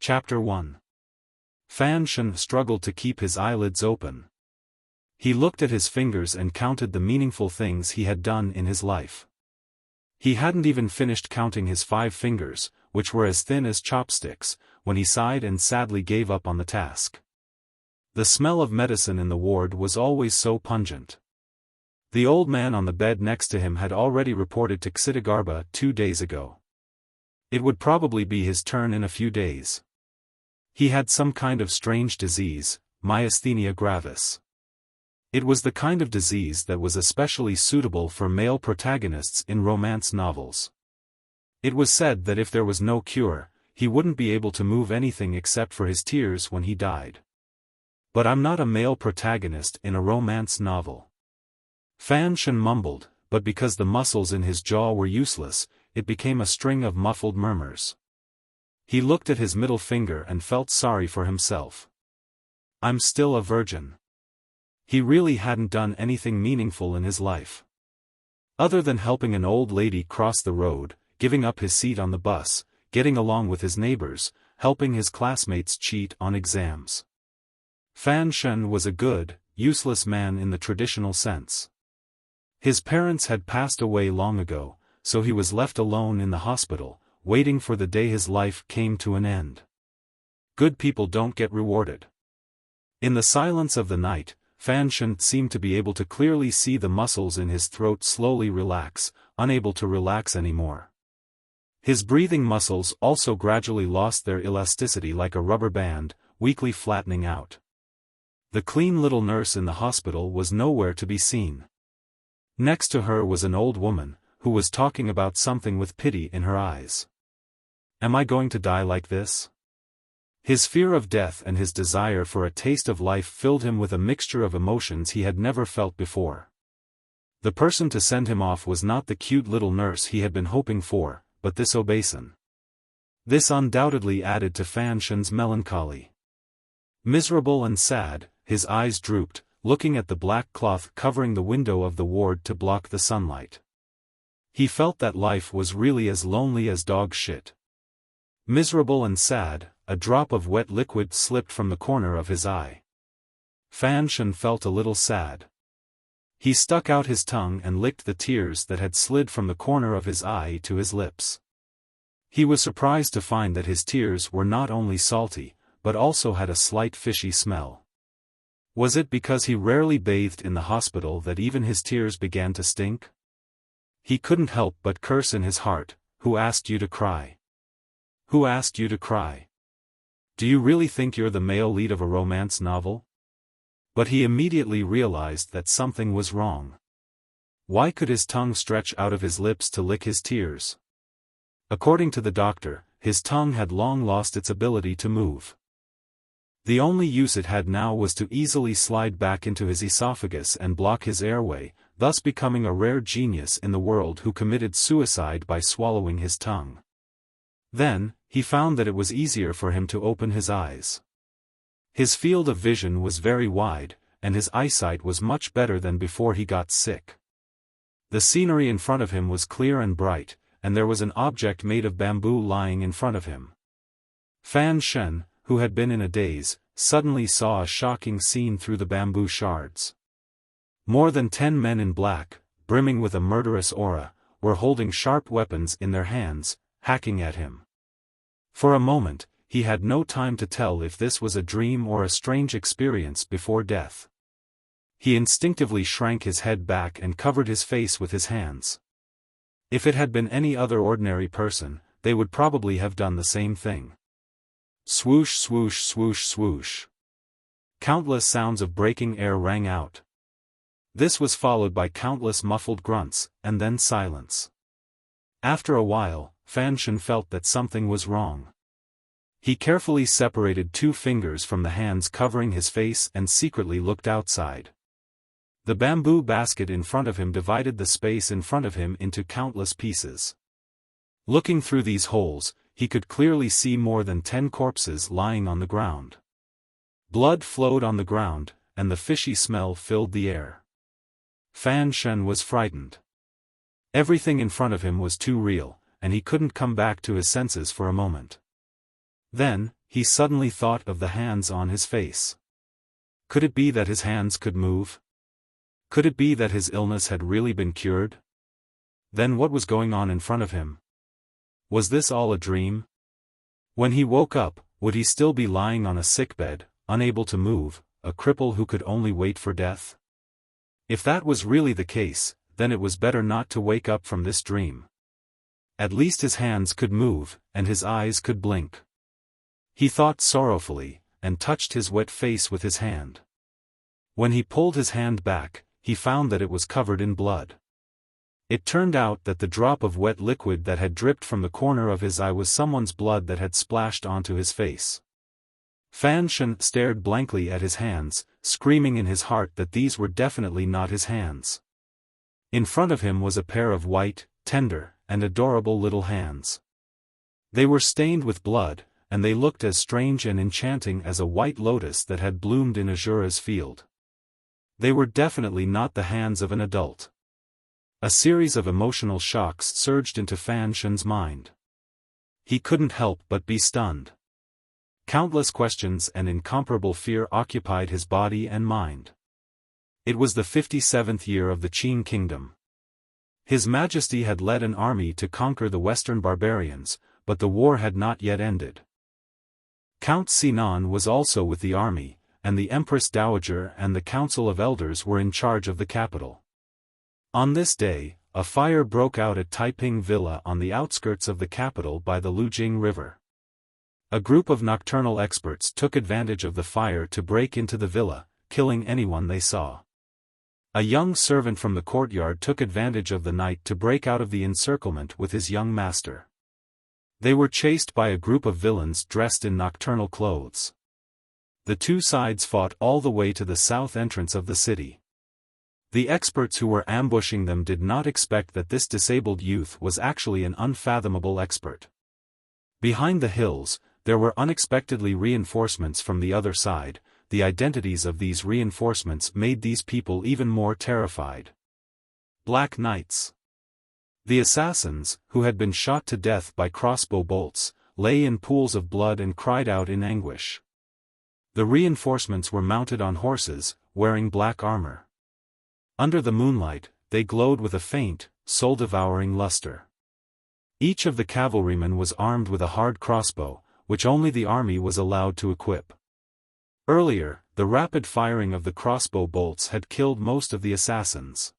Chapter 1. Fan Shen struggled to keep his eyelids open. He looked at his fingers and counted the meaningful things he had done in his life. He hadn't even finished counting his 5 fingers, which were as thin as chopsticks, when he sighed and sadly gave up on the task. The smell of medicine in the ward was always so pungent. The old man on the bed next to him had already reported to Xiaofan 2 days ago. It would probably be his turn in a few days. He had some kind of strange disease, myasthenia gravis. It was the kind of disease that was especially suitable for male protagonists in romance novels. It was said that if there was no cure, he wouldn't be able to move anything except for his tears when he died. But I'm not a male protagonist in a romance novel. Fan Shen mumbled, but because the muscles in his jaw were useless, it became a string of muffled murmurs. He looked at his middle finger and felt sorry for himself. I'm still a virgin. He really hadn't done anything meaningful in his life. Other than helping an old lady cross the road, giving up his seat on the bus, getting along with his neighbors, helping his classmates cheat on exams. Fan Shen was a good, useless man in the traditional sense. His parents had passed away long ago, so he was left alone in the hospital, waiting for the day his life came to an end. Good people don't get rewarded. In the silence of the night, Fan Shen seemed to be able to clearly see the muscles in his throat slowly relax, unable to relax anymore. His breathing muscles also gradually lost their elasticity like a rubber band, weakly flattening out. The clean little nurse in the hospital was nowhere to be seen. Next to her was an old woman, who was talking about something with pity in her eyes. Am I going to die like this? His fear of death and his desire for a taste of life filled him with a mixture of emotions he had never felt before. The person to send him off was not the cute little nurse he had been hoping for, but this obeson. This undoubtedly added to Fan Shen's melancholy. Miserable and sad, his eyes drooped, looking at the black cloth covering the window of the ward to block the sunlight. He felt that life was really as lonely as dog shit. Miserable and sad, a drop of wet liquid slipped from the corner of his eye. Fan Shen felt a little sad. He stuck out his tongue and licked the tears that had slid from the corner of his eye to his lips. He was surprised to find that his tears were not only salty, but also had a slight fishy smell. Was it because he rarely bathed in the hospital that even his tears began to stink? He couldn't help but curse in his heart. Who asked you to cry? Who asked you to cry? Do you really think you're the male lead of a romance novel? But he immediately realized that something was wrong. Why could his tongue stretch out of his lips to lick his tears? According to the doctor, his tongue had long lost its ability to move. The only use it had now was to easily slide back into his esophagus and block his airway, thus becoming a rare genius in the world who committed suicide by swallowing his tongue. Then, he found that it was easier for him to open his eyes. His field of vision was very wide, and his eyesight was much better than before he got sick. The scenery in front of him was clear and bright, and there was an object made of bamboo lying in front of him. Fan Shen, who had been in a daze, suddenly saw a shocking scene through the bamboo shards. More than 10 men in black, brimming with a murderous aura, were holding sharp weapons in their hands, hacking at him. For a moment, he had no time to tell if this was a dream or a strange experience before death. He instinctively shrank his head back and covered his face with his hands. If it had been any other ordinary person, they would probably have done the same thing. Swoosh swoosh swoosh swoosh. Countless sounds of breaking air rang out. This was followed by countless muffled grunts, and then silence. After a while, Fan Shen felt that something was wrong. He carefully separated 2 fingers from the hands covering his face and secretly looked outside. The bamboo basket in front of him divided the space in front of him into countless pieces. Looking through these holes, he could clearly see more than 10 corpses lying on the ground. Blood flowed on the ground, and the fishy smell filled the air. Fan Shen was frightened. Everything in front of him was too real, and he couldn't come back to his senses for a moment. Then, he suddenly thought of the hands on his face. Could it be that his hands could move? Could it be that his illness had really been cured? Then what was going on in front of him? Was this all a dream? When he woke up, would he still be lying on a sickbed, unable to move, a cripple who could only wait for death? If that was really the case, then it was better not to wake up from this dream. At least his hands could move, and his eyes could blink. He thought sorrowfully, and touched his wet face with his hand. When he pulled his hand back, he found that it was covered in blood. It turned out that the drop of wet liquid that had dripped from the corner of his eye was someone's blood that had splashed onto his face. Fan Shen stared blankly at his hands, screaming in his heart that these were definitely not his hands. In front of him was a pair of white, tender, and adorable little hands. They were stained with blood, and they looked as strange and enchanting as a white lotus that had bloomed in Azura's field. They were definitely not the hands of an adult. A series of emotional shocks surged into Fan Shen's mind. He couldn't help but be stunned. Countless questions and incomparable fear occupied his body and mind. It was the 57th year of the Qin kingdom. His Majesty had led an army to conquer the western barbarians, but the war had not yet ended. Count Sinan was also with the army, and the Empress Dowager and the Council of Elders were in charge of the capital. On this day, a fire broke out at Taiping Villa on the outskirts of the capital by the Lujing River. A group of nocturnal experts took advantage of the fire to break into the villa, killing anyone they saw. A young servant from the courtyard took advantage of the night to break out of the encirclement with his young master. They were chased by a group of villains dressed in nocturnal clothes. The two sides fought all the way to the south entrance of the city. The experts who were ambushing them did not expect that this disabled youth was actually an unfathomable expert. Behind the hills, there were unexpectedly reinforcements from the other side. The identities of these reinforcements made these people even more terrified. Black Knights. The assassins, who had been shot to death by crossbow bolts, lay in pools of blood and cried out in anguish. The reinforcements were mounted on horses, wearing black armor. Under the moonlight, they glowed with a faint, soul-devouring luster. Each of the cavalrymen was armed with a hard crossbow, which only the army was allowed to equip. Earlier, the rapid firing of the crossbow bolts had killed most of the assassins.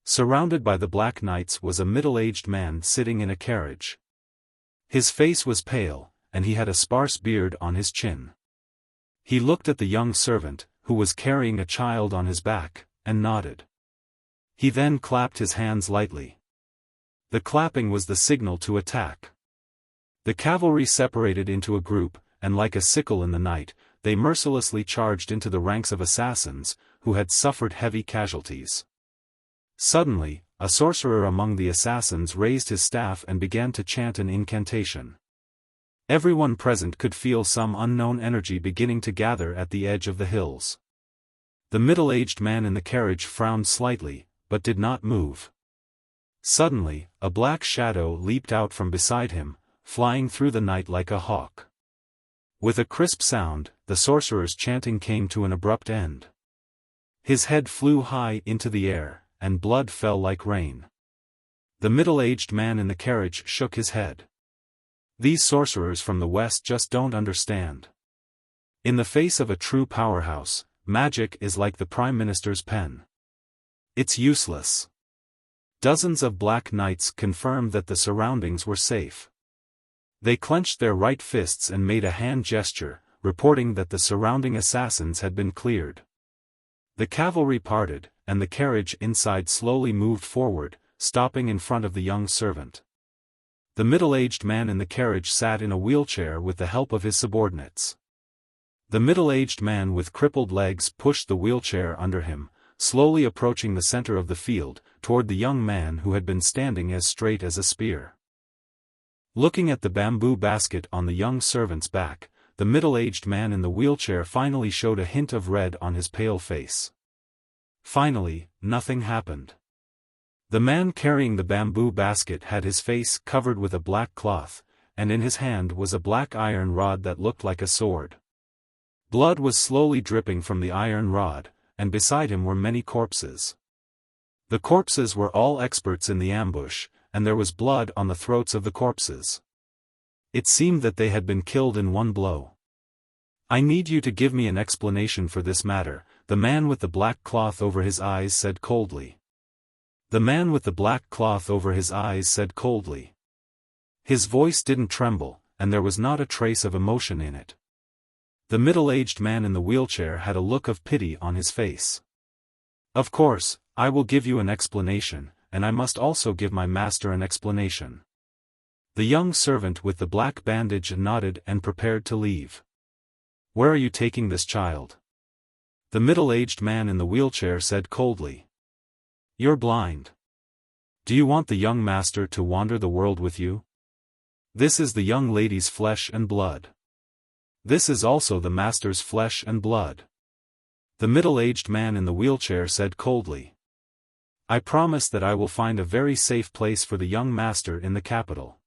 Surrounded by the Black Knights was a middle-aged man sitting in a carriage. His face was pale, and he had a sparse beard on his chin. He looked at the young servant, who was carrying a child on his back, and nodded. He then clapped his hands lightly. The clapping was the signal to attack. The cavalry separated into a group, and like a sickle in the night, they mercilessly charged into the ranks of assassins, who had suffered heavy casualties. Suddenly, a sorcerer among the assassins raised his staff and began to chant an incantation. Everyone present could feel some unknown energy beginning to gather at the edge of the hills. The middle-aged man in the carriage frowned slightly, but did not move. Suddenly, a black shadow leaped out from beside him, flying through the night like a hawk. With a crisp sound, the sorcerer's chanting came to an abrupt end. His head flew high into the air, and blood fell like rain. The middle-aged man in the carriage shook his head. These sorcerers from the West just don't understand. In the face of a true powerhouse, magic is like the Prime Minister's pen. It's useless. Dozens of Black Knights confirmed that the surroundings were safe. They clenched their right fists and made a hand gesture, reporting that the surrounding assassins had been cleared. The cavalry parted, and the carriage inside slowly moved forward, stopping in front of the young servant. The middle-aged man in the carriage sat in a wheelchair with the help of his subordinates. The middle-aged man with crippled legs pushed the wheelchair under him, slowly approaching the center of the field, toward the young man who had been standing as straight as a spear. Looking at the bamboo basket on the young servant's back, the middle-aged man in the wheelchair finally showed a hint of red on his pale face. Finally, nothing happened. The man carrying the bamboo basket had his face covered with a black cloth, and in his hand was a black iron rod that looked like a sword. Blood was slowly dripping from the iron rod, and beside him were many corpses. The corpses were all experts in the ambush, and there was blood on the throats of the corpses. It seemed that they had been killed in one blow. "I need you to give me an explanation for this matter," the man with the black cloth over his eyes said coldly. The man with the black cloth over his eyes said coldly. His voice didn't tremble, and there was not a trace of emotion in it. The middle-aged man in the wheelchair had a look of pity on his face. "Of course, I will give you an explanation, and I must also give my master an explanation." The young servant with the black bandage nodded and prepared to leave. "Where are you taking this child?" The middle-aged man in the wheelchair said coldly. "You're blind. Do you want the young master to wander the world with you? This is the young lady's flesh and blood. This is also the master's flesh and blood." The middle-aged man in the wheelchair said coldly. "I promise that I will find a very safe place for the young master in the capital."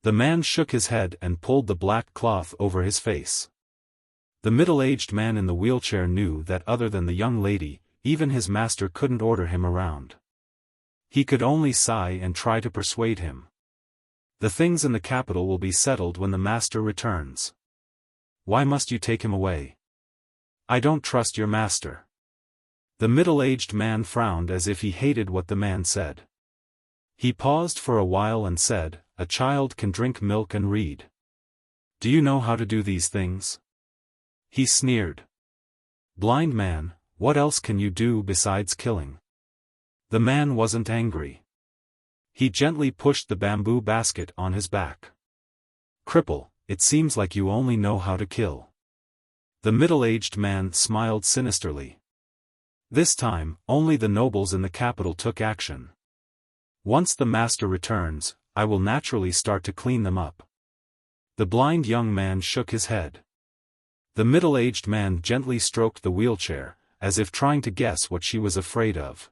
The man shook his head and pulled the black cloth over his face. The middle-aged man in the wheelchair knew that other than the young lady, even his master couldn't order him around. He could only sigh and try to persuade him. "The things in the capital will be settled when the master returns. Why must you take him away? I don't trust your master." The middle-aged man frowned as if he hated what the man said. He paused for a while and said, "A child can drink milk and read. Do you know how to do these things?" He sneered. "Blind man, what else can you do besides killing?" The man wasn't angry. He gently pushed the bamboo basket on his back. "Cripple, it seems like you only know how to kill." The middle-aged man smiled sinisterly. This time, only the nobles in the capital took action. "Once the master returns, I will naturally start to clean them up." The blind young man shook his head. The middle-aged man gently stroked the wheelchair, as if trying to guess what she was afraid of.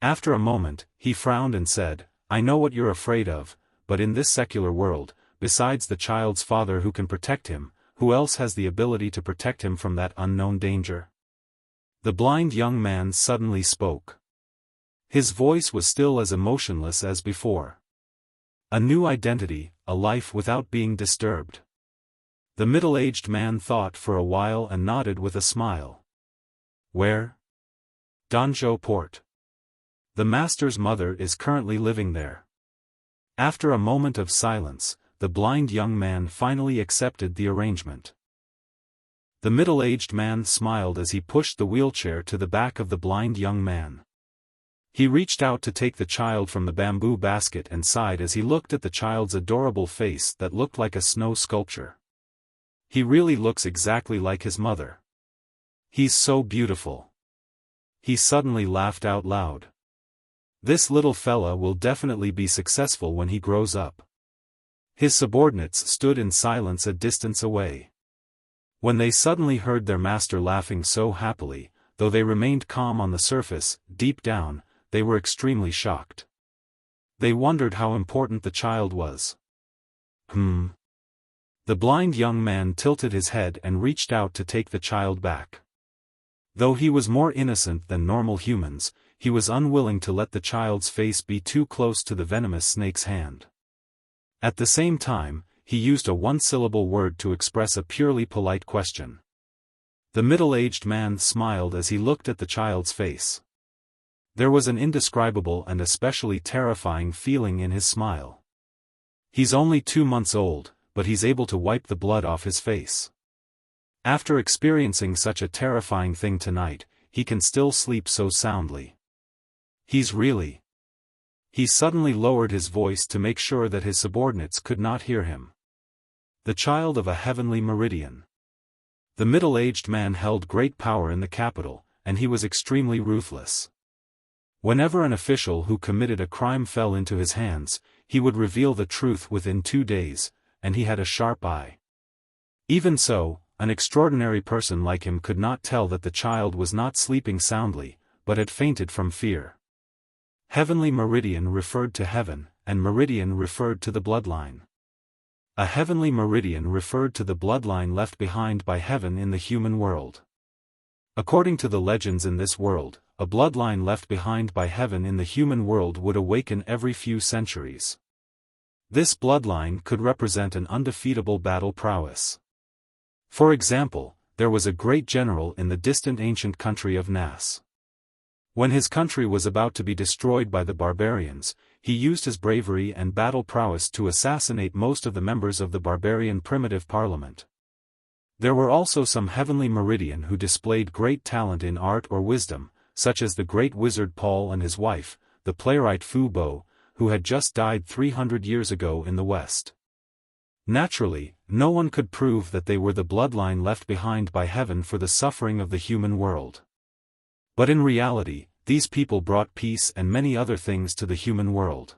After a moment, he frowned and said, "I know what you're afraid of, but in this secular world, besides the child's father who can protect him, who else has the ability to protect him from that unknown danger?" The blind young man suddenly spoke. His voice was still as emotionless as before. "A new identity, a life without being disturbed." The middle-aged man thought for a while and nodded with a smile. "Where?" "Danzhou Port. The master's mother is currently living there." After a moment of silence, the blind young man finally accepted the arrangement. The middle-aged man smiled as he pushed the wheelchair to the back of the blind young man. He reached out to take the child from the bamboo basket and sighed as he looked at the child's adorable face that looked like a snow sculpture. "He really looks exactly like his mother. He's so beautiful." He suddenly laughed out loud. "This little fella will definitely be successful when he grows up." His subordinates stood in silence a distance away. When they suddenly heard their master laughing so happily, though they remained calm on the surface, deep down, they were extremely shocked. They wondered how important the child was. The blind young man tilted his head and reached out to take the child back. Though he was more innocent than normal humans, he was unwilling to let the child's face be too close to the venomous snake's hand. At the same time, he used a one-syllable word to express a purely polite question. The middle-aged man smiled as he looked at the child's face. There was an indescribable and especially terrifying feeling in his smile. "He's only 2 months old, but he's able to wipe the blood off his face. After experiencing such a terrifying thing tonight, he can still sleep so soundly. He's really—" He suddenly lowered his voice to make sure that his subordinates could not hear him. "The child of a heavenly meridian." The middle-aged man held great power in the capital, and he was extremely ruthless. Whenever an official who committed a crime fell into his hands, he would reveal the truth within 2 days, and he had a sharp eye. Even so, an extraordinary person like him could not tell that the child was not sleeping soundly, but had fainted from fear. Heavenly meridian referred to heaven, and meridian referred to the bloodline. A heavenly meridian referred to the bloodline left behind by heaven in the human world. According to the legends in this world, a bloodline left behind by heaven in the human world would awaken every few centuries. This bloodline could represent an undefeatable battle prowess. For example, there was a great general in the distant ancient country of Nas. When his country was about to be destroyed by the barbarians, he used his bravery and battle prowess to assassinate most of the members of the barbarian primitive parliament. There were also some heavenly meridian who displayed great talent in art or wisdom, such as the great wizard Paul and his wife, the playwright Fu Bo, who had just died 300 years ago in the West. Naturally, no one could prove that they were the bloodline left behind by heaven for the suffering of the human world. But in reality, these people brought peace and many other things to the human world.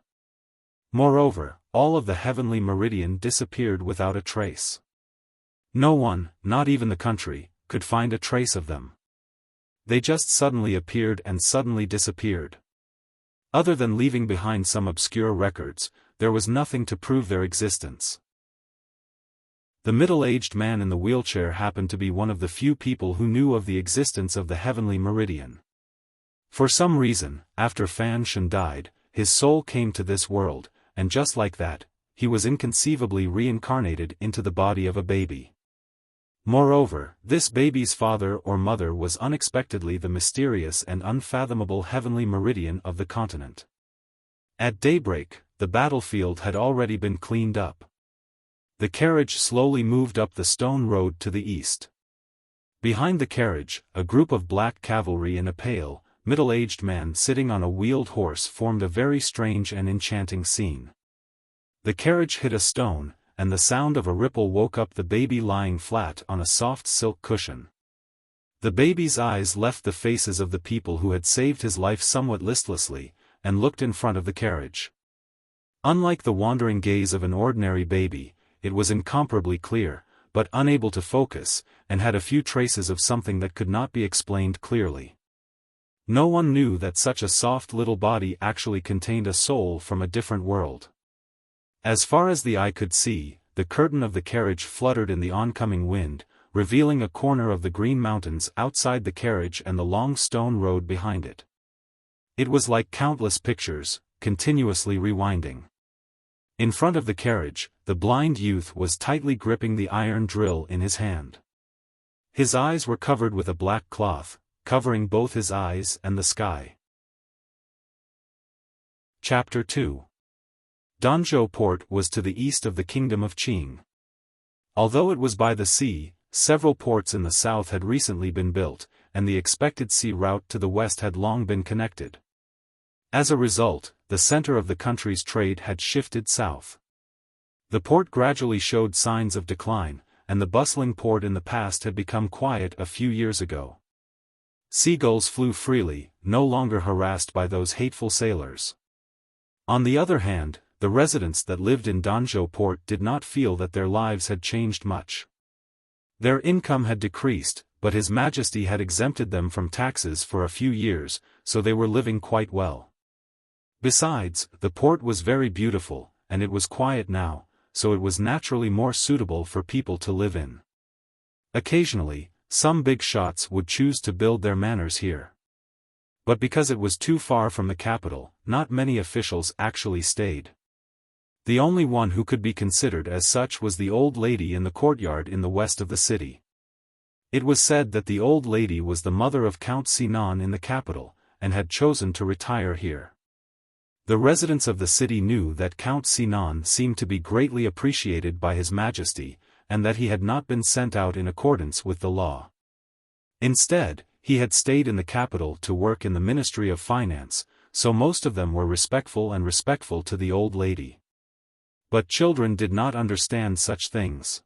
Moreover, all of the heavenly meridian disappeared without a trace. No one, not even the country, could find a trace of them. They just suddenly appeared and suddenly disappeared. Other than leaving behind some obscure records, there was nothing to prove their existence. The middle-aged man in the wheelchair happened to be one of the few people who knew of the existence of the heavenly meridian. For some reason, after Fan Shan died, his soul came to this world, and just like that, he was inconceivably reincarnated into the body of a baby. Moreover, this baby's father or mother was unexpectedly the mysterious and unfathomable heavenly meridian of the continent. At daybreak, the battlefield had already been cleaned up. The carriage slowly moved up the stone road to the east. Behind the carriage, a group of black cavalry and a pale, middle-aged man sitting on a wheeled horse formed a very strange and enchanting scene. The carriage hit a stone, and the sound of a ripple woke up the baby lying flat on a soft silk cushion. The baby's eyes left the faces of the people who had saved his life somewhat listlessly, and looked in front of the carriage. Unlike the wandering gaze of an ordinary baby, it was incomparably clear, but unable to focus, and had a few traces of something that could not be explained clearly. No one knew that such a soft little body actually contained a soul from a different world. As far as the eye could see, the curtain of the carriage fluttered in the oncoming wind, revealing a corner of the green mountains outside the carriage and the long stone road behind it. It was like countless pictures, continuously rewinding. In front of the carriage, the blind youth was tightly gripping the iron drill in his hand. His eyes were covered with a black cloth, covering both his eyes and the sky. Chapter 2. Danzhou Port was to the east of the kingdom of Qing. Although it was by the sea, several ports in the south had recently been built, and the expected sea route to the west had long been connected. As a result, the center of the country's trade had shifted south. The port gradually showed signs of decline, and the bustling port in the past had become quiet a few years ago. Seagulls flew freely, no longer harassed by those hateful sailors. On the other hand, the residents that lived in Danzhou Port did not feel that their lives had changed much. Their income had decreased, but His Majesty had exempted them from taxes for a few years, so they were living quite well. Besides, the port was very beautiful, and it was quiet now, so it was naturally more suitable for people to live in. Occasionally, some big shots would choose to build their manors here. But because it was too far from the capital, not many officials actually stayed. The only one who could be considered as such was the old lady in the courtyard in the west of the city. It was said that the old lady was the mother of Count Sinan in the capital, and had chosen to retire here. The residents of the city knew that Count Sinan seemed to be greatly appreciated by His Majesty, and that he had not been sent out in accordance with the law. Instead, he had stayed in the capital to work in the Ministry of Finance, so most of them were respectful to the old lady. But children did not understand such things.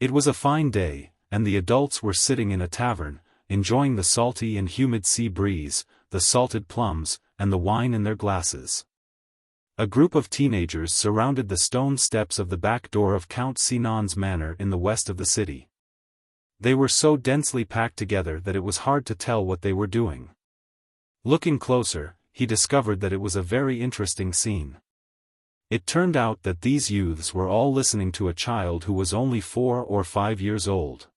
It was a fine day, and the adults were sitting in a tavern, enjoying the salty and humid sea breeze, the salted plums, and the wine in their glasses. A group of teenagers surrounded the stone steps of the back door of Count Sinan's manor in the west of the city. They were so densely packed together that it was hard to tell what they were doing. Looking closer, he discovered that it was a very interesting scene. It turned out that these youths were all listening to a child who was only 4 or 5 years old.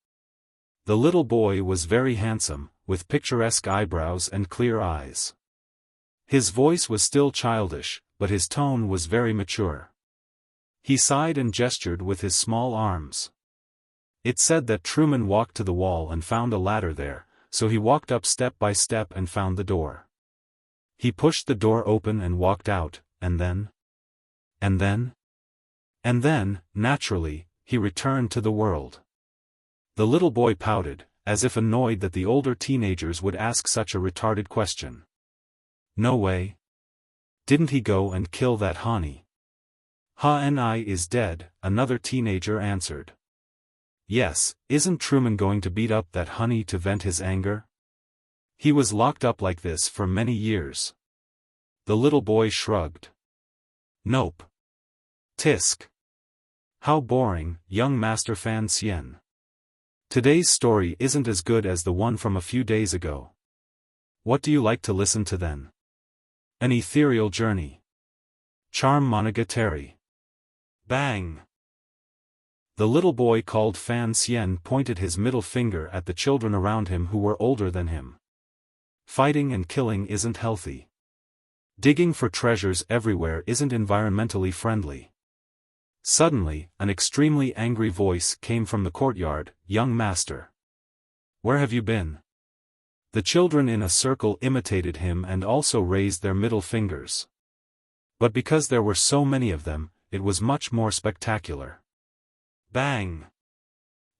The little boy was very handsome, with picturesque eyebrows and clear eyes. His voice was still childish, but his tone was very mature. He sighed and gestured with his small arms. It said that Truman walked to the wall and found a ladder there, so he walked up step by step and found the door. He pushed the door open and walked out, and then, naturally, he returned to the world. The little boy pouted, as if annoyed that the older teenagers would ask such a retarded question. No way. Didn't he go and kill that Hani? Ha-ni is dead, another teenager answered. Yes, isn't Truman going to beat up that Hani to vent his anger? He was locked up like this for many years. The little boy shrugged. Nope. Tisk. How boring, young Master Fan Xian. Today's story isn't as good as the one from a few days ago. What do you like to listen to then? An ethereal journey. Charm Monogatari. Bang! The little boy called Fan Xian pointed his middle finger at the children around him who were older than him. Fighting and killing isn't healthy. Digging for treasures everywhere isn't environmentally friendly. Suddenly, an extremely angry voice came from the courtyard. Young master. Where have you been? The children in a circle imitated him and also raised their middle fingers. But because there were so many of them, it was much more spectacular. Bang!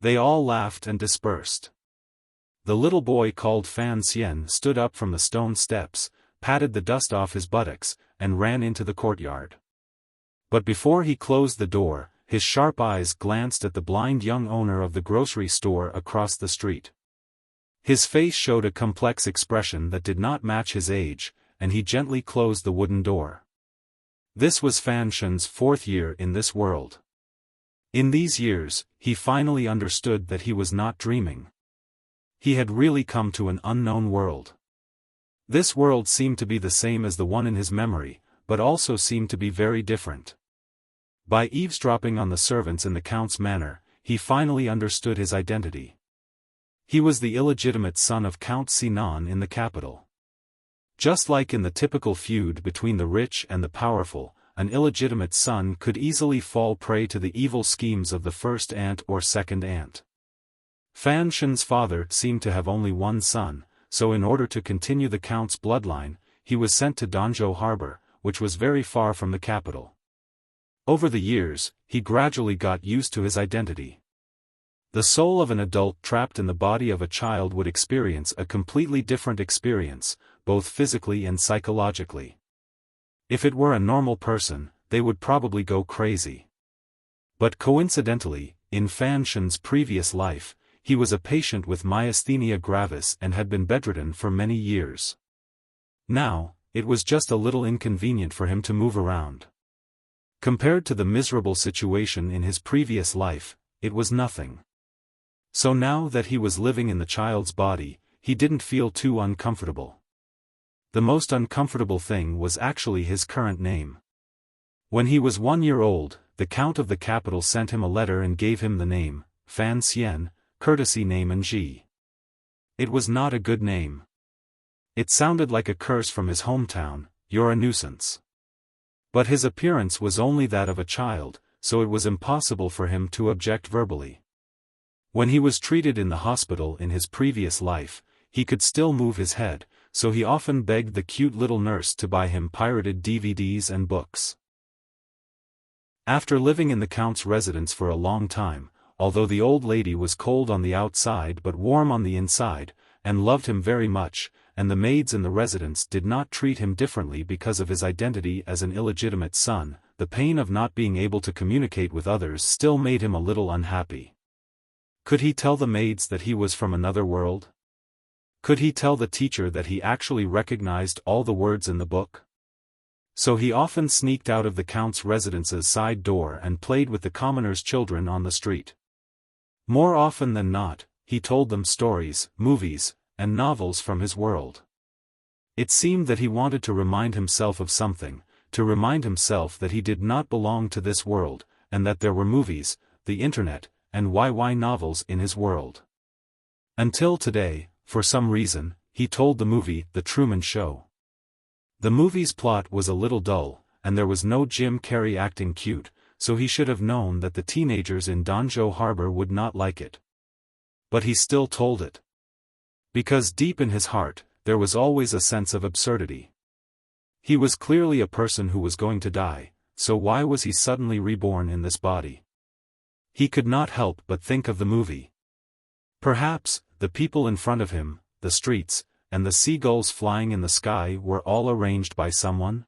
They all laughed and dispersed. The little boy called Fan Xian stood up from the stone steps, patted the dust off his buttocks, and ran into the courtyard. But before he closed the door, his sharp eyes glanced at the blind young owner of the grocery store across the street. His face showed a complex expression that did not match his age, and he gently closed the wooden door. This was Fan Xian's 4th year in this world. In these years, he finally understood that he was not dreaming. He had really come to an unknown world. This world seemed to be the same as the one in his memory, but also seemed to be very different. By eavesdropping on the servants in the Count's manor, he finally understood his identity. He was the illegitimate son of Count Sinan in the capital. Just like in the typical feud between the rich and the powerful, an illegitimate son could easily fall prey to the evil schemes of the first aunt or second aunt. Fan Xian's father seemed to have only one son, so in order to continue the Count's bloodline, he was sent to Danzhou Harbor, which was very far from the capital. Over the years, he gradually got used to his identity. The soul of an adult trapped in the body of a child would experience a completely different experience, both physically and psychologically. If it were a normal person, they would probably go crazy. But coincidentally, in Fan Xian's previous life, he was a patient with myasthenia gravis and had been bedridden for many years. Now, it was just a little inconvenient for him to move around. Compared to the miserable situation in his previous life, it was nothing. So now that he was living in the child's body, he didn't feel too uncomfortable. The most uncomfortable thing was actually his current name. When he was 1 year old, the Count of the capital sent him a letter and gave him the name, Fan Xian, courtesy name Nji. It was not a good name. It sounded like a curse from his hometown, "You're a nuisance." But his appearance was only that of a child, so it was impossible for him to object verbally. When he was treated in the hospital in his previous life, he could still move his head, so he often begged the cute little nurse to buy him pirated DVDs and books. After living in the Count's residence for a long time, although the old lady was cold on the outside but warm on the inside, and loved him very much, and the maids in the residence did not treat him differently because of his identity as an illegitimate son, the pain of not being able to communicate with others still made him a little unhappy. Could he tell the maids that he was from another world? Could he tell the teacher that he actually recognized all the words in the book? So he often sneaked out of the Count's residence's side door and played with the commoners' children on the street. More often than not, he told them stories, movies, and novels from his world. It seemed that he wanted to remind himself of something, to remind himself that he did not belong to this world, and that there were movies, the internet, and YY novels in his world. Until today, for some reason, he told the movie The Truman Show. The movie's plot was a little dull, and there was no Jim Carrey acting cute, so he should have known that the teenagers in Donjo Harbor would not like it. But he still told it. Because deep in his heart, there was always a sense of absurdity. He was clearly a person who was going to die, so why was he suddenly reborn in this body? He could not help but think of the movie. Perhaps, the people in front of him, the streets, and the seagulls flying in the sky were all arranged by someone?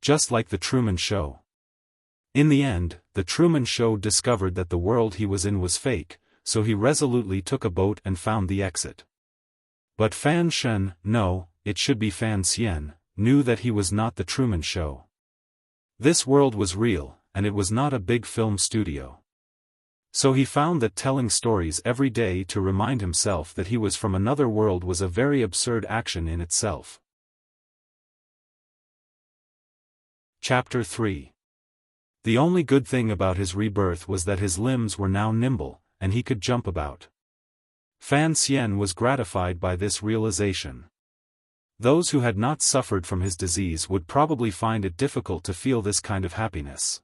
Just like the Truman Show. In the end, the Truman Show discovered that the world he was in was fake, so he resolutely took a boat and found the exit. But Fan Shen, no, it should be Fan Xian, knew that he was not the Truman Show. This world was real, and it was not a big film studio. So he found that telling stories every day to remind himself that he was from another world was a very absurd action in itself. Chapter 3. The only good thing about his rebirth was that his limbs were now nimble, and he could jump about. Fan Xian was gratified by this realization. Those who had not suffered from his disease would probably find it difficult to feel this kind of happiness.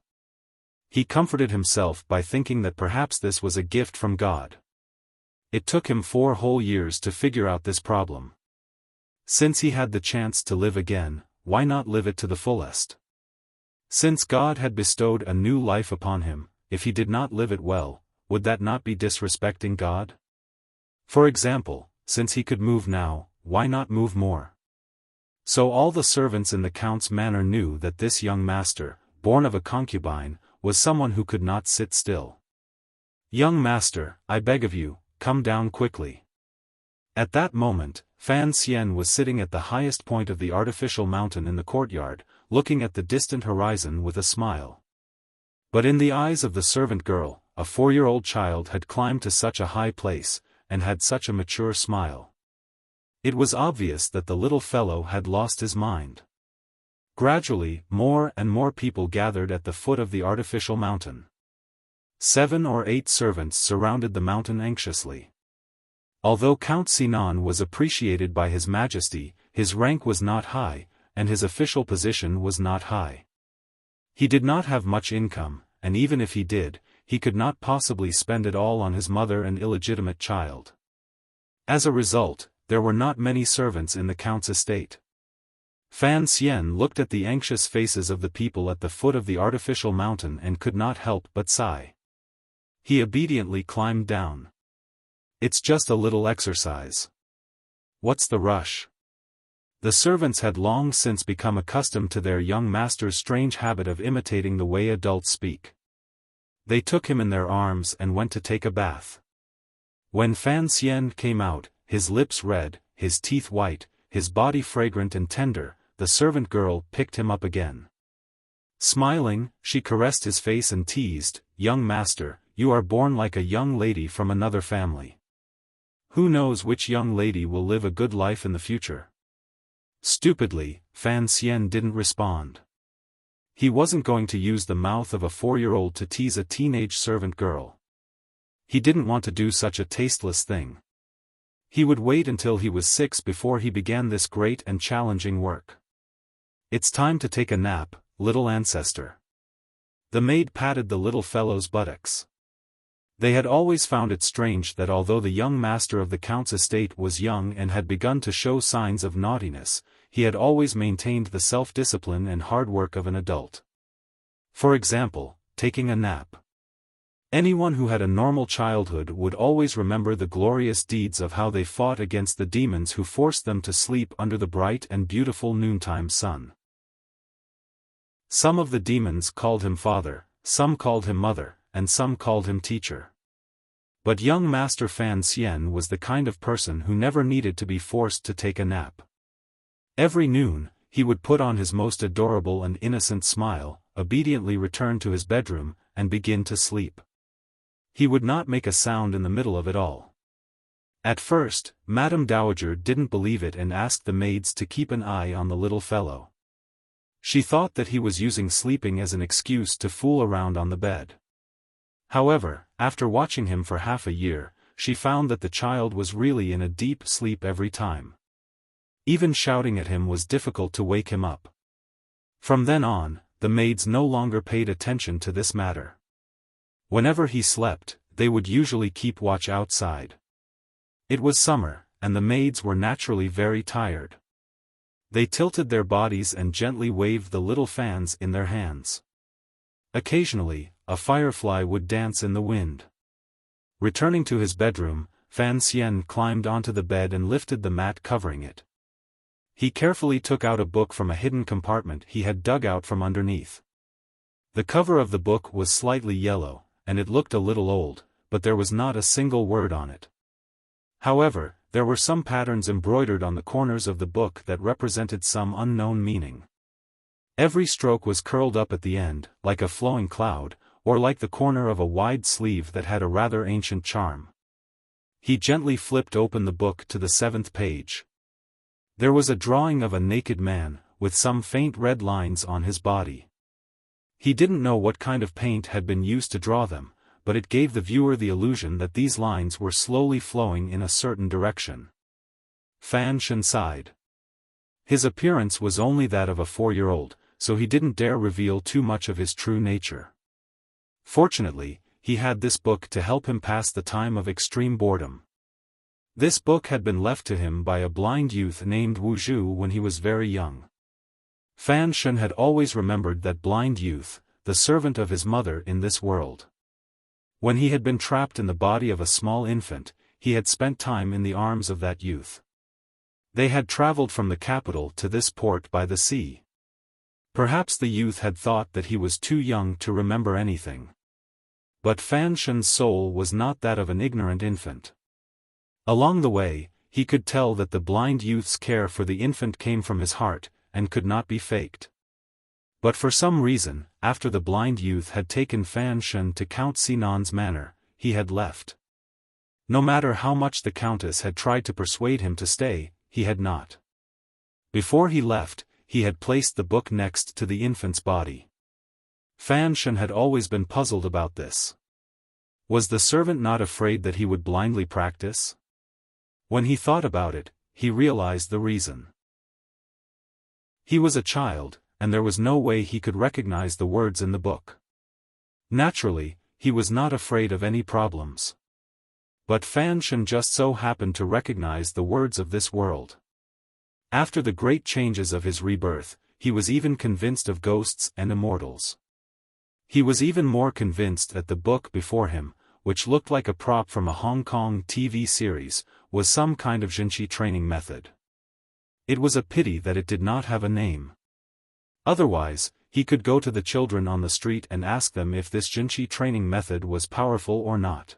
He comforted himself by thinking that perhaps this was a gift from God. It took him 4 whole years to figure out this problem. Since he had the chance to live again, why not live it to the fullest? Since God had bestowed a new life upon him, if he did not live it well, would that not be disrespecting God? For example, since he could move now, why not move more? So all the servants in the count's manor knew that this young master, born of a concubine, was someone who could not sit still. "Young master, I beg of you, come down quickly." At that moment, Fan Xian was sitting at the highest point of the artificial mountain in the courtyard, looking at the distant horizon with a smile. But in the eyes of the servant girl, a 4-year-old child had climbed to such a high place, and had such a mature smile. It was obvious that the little fellow had lost his mind. Gradually, more and more people gathered at the foot of the artificial mountain. 7 or 8 servants surrounded the mountain anxiously. Although Count Sinan was appreciated by His Majesty, his rank was not high, and his official position was not high. He did not have much income, and even if he did, he could not possibly spend it all on his mother and illegitimate child. As a result, there were not many servants in the count's estate. Fan Xian looked at the anxious faces of the people at the foot of the artificial mountain and could not help but sigh. He obediently climbed down. "It's just a little exercise. What's the rush?" The servants had long since become accustomed to their young master's strange habit of imitating the way adults speak. They took him in their arms and went to take a bath. When Fan Xian came out, his lips red, his teeth white, his body fragrant and tender, the servant girl picked him up again. Smiling, she caressed his face and teased, "Young master, you are born like a young lady from another family. Who knows which young lady will live a good life in the future?" Stupidly, Fan Xian didn't respond. He wasn't going to use the mouth of a 4-year-old to tease a teenage servant girl. He didn't want to do such a tasteless thing. He would wait until he was 6 before he began this great and challenging work. "It's time to take a nap, little ancestor." The maid patted the little fellow's buttocks. They had always found it strange that although the young master of the count's estate was young and had begun to show signs of naughtiness, he had always maintained the self-discipline and hard work of an adult. For example, taking a nap. Anyone who had a normal childhood would always remember the glorious deeds of how they fought against the demons who forced them to sleep under the bright and beautiful noontime sun. Some of the demons called him father, some called him mother, and some called him teacher. But young Master Fan Xian was the kind of person who never needed to be forced to take a nap. Every noon, he would put on his most adorable and innocent smile, obediently return to his bedroom, and begin to sleep. He would not make a sound in the middle of it all. At first, Madame Dowager didn't believe it and asked the maids to keep an eye on the little fellow. She thought that he was using sleeping as an excuse to fool around on the bed. However, after watching him for half a year, she found that the child was really in a deep sleep every time. Even shouting at him was difficult to wake him up. From then on, the maids no longer paid attention to this matter. Whenever he slept, they would usually keep watch outside. It was summer, and the maids were naturally very tired. They tilted their bodies and gently waved the little fans in their hands. Occasionally, a firefly would dance in the wind. Returning to his bedroom, Fan Xian climbed onto the bed and lifted the mat covering it. He carefully took out a book from a hidden compartment he had dug out from underneath. The cover of the book was slightly yellow, and it looked a little old, but there was not a single word on it. However, there were some patterns embroidered on the corners of the book that represented some unknown meaning. Every stroke was curled up at the end, like a flowing cloud, or like the corner of a wide sleeve that had a rather ancient charm. He gently flipped open the book to the 7th page. There was a drawing of a naked man, with some faint red lines on his body. He didn't know what kind of paint had been used to draw them, but it gave the viewer the illusion that these lines were slowly flowing in a certain direction. Fan Shen sighed. His appearance was only that of a 4-year-old, so he didn't dare reveal too much of his true nature. Fortunately, he had this book to help him pass the time of extreme boredom. This book had been left to him by a blind youth named Wuxia when he was very young. Fan Shen had always remembered that blind youth, the servant of his mother in this world. When he had been trapped in the body of a small infant, he had spent time in the arms of that youth. They had traveled from the capital to this port by the sea. Perhaps the youth had thought that he was too young to remember anything. But Fan Shen's soul was not that of an ignorant infant. Along the way, he could tell that the blind youth's care for the infant came from his heart, and could not be faked. But for some reason, after the blind youth had taken Fan Shen to Count Sinan's manor, he had left. No matter how much the countess had tried to persuade him to stay, he had not. Before he left, he had placed the book next to the infant's body. Fan Shen had always been puzzled about this. Was the servant not afraid that he would blindly practice? When he thought about it, he realized the reason. He was a child, and there was no way he could recognize the words in the book. Naturally, he was not afraid of any problems. But Fan Shen just so happened to recognize the words of this world. After the great changes of his rebirth, he was even convinced of ghosts and immortals. He was even more convinced that the book before him, which looked like a prop from a Hong Kong TV series, was some kind of Jinqi training method. It was a pity that it did not have a name. Otherwise, he could go to the children on the street and ask them if this Jinqi training method was powerful or not.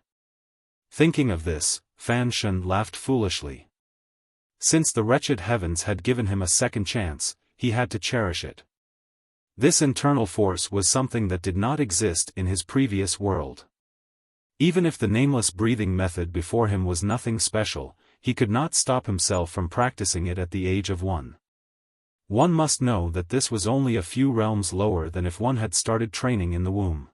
Thinking of this, Fan Shen laughed foolishly. Since the wretched heavens had given him a second chance, he had to cherish it. This internal force was something that did not exist in his previous world. Even if the nameless breathing method before him was nothing special, he could not stop himself from practicing it at the age of 1. One must know that this was only a few realms lower than if one had started training in the womb.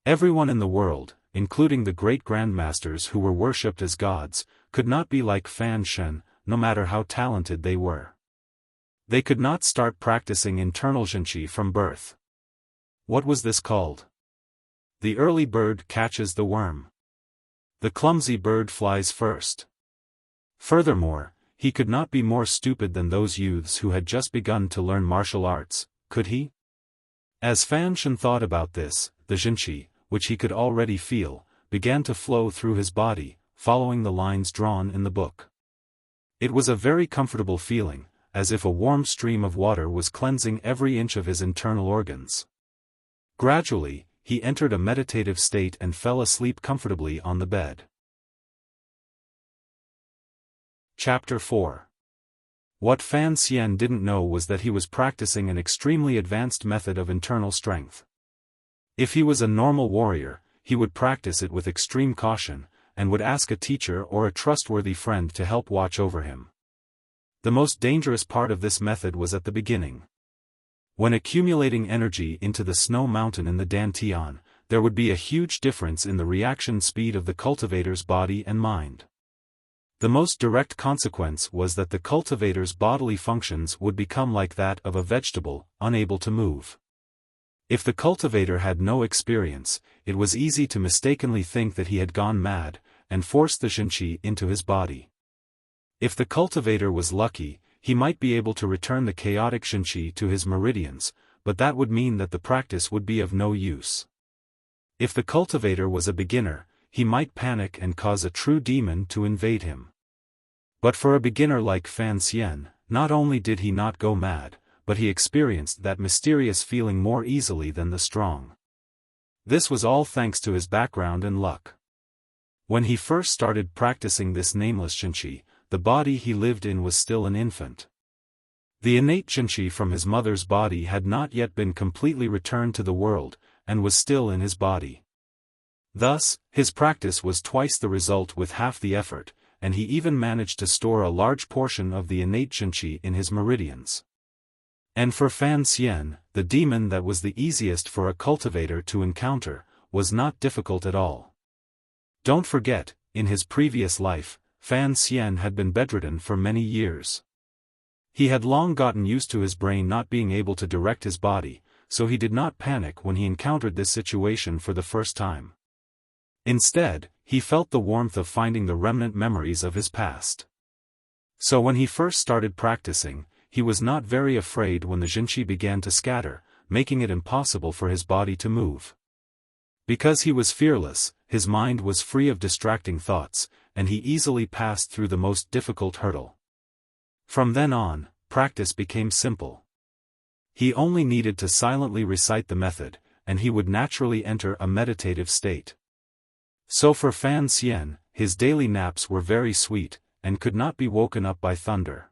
Everyone in the world, including the great grandmasters who were worshipped as gods, could not be like Fan Shen, no matter how talented they were. They could not start practicing internal Jinqi from birth. What was this called? The early bird catches the worm. The clumsy bird flies first. Furthermore, he could not be more stupid than those youths who had just begun to learn martial arts, could he? As Fan Shen thought about this, the Jinqi, which he could already feel, began to flow through his body, following the lines drawn in the book. It was a very comfortable feeling, as if a warm stream of water was cleansing every inch of his internal organs. Gradually, he entered a meditative state and fell asleep comfortably on the bed. Chapter 4. What Fan Xian didn't know was that he was practicing an extremely advanced method of internal strength. If he was a normal warrior, he would practice it with extreme caution, and would ask a teacher or a trustworthy friend to help watch over him. The most dangerous part of this method was at the beginning. When accumulating energy into the snow mountain in the Dantian, there would be a huge difference in the reaction speed of the cultivator's body and mind. The most direct consequence was that the cultivator's bodily functions would become like that of a vegetable, unable to move. If the cultivator had no experience, it was easy to mistakenly think that he had gone mad, and force the Xinqi into his body. If the cultivator was lucky, he might be able to return the chaotic Xinqi to his meridians, but that would mean that the practice would be of no use. If the cultivator was a beginner, he might panic and cause a true demon to invade him. But for a beginner like Fan Xian, not only did he not go mad, but he experienced that mysterious feeling more easily than the strong. This was all thanks to his background and luck. When he first started practicing this nameless Xinqi, the body he lived in was still an infant. The innate Xinqi from his mother's body had not yet been completely returned to the world, and was still in his body. Thus, his practice was twice the result with half the effort, and he even managed to store a large portion of the innate Xinqi in his meridians. And for Fan Xian, the demon that was the easiest for a cultivator to encounter, was not difficult at all. Don't forget, in his previous life, Fan Xian had been bedridden for many years. He had long gotten used to his brain not being able to direct his body, so he did not panic when he encountered this situation for the first time. Instead, he felt the warmth of finding the remnant memories of his past. So when he first started practicing, he was not very afraid when the Xinqi began to scatter, making it impossible for his body to move. Because he was fearless, his mind was free of distracting thoughts, and he easily passed through the most difficult hurdle. From then on, practice became simple. He only needed to silently recite the method, and he would naturally enter a meditative state. So for Fan Xian, his daily naps were very sweet, and could not be woken up by thunder.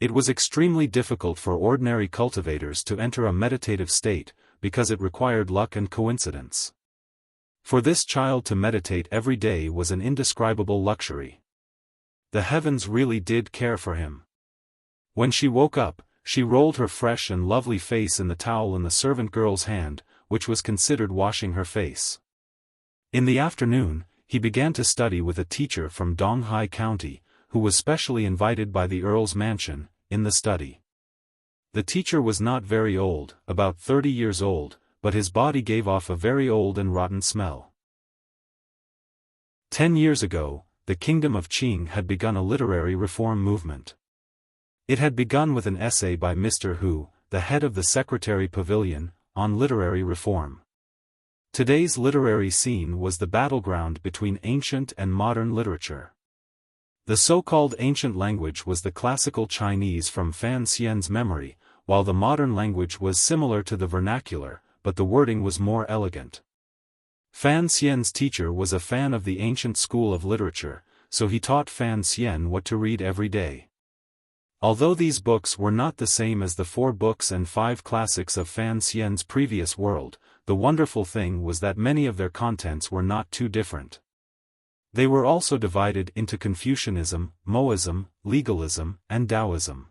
It was extremely difficult for ordinary cultivators to enter a meditative state, because it required luck and coincidence. For this child to meditate every day was an indescribable luxury. The heavens really did care for him. When she woke up, she rolled her fresh and lovely face in the towel in the servant girl's hand, which was considered washing her face. In the afternoon, he began to study with a teacher from Donghai County, who was specially invited by the Earl's mansion, in the study. The teacher was not very old, about 30 years old, but his body gave off a very old and rotten smell. 10 years ago, the kingdom of Qing had begun a literary reform movement. It had begun with an essay by Mr. Hu, the head of the Secretary Pavilion, on literary reform. Today's literary scene was the battleground between ancient and modern literature. The so-called ancient language was the classical Chinese from Fan Xian's memory, while the modern language was similar to the vernacular, but the wording was more elegant. Fan Xian's teacher was a fan of the ancient school of literature, so he taught Fan Xian what to read every day. Although these books were not the same as the 4 books and 5 classics of Fan Xian's previous world, the wonderful thing was that many of their contents were not too different. They were also divided into Confucianism, Moism, legalism, and Taoism.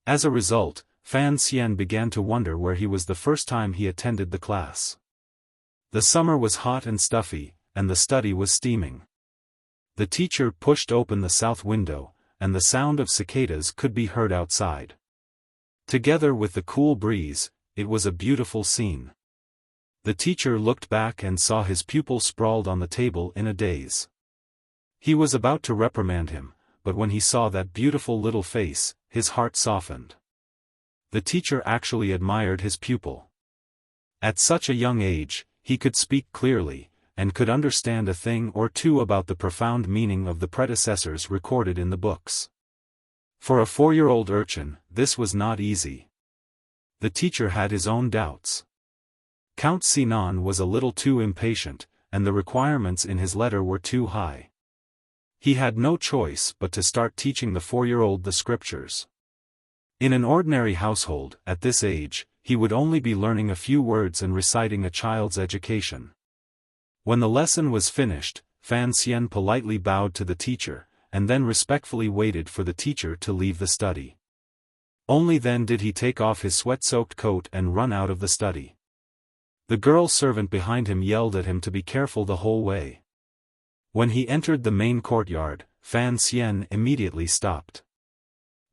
As a result, Fan Xian began to wonder where he was the first time he attended the class. The summer was hot and stuffy, and the study was steaming. The teacher pushed open the south window, and the sound of cicadas could be heard outside. Together with the cool breeze, it was a beautiful scene. The teacher looked back and saw his pupil sprawled on the table in a daze. He was about to reprimand him, but when he saw that beautiful little face, his heart softened. The teacher actually admired his pupil. At such a young age, he could speak clearly, and could understand a thing or two about the profound meaning of the predecessors recorded in the books. For a 4-year-old urchin, this was not easy. The teacher had his own doubts. Count Sinan was a little too impatient, and the requirements in his letter were too high. He had no choice but to start teaching the 4-year-old the scriptures. In an ordinary household, at this age, he would only be learning a few words and reciting a child's education. When the lesson was finished, Fan Xian politely bowed to the teacher, and then respectfully waited for the teacher to leave the study. Only then did he take off his sweat-soaked coat and run out of the study. The girl servant behind him yelled at him to be careful the whole way. When he entered the main courtyard, Fan Xian immediately stopped.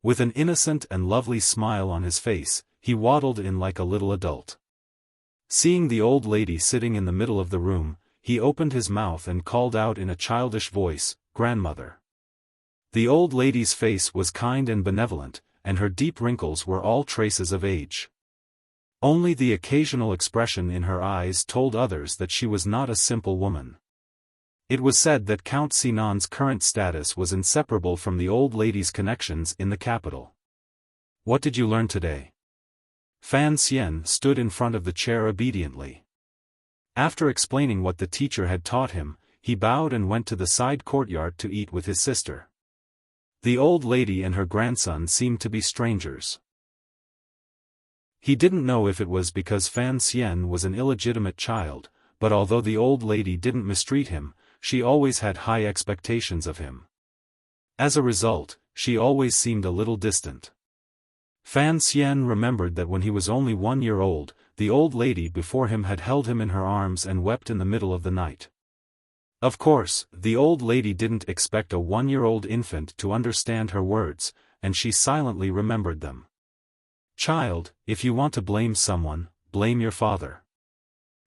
With an innocent and lovely smile on his face, he waddled in like a little adult. Seeing the old lady sitting in the middle of the room, he opened his mouth and called out in a childish voice, "Grandmother." The old lady's face was kind and benevolent, and her deep wrinkles were all traces of age. Only the occasional expression in her eyes told others that she was not a simple woman. It was said that Count Sinan's current status was inseparable from the old lady's connections in the capital. "What did you learn today?" Fan Xian stood in front of the chair obediently. After explaining what the teacher had taught him, he bowed and went to the side courtyard to eat with his sister. The old lady and her grandson seemed to be strangers. He didn't know if it was because Fan Xian was an illegitimate child, but although the old lady didn't mistreat him, she always had high expectations of him. As a result, she always seemed a little distant. Fan Xian remembered that when he was only 1 year old, the old lady before him had held him in her arms and wept in the middle of the night. Of course, the old lady didn't expect a 1-year-old infant to understand her words, and she silently remembered them. "Child, if you want to blame someone, blame your father.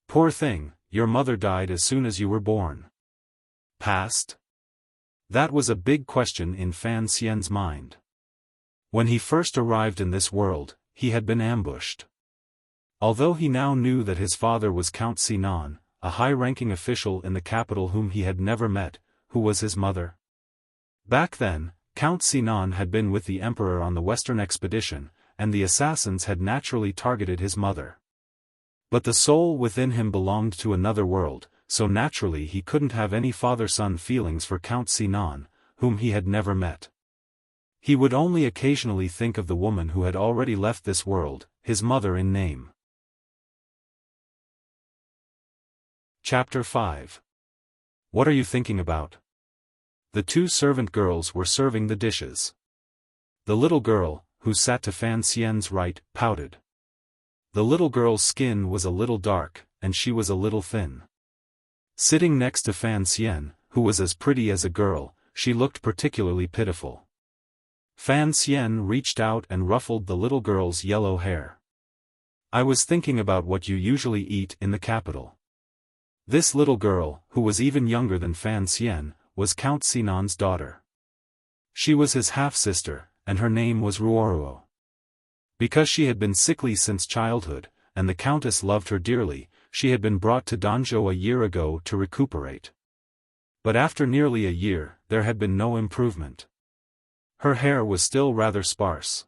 Poor thing, your mother died as soon as you were born." Past? That was a big question in Fan Xian's mind. When he first arrived in this world, he had been ambushed. Although he now knew that his father was Count Sinan, a high-ranking official in the capital whom he had never met, who was his mother? Back then, Count Sinan had been with the emperor on the western expedition, and the assassins had naturally targeted his mother. But the soul within him belonged to another world, so naturally he couldn't have any father-son feelings for Count Sinan, whom he had never met. He would only occasionally think of the woman who had already left this world, his mother in name. Chapter 5. What are you thinking about? The 2 servant girls were serving the dishes. The little girl, who sat to Fan Xian's right, pouted. The little girl's skin was a little dark, and she was a little thin. Sitting next to Fan Xian, who was as pretty as a girl, she looked particularly pitiful. Fan Xian reached out and ruffled the little girl's yellow hair. "I was thinking about what you usually eat in the capital." This little girl, who was even younger than Fan Xian, was Count Sinan's daughter. She was his half-sister, and her name was Ruoruo. Because she had been sickly since childhood, and the countess loved her dearly, she had been brought to Danzhou a year ago to recuperate. But after nearly a year, there had been no improvement. Her hair was still rather sparse.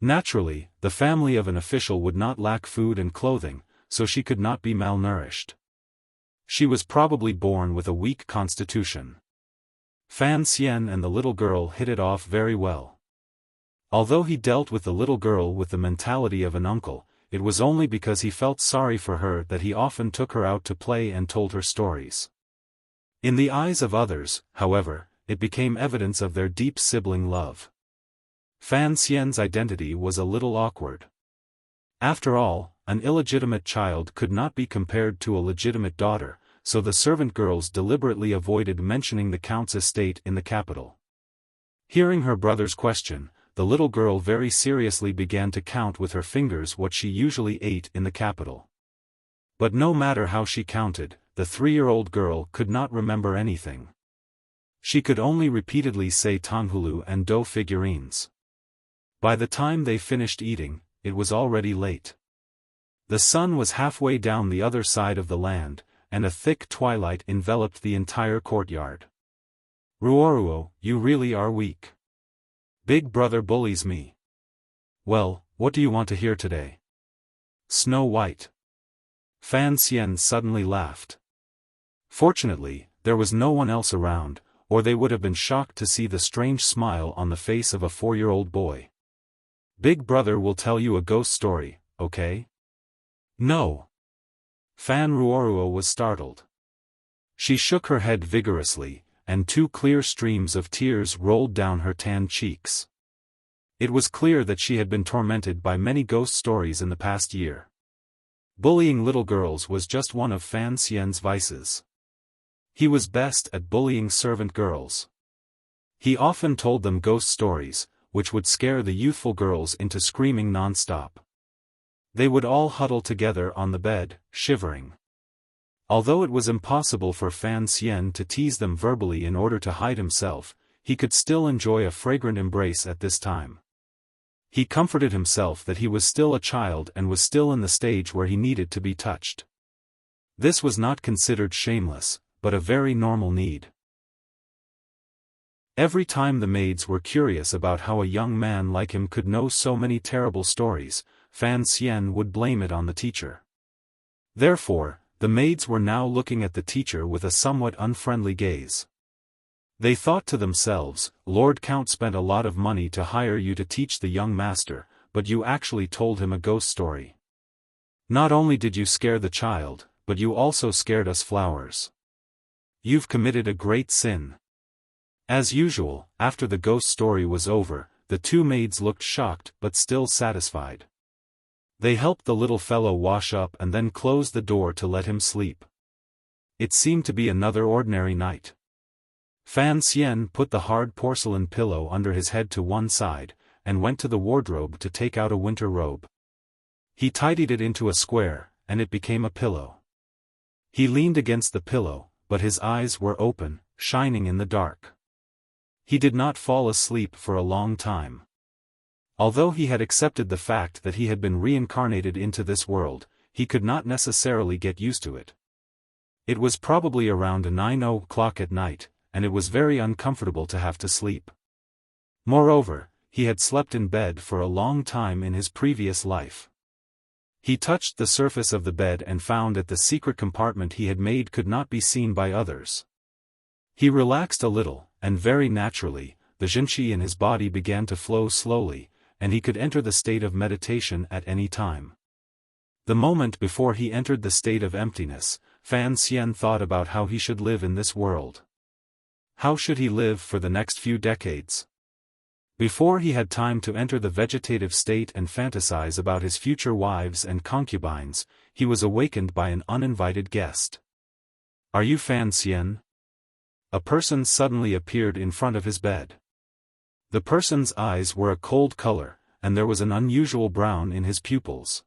Naturally, the family of an official would not lack food and clothing, so she could not be malnourished. She was probably born with a weak constitution. Fan Xian and the little girl hit it off very well. Although he dealt with the little girl with the mentality of an uncle, it was only because he felt sorry for her that he often took her out to play and told her stories. In the eyes of others, however, it became evidence of their deep sibling love. Fan Xian's identity was a little awkward. After all, an illegitimate child could not be compared to a legitimate daughter, so the servant girls deliberately avoided mentioning the count's estate in the capital. Hearing her brother's question, the little girl very seriously began to count with her fingers what she usually ate in the capital. But no matter how she counted, the 3-year-old girl could not remember anything. She could only repeatedly say tanhulu and dough figurines. By the time they finished eating, it was already late. The sun was halfway down the other side of the land, and a thick twilight enveloped the entire courtyard. "Ruoruo, you really are weak. Big brother bullies me." "Well, what do you want to hear today?" "Snow White." Fan Xian suddenly laughed. Fortunately, there was no one else around, or they would have been shocked to see the strange smile on the face of a 4-year-old boy. "Big brother will tell you a ghost story, okay?" "No." Fan Ruoruo was startled. She shook her head vigorously, and 2 clear streams of tears rolled down her tanned cheeks. It was clear that she had been tormented by many ghost stories in the past year. Bullying little girls was just one of Fan Xian's vices. He was best at bullying servant girls. He often told them ghost stories, which would scare the youthful girls into screaming non-stop. They would all huddle together on the bed, shivering. Although it was impossible for Fan Xian to tease them verbally in order to hide himself, he could still enjoy a fragrant embrace at this time. He comforted himself that he was still a child and was still in the stage where he needed to be touched. This was not considered shameless, but a very normal need. Every time the maids were curious about how a young man like him could know so many terrible stories, Fan Xian would blame it on the teacher. Therefore, the maids were now looking at the teacher with a somewhat unfriendly gaze. They thought to themselves, Lord Count spent a lot of money to hire you to teach the young master, but you actually told him a ghost story. Not only did you scare the child, but you also scared us flowers. You've committed a great sin. As usual, after the ghost story was over, the two maids looked shocked but still satisfied. They helped the little fellow wash up and then closed the door to let him sleep. It seemed to be another ordinary night. Fan Xian put the hard porcelain pillow under his head to one side, and went to the wardrobe to take out a winter robe. He tidied it into a square, and it became a pillow. He leaned against the pillow, but his eyes were open, shining in the dark. He did not fall asleep for a long time. Although he had accepted the fact that he had been reincarnated into this world, he could not necessarily get used to it. It was probably around 9 o'clock at night, and it was very uncomfortable to have to sleep. Moreover, he had slept in bed for a long time in his previous life. He touched the surface of the bed and found that the secret compartment he had made could not be seen by others. He relaxed a little, and very naturally, the Jinqi in his body began to flow slowly, and he could enter the state of meditation at any time. The moment before he entered the state of emptiness, Fan Xian thought about how he should live in this world. How should he live for the next few decades? Before he had time to enter the vegetative state and fantasize about his future wives and concubines, he was awakened by an uninvited guest. "Are you Fan Xian?" A person suddenly appeared in front of his bed. The person's eyes were a cold color, and there was an unusual brown in his pupils.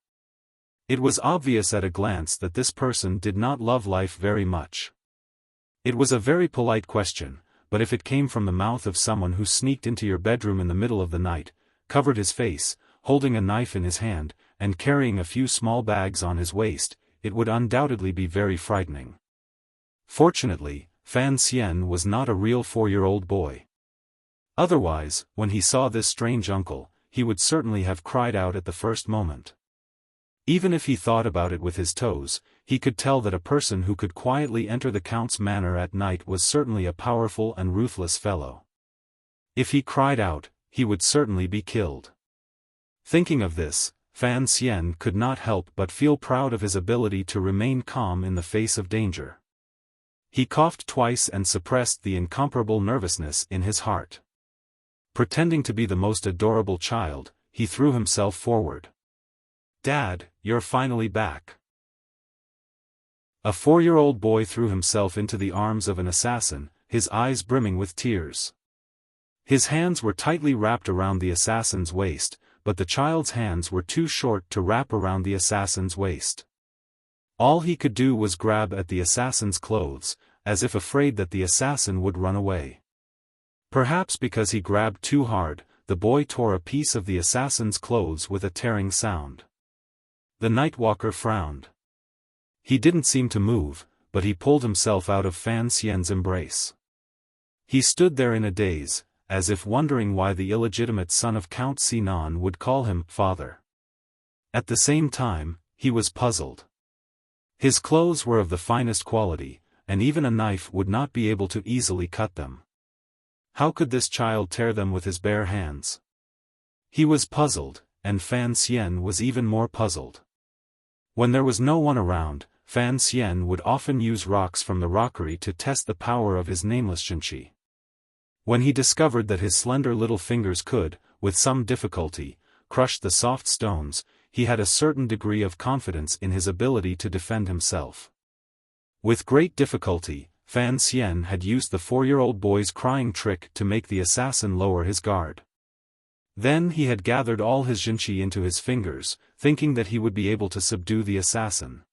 It was obvious at a glance that this person did not love life very much. It was a very polite question, but if it came from the mouth of someone who sneaked into your bedroom in the middle of the night, covered his face, holding a knife in his hand, and carrying a few small bags on his waist, it would undoubtedly be very frightening. Fortunately, Fan Xian was not a real 4-year-old boy. Otherwise, when he saw this strange uncle, he would certainly have cried out at the first moment. Even if he thought about it with his toes, he could tell that a person who could quietly enter the Count's manor at night was certainly a powerful and ruthless fellow. If he cried out, he would certainly be killed. Thinking of this, Fan Xian could not help but feel proud of his ability to remain calm in the face of danger. He coughed twice and suppressed the incomparable nervousness in his heart. Pretending to be the most adorable child, he threw himself forward. "Dad, you're finally back." A 4-year-old boy threw himself into the arms of an assassin, his eyes brimming with tears. His hands were tightly wrapped around the assassin's waist, but the child's hands were too short to wrap around the assassin's waist. All he could do was grab at the assassin's clothes, as if afraid that the assassin would run away. Perhaps because he grabbed too hard, the boy tore a piece of the assassin's clothes with a tearing sound. The Nightwalker frowned. He didn't seem to move, but he pulled himself out of Fan Xian's embrace. He stood there in a daze, as if wondering why the illegitimate son of Count Sinan would call him father. At the same time, he was puzzled. His clothes were of the finest quality, and even a knife would not be able to easily cut them. How could this child tear them with his bare hands? He was puzzled, and Fan Xian was even more puzzled. When there was no one around, Fan Xian would often use rocks from the rockery to test the power of his nameless Jinqi. When he discovered that his slender little fingers could, with some difficulty, crushed the soft stones, he had a certain degree of confidence in his ability to defend himself. With great difficulty, Fan Xian had used the 4-year-old boy's crying trick to make the assassin lower his guard. Then he had gathered all his jinqi into his fingers, thinking that he would be able to subdue the assassin.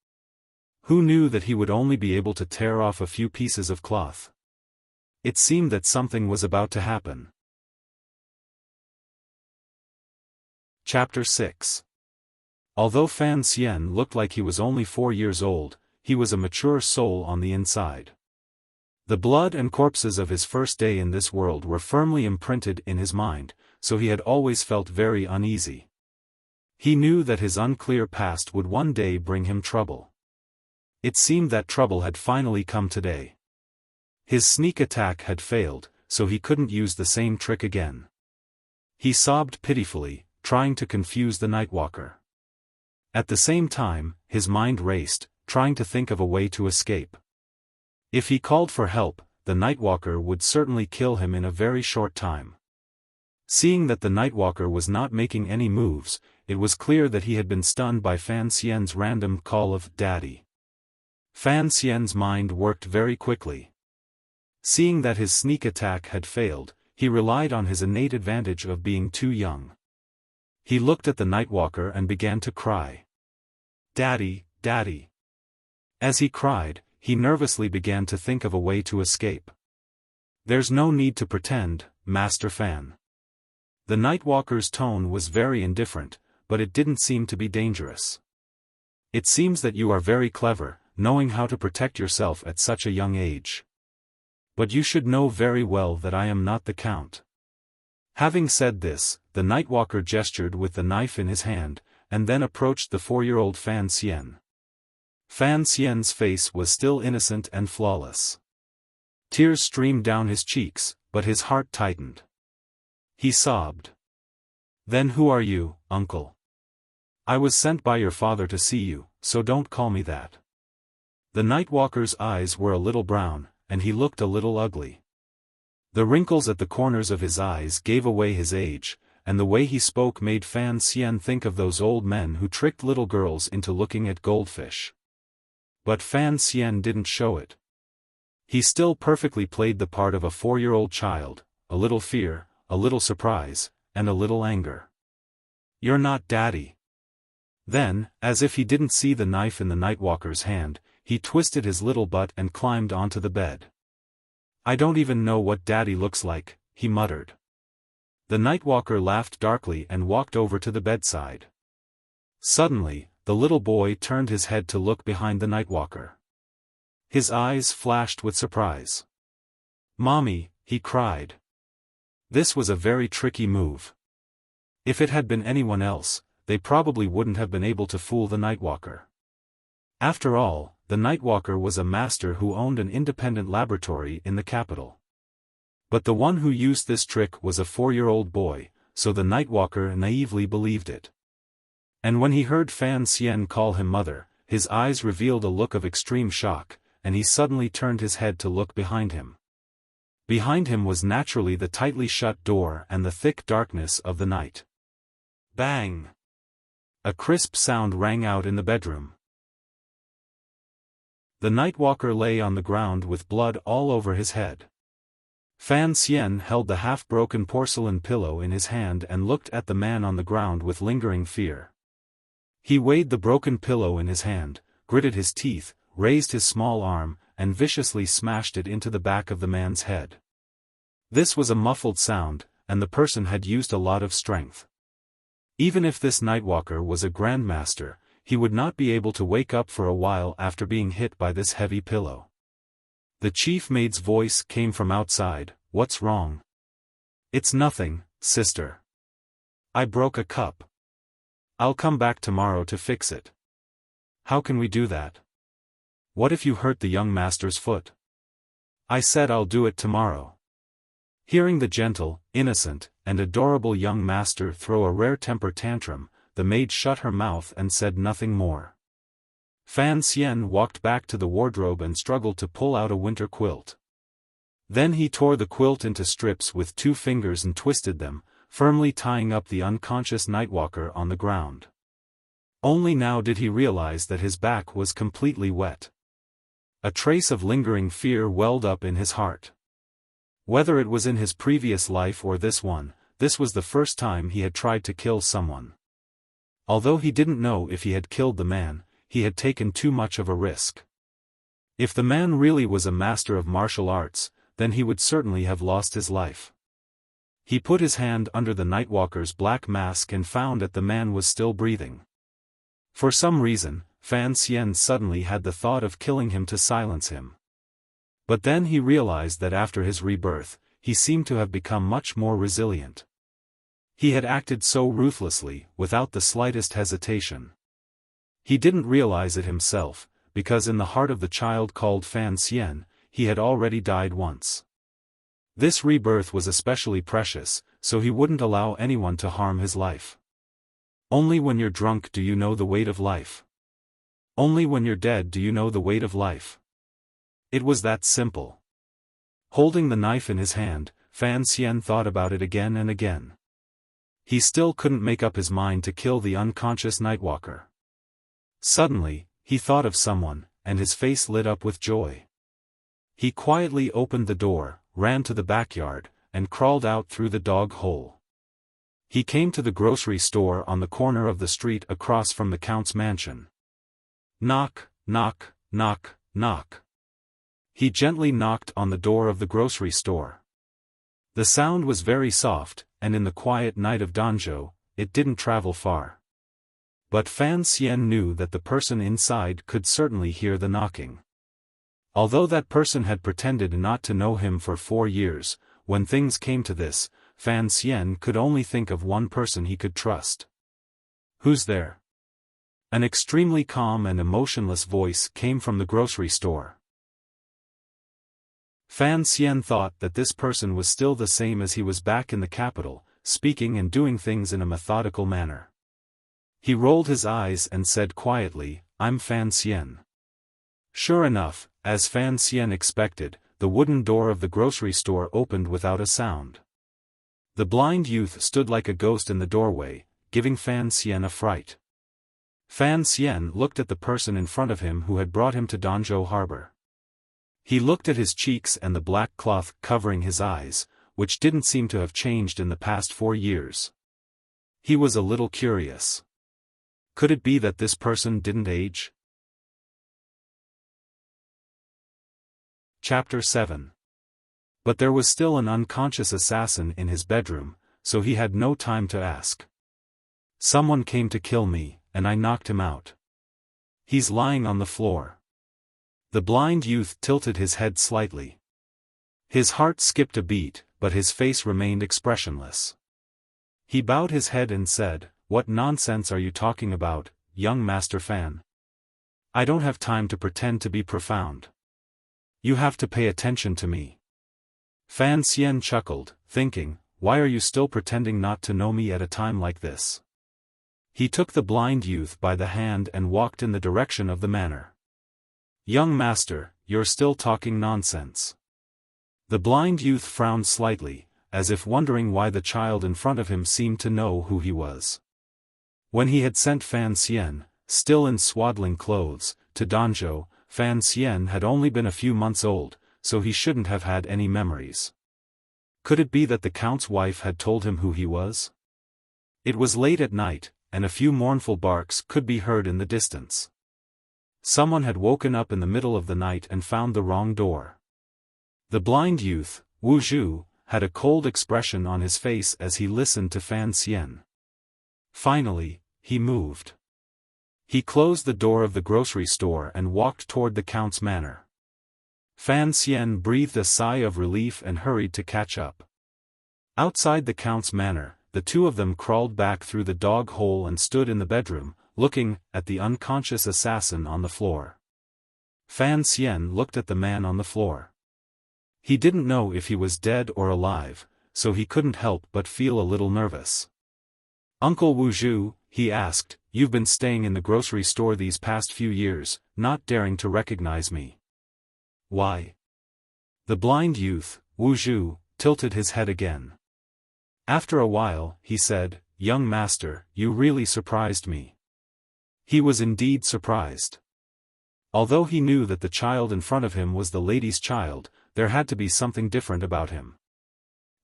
Who knew that he would only be able to tear off a few pieces of cloth? It seemed that something was about to happen. Chapter 6. Although Fan Xian looked like he was only 4 years old, he was a mature soul on the inside. The blood and corpses of his first day in this world were firmly imprinted in his mind, so he had always felt very uneasy. He knew that his unclear past would one day bring him trouble. It seemed that trouble had finally come today. His sneak attack had failed, so he couldn't use the same trick again. He sobbed pitifully, trying to confuse the Nightwalker. At the same time, his mind raced, trying to think of a way to escape. If he called for help, the Nightwalker would certainly kill him in a very short time. Seeing that the Nightwalker was not making any moves, it was clear that he had been stunned by Fan Xian's random call of "Daddy." Fan Xian's mind worked very quickly. Seeing that his sneak attack had failed, he relied on his innate advantage of being too young. He looked at the Nightwalker and began to cry. "Daddy, Daddy." As he cried, he nervously began to think of a way to escape. "There's no need to pretend, Master Fan." The Nightwalker's tone was very indifferent, but it didn't seem to be dangerous. "It seems that you are very clever, knowing how to protect yourself at such a young age. But you should know very well that I am not the Count." Having said this, the Nightwalker gestured with the knife in his hand, and then approached the 4-year-old Fan Xian. Fan Xian's face was still innocent and flawless. Tears streamed down his cheeks, but his heart tightened. He sobbed. "Then who are you, uncle? I was sent by your father to see you, so don't call me that." The Nightwalker's eyes were a little brown, and he looked a little ugly. The wrinkles at the corners of his eyes gave away his age, and the way he spoke made Fan Xian think of those old men who tricked little girls into looking at goldfish. But Fan Xian didn't show it. He still perfectly played the part of a 4-year-old child, a little fear, a little surprise, and a little anger. "You're not Daddy." Then, as if he didn't see the knife in the Nightwalker's hand, he twisted his little butt and climbed onto the bed. "I don't even know what Daddy looks like," he muttered. The Nightwalker laughed darkly and walked over to the bedside. Suddenly, the little boy turned his head to look behind the Nightwalker. His eyes flashed with surprise. "Mommy," he cried. This was a very tricky move. If it had been anyone else, they probably wouldn't have been able to fool the Nightwalker. After all, the Nightwalker was a master who owned an independent laboratory in the capital. But the one who used this trick was a 4-year-old boy, so the Nightwalker naively believed it. And when he heard Fan Xian call him mother, his eyes revealed a look of extreme shock, and he suddenly turned his head to look behind him. Behind him was naturally the tightly shut door and the thick darkness of the night. Bang! A crisp sound rang out in the bedroom. The Nightwalker lay on the ground with blood all over his head. Fan Xian held the half-broken porcelain pillow in his hand and looked at the man on the ground with lingering fear. He weighed the broken pillow in his hand, gritted his teeth, raised his small arm, and viciously smashed it into the back of the man's head. This was a muffled sound, and the person had used a lot of strength. Even if this Nightwalker was a grandmaster, he would not be able to wake up for a while after being hit by this heavy pillow. The chief maid's voice came from outside. "What's wrong?" "It's nothing, sister. I broke a cup. I'll come back tomorrow to fix it." "How can we do that? What if you hurt the young master's foot?" "I said I'll do it tomorrow." Hearing the gentle, innocent, and adorable young master throw a rare temper tantrum, the maid shut her mouth and said nothing more. Fan Xian walked back to the wardrobe and struggled to pull out a winter quilt. Then he tore the quilt into strips with 2 fingers and twisted them, firmly tying up the unconscious nightwalker on the ground. Only now did he realize that his back was completely wet. A trace of lingering fear welled up in his heart. Whether it was in his previous life or this one, this was the first time he had tried to kill someone. Although he didn't know if he had killed the man, he had taken too much of a risk. If the man really was a master of martial arts, then he would certainly have lost his life. He put his hand under the nightwalker's black mask and found that the man was still breathing. For some reason, Fan Xian suddenly had the thought of killing him to silence him. But then he realized that after his rebirth, he seemed to have become much more resilient. He had acted so ruthlessly, without the slightest hesitation. He didn't realize it himself, because in the heart of the child called Fan Xian, he had already died once. This rebirth was especially precious, so he wouldn't allow anyone to harm his life. Only when you're drunk do you know the weight of life. Only when you're dead do you know the weight of life. It was that simple. Holding the knife in his hand, Fan Xian thought about it again and again. He still couldn't make up his mind to kill the unconscious nightwalker. Suddenly, he thought of someone, and his face lit up with joy. He quietly opened the door, ran to the backyard, and crawled out through the dog hole. He came to the grocery store on the corner of the street across from the Count's mansion. Knock, knock, knock, knock. He gently knocked on the door of the grocery store. The sound was very soft, and in the quiet night of Danzhou, it didn't travel far. But Fan Xian knew that the person inside could certainly hear the knocking. Although that person had pretended not to know him for 4 years, when things came to this, Fan Xian could only think of one person he could trust. "Who's there?" An extremely calm and emotionless voice came from the grocery store. Fan Xian thought that this person was still the same as he was back in the capital, speaking and doing things in a methodical manner. He rolled his eyes and said quietly, "I'm Fan Xian." Sure enough, as Fan Xian expected, the wooden door of the grocery store opened without a sound. The blind youth stood like a ghost in the doorway, giving Fan Xian a fright. Fan Xian looked at the person in front of him who had brought him to Danzhou harbor. He looked at his cheeks and the black cloth covering his eyes, which didn't seem to have changed in the past 4 years. He was a little curious. Could it be that this person didn't age? Chapter 7. But there was still an unconscious assassin in his bedroom, so he had no time to ask. Someone came to kill me, and I knocked him out. He's lying on the floor. The blind youth tilted his head slightly. His heart skipped a beat, but his face remained expressionless. He bowed his head and said, "What nonsense are you talking about, young Master Fan? I don't have time to pretend to be profound. You have to pay attention to me." Fan Xian chuckled, thinking, "Why are you still pretending not to know me at a time like this?" He took the blind youth by the hand and walked in the direction of the manor. "Young master, you're still talking nonsense." The blind youth frowned slightly, as if wondering why the child in front of him seemed to know who he was. When he had sent Fan Xian, still in swaddling clothes, to Danzhou, Fan Xian had only been a few months old, so he shouldn't have had any memories. Could it be that the Count's wife had told him who he was? It was late at night, and a few mournful barks could be heard in the distance. Someone had woken up in the middle of the night and found the wrong door. The blind youth, Wuxia, had a cold expression on his face as he listened to Fan Xian. Finally, he moved. He closed the door of the grocery store and walked toward the Count's manor. Fan Xian breathed a sigh of relief and hurried to catch up. Outside the Count's manor, the two of them crawled back through the dog hole and stood in the bedroom, looking at the unconscious assassin on the floor. Fan Xian looked at the man on the floor. He didn't know if he was dead or alive, so he couldn't help but feel a little nervous. "Uncle Wuxia," he asked, "you've been staying in the grocery store these past few years, not daring to recognize me. Why?" The blind youth, Wuxia, tilted his head again. After a while, he said, "Young master, you really surprised me." He was indeed surprised. Although he knew that the child in front of him was the lady's child, there had to be something different about him.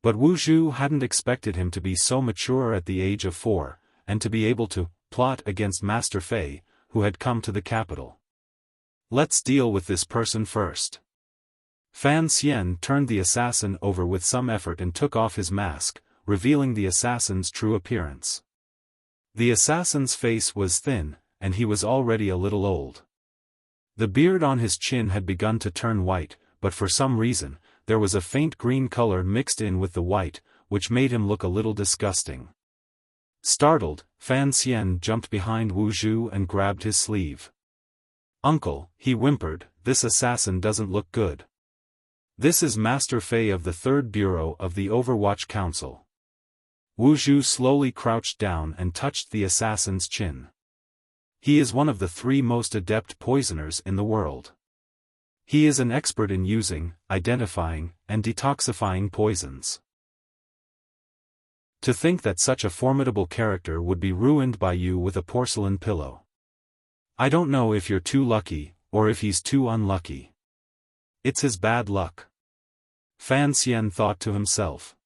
But Wu Zhu hadn't expected him to be so mature at the age of 4, and to be able to plot against Master Fei, who had come to the capital. "Let's deal with this person first." Fan Xian turned the assassin over with some effort and took off his mask, revealing the assassin's true appearance. The assassin's face was thin, and he was already a little old. The beard on his chin had begun to turn white, but for some reason, there was a faint green color mixed in with the white, which made him look a little disgusting. Startled, Fan Xian jumped behind Wu Zhu and grabbed his sleeve. "Uncle," he whimpered, "this assassin doesn't look good. This is Master Fei of the 3rd Bureau of the Overwatch Council." Wu Zhu slowly crouched down and touched the assassin's chin. "He is one of the 3 most adept poisoners in the world. He is an expert in using, identifying, and detoxifying poisons. To think that such a formidable character would be ruined by you with a porcelain pillow. I don't know if you're too lucky, or if he's too unlucky. It's his bad luck." Fan Xian thought to himself.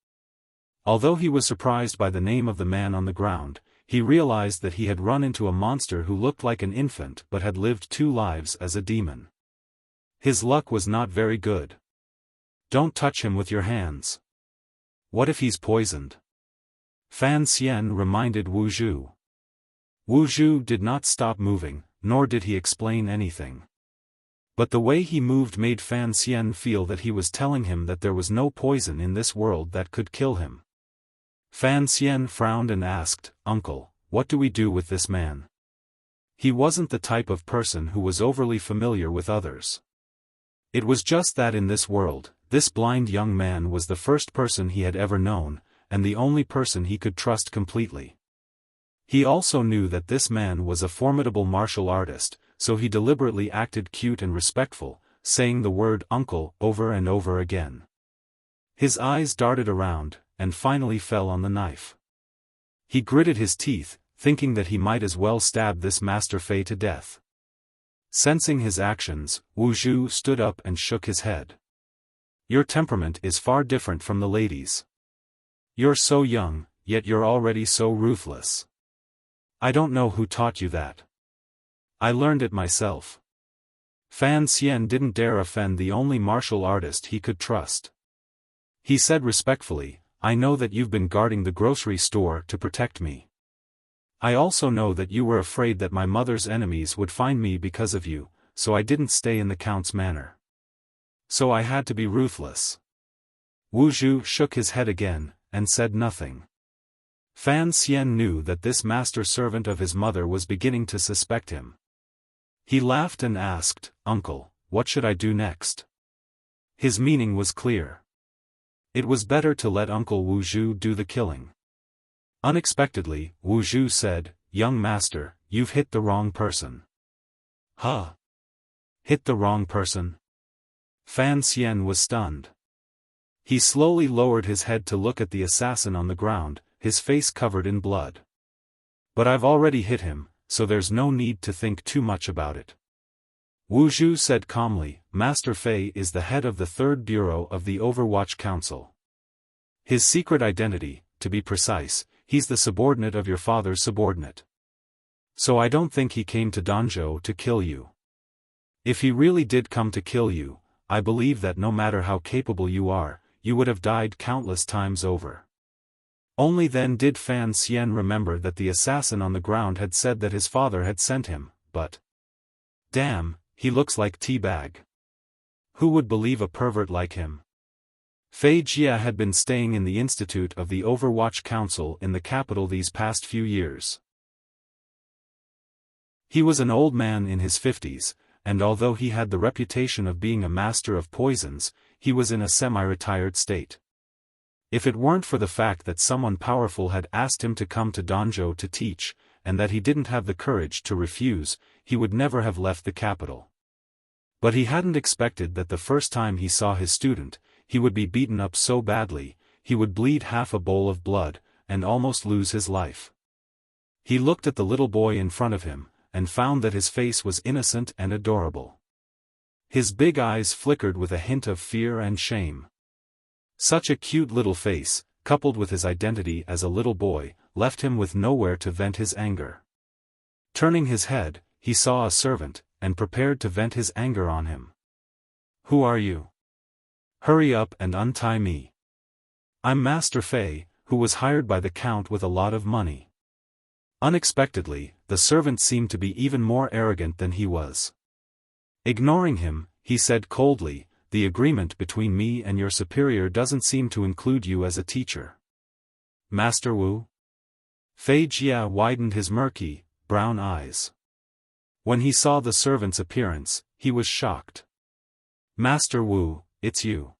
Although he was surprised by the name of the man on the ground, he realized that he had run into a monster who looked like an infant but had lived 2 lives as a demon. His luck was not very good. "Don't touch him with your hands. What if he's poisoned?" Fan Xian reminded Wu Zhu. Wu Zhu did not stop moving, nor did he explain anything. But the way he moved made Fan Xian feel that he was telling him that there was no poison in this world that could kill him. Fan Xian frowned and asked, "Uncle, what do we do with this man?" He wasn't the type of person who was overly familiar with others. It was just that in this world, this blind young man was the first person he had ever known, and the only person he could trust completely. He also knew that this man was a formidable martial artist, so he deliberately acted cute and respectful, saying the word "uncle" over and over again. His eyes darted around, and finally fell on the knife. He gritted his teeth, thinking that he might as well stab this Master Fei to death. Sensing his actions, Wu Zhu stood up and shook his head. "Your temperament is far different from the lady's. You're so young, yet you're already so ruthless. I don't know who taught you that. I learned it myself." Fan Xian didn't dare offend the only martial artist he could trust. He said respectfully, "I know that you've been guarding the grocery store to protect me. I also know that you were afraid that my mother's enemies would find me because of you, so I didn't stay in the Count's manor. So I had to be ruthless." Wu Zhu shook his head again, and said nothing. Fan Xian knew that this master servant of his mother was beginning to suspect him. He laughed and asked, "Uncle, what should I do next?" His meaning was clear. It was better to let Uncle Wu Zhu do the killing. Unexpectedly, Wu Zhu said, "Young master, you've hit the wrong person." "Huh? Hit the wrong person?" Fan Xian was stunned. He slowly lowered his head to look at the assassin on the ground, his face covered in blood. "But I've already hit him, so there's no need to think too much about it." Wu Zhu said calmly, "Master Fei is the head of the 3rd Bureau of the Overwatch Council. His secret identity, to be precise, he's the subordinate of your father's subordinate. So I don't think he came to Danzhou to kill you. If he really did come to kill you, I believe that no matter how capable you are, you would have died countless times over." Only then did Fan Xian remember that the assassin on the ground had said that his father had sent him, but... Damn, he looks like Teabag. Who would believe a pervert like him? Fei Jia had been staying in the Institute of the Overwatch Council in the capital these past few years. He was an old man in his 50s, and although he had the reputation of being a master of poisons, he was in a semi-retired state. If it weren't for the fact that someone powerful had asked him to come to Danzhou to teach, and that he didn't have the courage to refuse, he would never have left the capital. But he hadn't expected that the first time he saw his student, he would be beaten up so badly. he would bleed half a bowl of blood, and almost lose his life. He looked at the little boy in front of him, and found that his face was innocent and adorable. His big eyes flickered with a hint of fear and shame. Such a cute little face, coupled with his identity as a little boy, left him with nowhere to vent his anger. Turning his head, he saw a servant, and prepared to vent his anger on him. "Who are you? Hurry up and untie me. I'm Master Fei, who was hired by the Count with a lot of money." Unexpectedly, the servant seemed to be even more arrogant than he was. Ignoring him, he said coldly, "The agreement between me and your superior doesn't seem to include you as a teacher." "Master Wu?" Fei Jia widened his murky, brown eyes. When he saw the servant's appearance, he was shocked. "Master Wu, it's you."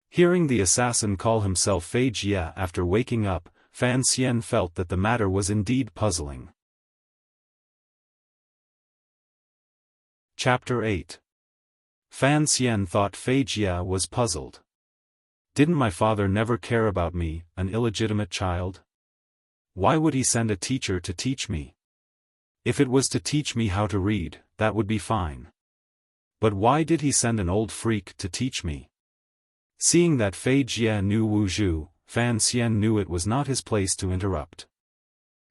Hearing the assassin call himself Fei Jia after waking up, Fan Xian felt that the matter was indeed puzzling. Chapter 8. Fan Xian thought Fei Jia was puzzled. Didn't my father never care about me, an illegitimate child? Why would he send a teacher to teach me? If it was to teach me how to read, that would be fine. But why did he send an old freak to teach me? Seeing that Fei Jia knew Wu Zhu, Fan Xian knew it was not his place to interrupt.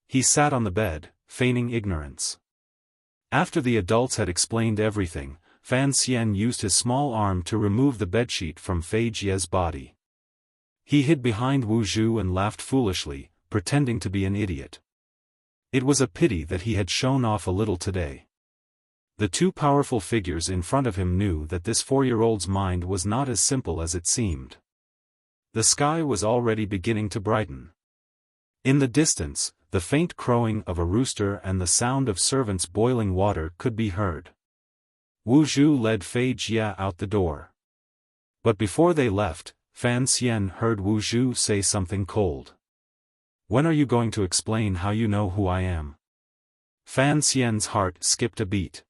He sat on the bed, feigning ignorance. After the adults had explained everything, Fan Xian used his small arm to remove the bedsheet from Fei Jia's body. He hid behind Wu Zhu and laughed foolishly, pretending to be an idiot. It was a pity that he had shown off a little today. The two powerful figures in front of him knew that this 4-year-old's mind was not as simple as it seemed. The sky was already beginning to brighten. In the distance, the faint crowing of a rooster and the sound of servants boiling water could be heard. Wu Zhu led Fei Jia out the door. But before they left, Fan Xian heard Wu Zhu say something cold. "When are you going to explain how you know who I am?" Fan Xian's heart skipped a beat.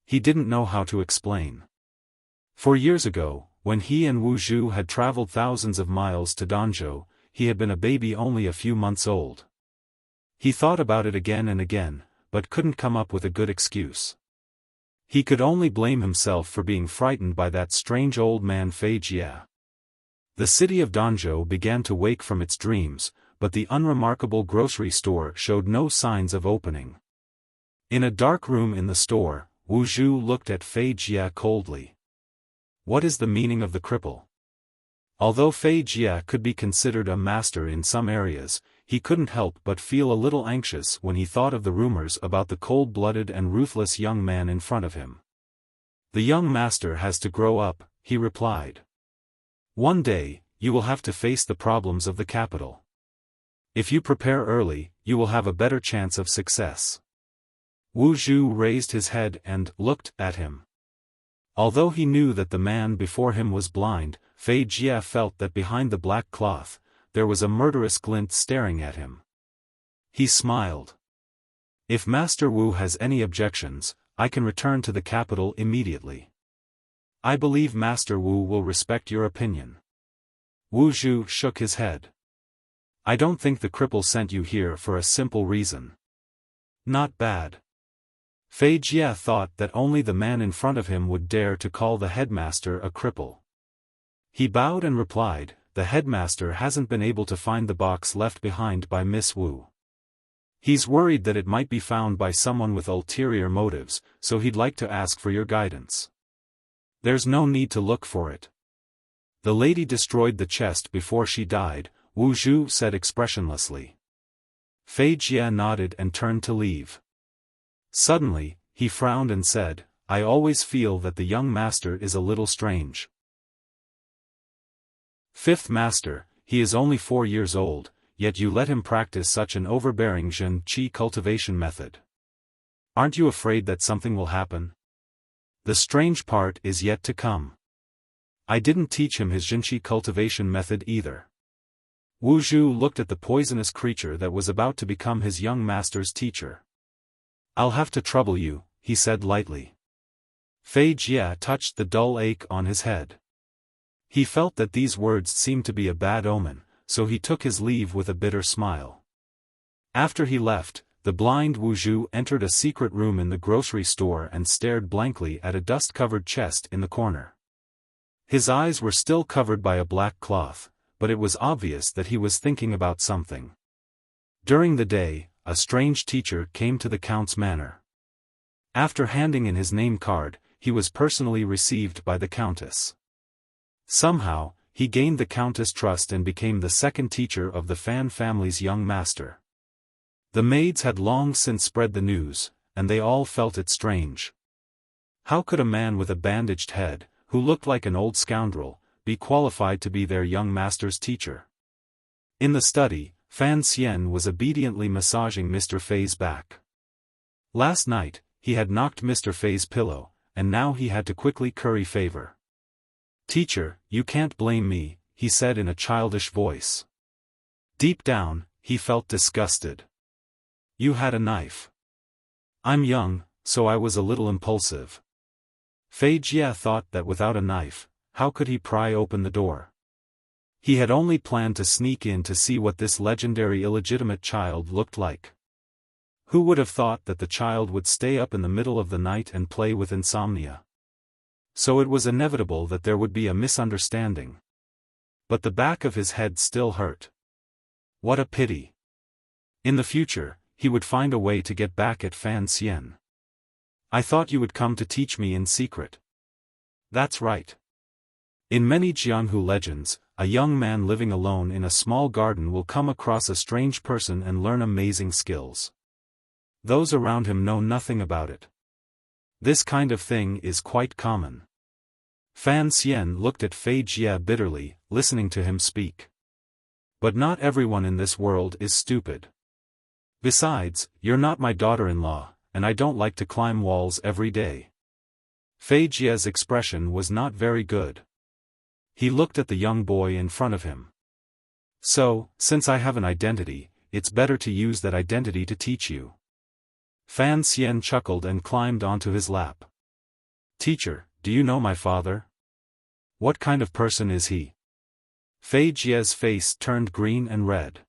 He didn't know how to explain. 4 years ago, when he and Wu Zhu had traveled thousands of miles to Danzhou, he had been a baby only a few months old. He thought about it again and again, but couldn't come up with a good excuse. He could only blame himself for being frightened by that strange old man Fei Jia. The city of Danzhou began to wake from its dreams, but the unremarkable grocery store showed no signs of opening. In a dark room in the store, Wu Zhu looked at Fei Jia coldly. "What is the meaning of the cripple?" Although Fei Jia could be considered a master in some areas, he couldn't help but feel a little anxious when he thought of the rumors about the cold-blooded and ruthless young man in front of him. "The young master has to grow up," he replied. "One day, you will have to face the problems of the capital. If you prepare early, you will have a better chance of success." Wu Zhu raised his head and looked at him. Although he knew that the man before him was blind, Fei Jia felt that behind the black cloth, there was a murderous glint staring at him. He smiled. "If Master Wu has any objections, I can return to the capital immediately. I believe Master Wu will respect your opinion." Wu Zhu shook his head. "I don't think the cripple sent you here for a simple reason." "Not bad." Fei Jia thought that only the man in front of him would dare to call the headmaster a cripple. He bowed and replied, "The headmaster hasn't been able to find the box left behind by Miss Wu. He's worried that it might be found by someone with ulterior motives, so he'd like to ask for your guidance." "There's no need to look for it. The lady destroyed the chest before she died," Wu Zhu said expressionlessly. Fei Jia nodded and turned to leave. Suddenly, he frowned and said, "I always feel that the young master is a little strange." "Fifth master, he is only 4 years old, yet you let him practice such an overbearing Zhen Qi cultivation method. Aren't you afraid that something will happen? The strange part is yet to come. I didn't teach him his Zhen Qi cultivation method either." Wu Zhu looked at the poisonous creature that was about to become his young master's teacher. "I'll have to trouble you," he said lightly. Fei Jia touched the dull ache on his head. He felt that these words seemed to be a bad omen, so he took his leave with a bitter smile. After he left, the blind Wuxia entered a secret room in the grocery store and stared blankly at a dust-covered chest in the corner. His eyes were still covered by a black cloth, but it was obvious that he was thinking about something. During the day, a strange teacher came to the Count's manor. After handing in his name card, he was personally received by the Countess. Somehow, he gained the Countess' trust and became the second teacher of the Fan family's young master. The maids had long since spread the news, and they all felt it strange. How could a man with a bandaged head, who looked like an old scoundrel, be qualified to be their young master's teacher? In the study, Fan Xian was obediently massaging Mr. Fei's back. Last night, he had knocked Mr. Fei's pillow, and now he had to quickly curry favor. "Teacher, you can't blame me," he said in a childish voice. Deep down, he felt disgusted. "You had a knife." "I'm young, so I was a little impulsive." Fei Jie thought that without a knife, how could he pry open the door? He had only planned to sneak in to see what this legendary illegitimate child looked like. Who would have thought that the child would stay up in the middle of the night and play with insomnia? So it was inevitable that there would be a misunderstanding. But the back of his head still hurt. What a pity. In the future, he would find a way to get back at Fan Xian. "I thought you would come to teach me in secret." That's right. In many Jianghu legends, a young man living alone in a small garden will come across a strange person and learn amazing skills. Those around him know nothing about it. This kind of thing is quite common. Fan Xian looked at Fei Jie bitterly, listening to him speak. But not everyone in this world is stupid. Besides, you're not my daughter-in-law, and I don't like to climb walls every day. Fei Jie's expression was not very good. He looked at the young boy in front of him. "So, since I have an identity, it's better to use that identity to teach you." Fan Xian chuckled and climbed onto his lap. "Teacher, do you know my father? What kind of person is he?" Fei Jie's face turned green and red.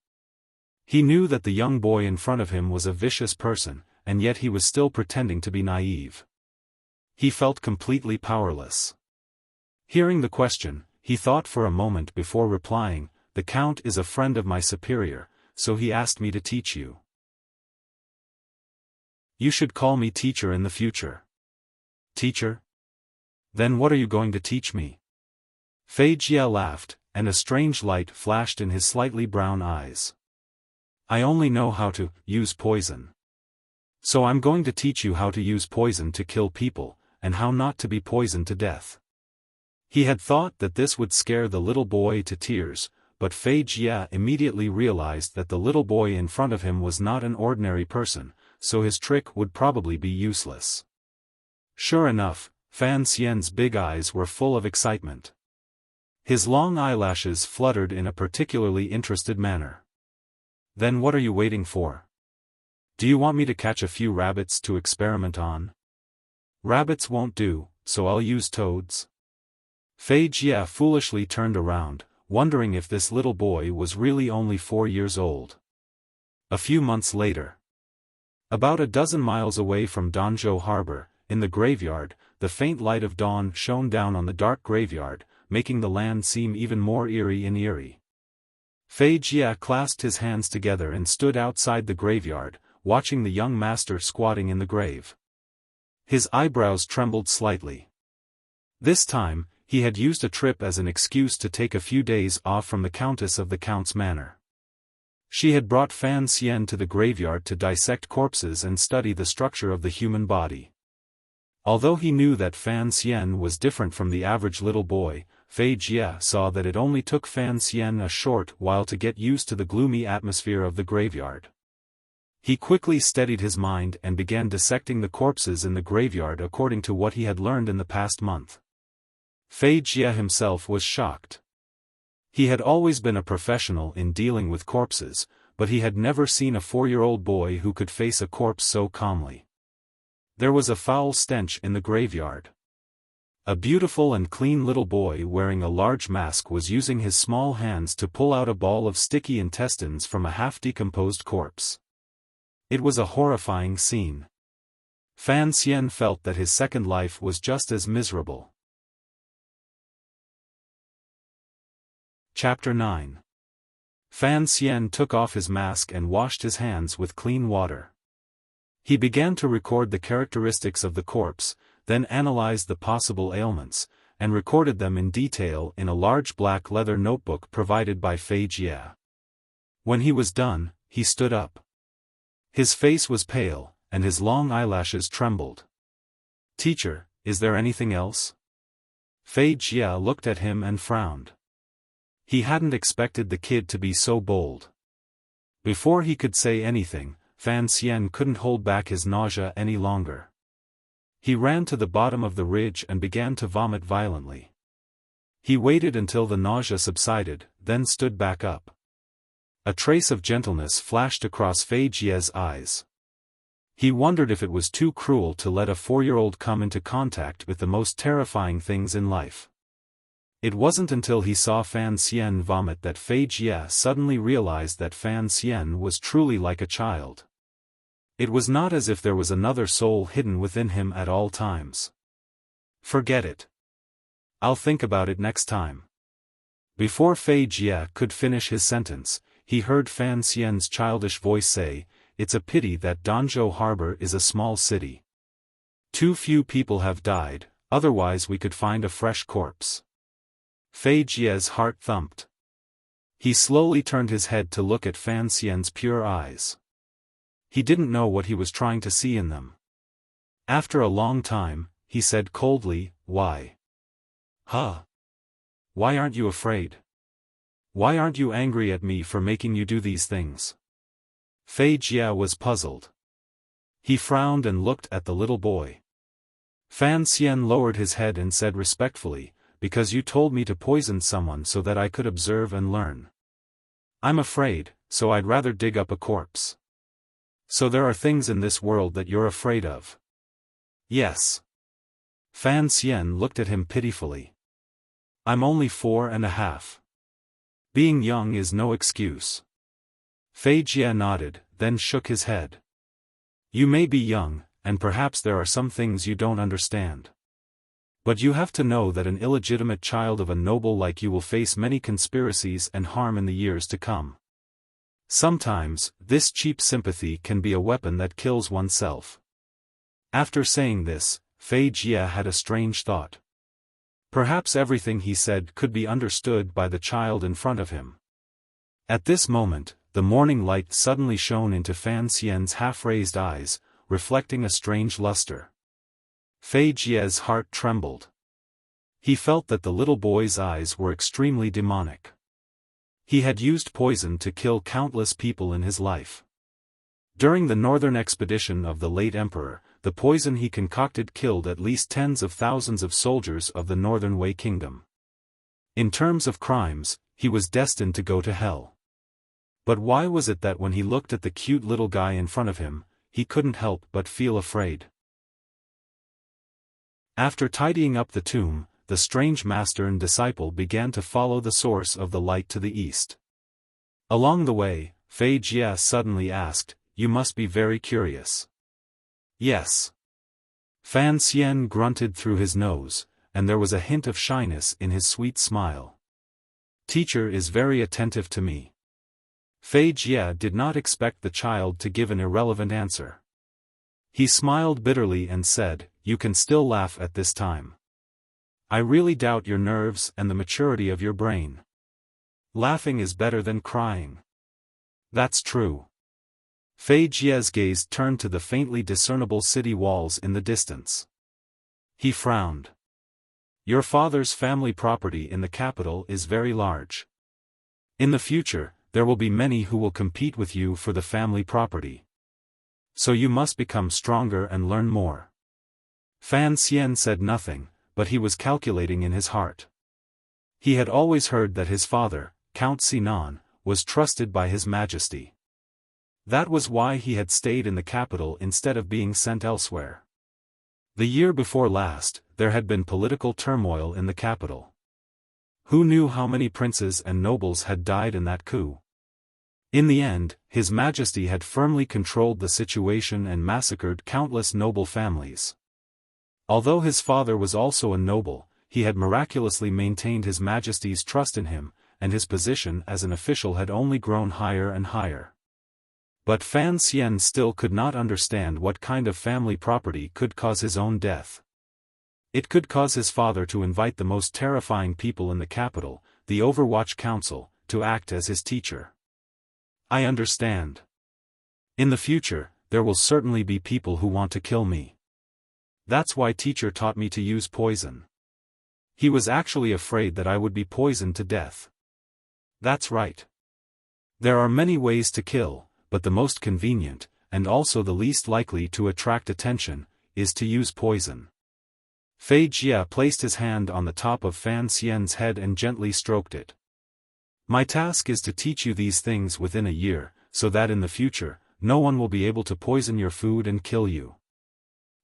He knew that the young boy in front of him was a vicious person, and yet he was still pretending to be naive. He felt completely powerless. Hearing the question, he thought for a moment before replying, "The Count is a friend of my superior, so he asked me to teach you." "You should call me teacher in the future." "Teacher? Then what are you going to teach me?" Fei Jie laughed, and a strange light flashed in his slightly brown eyes. "I only know how to use poison. So I'm going to teach you how to use poison to kill people, and how not to be poisoned to death." He had thought that this would scare the little boy to tears, but Fei Jie immediately realized that the little boy in front of him was not an ordinary person, so his trick would probably be useless. Sure enough, Fan Xian's big eyes were full of excitement. His long eyelashes fluttered in a particularly interested manner. "Then what are you waiting for? Do you want me to catch a few rabbits to experiment on?" "Rabbits won't do, so I'll use toads." Fei Jie foolishly turned around, wondering if this little boy was really only 4 years old. A few months later. About a dozen miles away from Danzhou Harbor, in the graveyard, the faint light of dawn shone down on the dark graveyard, making the land seem even more eerie and eerie. Fei Jie clasped his hands together and stood outside the graveyard, watching the young master squatting in the grave. His eyebrows trembled slightly. This time, he had used a trip as an excuse to take a few days off from the Countess of the Count's manor. She had brought Fan Xian to the graveyard to dissect corpses and study the structure of the human body. Although he knew that Fan Xian was different from the average little boy, Fei Jie saw that it only took Fan Xian a short while to get used to the gloomy atmosphere of the graveyard. He quickly steadied his mind and began dissecting the corpses in the graveyard according to what he had learned in the past month. Fei Jie himself was shocked. He had always been a professional in dealing with corpses, but he had never seen a 4-year-old boy who could face a corpse so calmly. There was a foul stench in the graveyard. A beautiful and clean little boy wearing a large mask was using his small hands to pull out a ball of sticky intestines from a half-decomposed corpse. It was a horrifying scene. Fan Xian felt that his second life was just as miserable. Chapter 9. Fan Xian took off his mask and washed his hands with clean water. He began to record the characteristics of the corpse, then analyzed the possible ailments, and recorded them in detail in a large black leather notebook provided by Fei Jie. When he was done, he stood up. His face was pale, and his long eyelashes trembled. "Teacher, is there anything else?" Fei Jie looked at him and frowned. He hadn't expected the kid to be so bold. Before he could say anything, Fan Xian couldn't hold back his nausea any longer. He ran to the bottom of the ridge and began to vomit violently. He waited until the nausea subsided, then stood back up. A trace of gentleness flashed across Fei Jie's eyes. He wondered if it was too cruel to let a 4-year-old come into contact with the most terrifying things in life. It wasn't until he saw Fan Xian vomit that Fei Jie suddenly realized that Fan Xian was truly like a child. It was not as if there was another soul hidden within him at all times. "Forget it. I'll think about it next time." Before Fei Jie could finish his sentence, he heard Fan Xian's childish voice say, "It's a pity that Danzhou Harbor is a small city. Too few people have died, otherwise we could find a fresh corpse." Fei Jie's heart thumped. He slowly turned his head to look at Fan Xian's pure eyes. He didn't know what he was trying to see in them. After a long time, he said coldly, "Why? Huh? Why aren't you afraid? Why aren't you angry at me for making you do these things?" Fei Jie was puzzled. He frowned and looked at the little boy. Fan Xian lowered his head and said respectfully, "Because you told me to poison someone so that I could observe and learn. I'm afraid, so I'd rather dig up a corpse." "So there are things in this world that you're afraid of?" "Yes." Fan Xian looked at him pitifully. "I'm only 4.5. Being young is no excuse." Fei Jie nodded, then shook his head. "You may be young, and perhaps there are some things you don't understand. But you have to know that an illegitimate child of a noble like you will face many conspiracies and harm in the years to come. Sometimes, this cheap sympathy can be a weapon that kills oneself." After saying this, Fei Jie had a strange thought. Perhaps everything he said could be understood by the child in front of him. At this moment, the morning light suddenly shone into Fan Xian's half-raised eyes, reflecting a strange luster. Fei Jie's heart trembled. He felt that the little boy's eyes were extremely demonic. He had used poison to kill countless people in his life. During the northern expedition of the late emperor, the poison he concocted killed at least tens of thousands of soldiers of the Northern Wei Kingdom. In terms of crimes, he was destined to go to hell. But why was it that when he looked at the cute little guy in front of him, he couldn't help but feel afraid? After tidying up the tomb, the strange master and disciple began to follow the source of the light to the east. Along the way, Fei Jie suddenly asked, "You must be very curious." "Yes." Fan Xian grunted through his nose, and there was a hint of shyness in his sweet smile. "Teacher is very attentive to me." Fei Jie did not expect the child to give an irrelevant answer. He smiled bitterly and said, "You can still laugh at this time. I really doubt your nerves and the maturity of your brain. Laughing is better than crying." "That's true." Fei Jie's gaze turned to the faintly discernible city walls in the distance. He frowned. "Your father's family property in the capital is very large. In the future, there will be many who will compete with you for the family property. So you must become stronger and learn more." Fan Xian said nothing, but he was calculating in his heart. He had always heard that his father, Count Sinan, was trusted by His Majesty. That was why he had stayed in the capital instead of being sent elsewhere. The year before last, there had been political turmoil in the capital. Who knew how many princes and nobles had died in that coup? In the end, His Majesty had firmly controlled the situation and massacred countless noble families. Although his father was also a noble, he had miraculously maintained His Majesty's trust in him, and his position as an official had only grown higher and higher. But Fan Xian still could not understand what kind of family property could cause his own death. It could cause his father to invite the most terrifying people in the capital, the Overwatch Council, to act as his teacher. I understand. In the future, there will certainly be people who want to kill me. That's why teacher taught me to use poison. He was actually afraid that I would be poisoned to death. That's right. There are many ways to kill, but the most convenient, and also the least likely to attract attention, is to use poison. Fei Jia placed his hand on the top of Fan Xian's head and gently stroked it. My task is to teach you these things within a year, so that in the future, no one will be able to poison your food and kill you.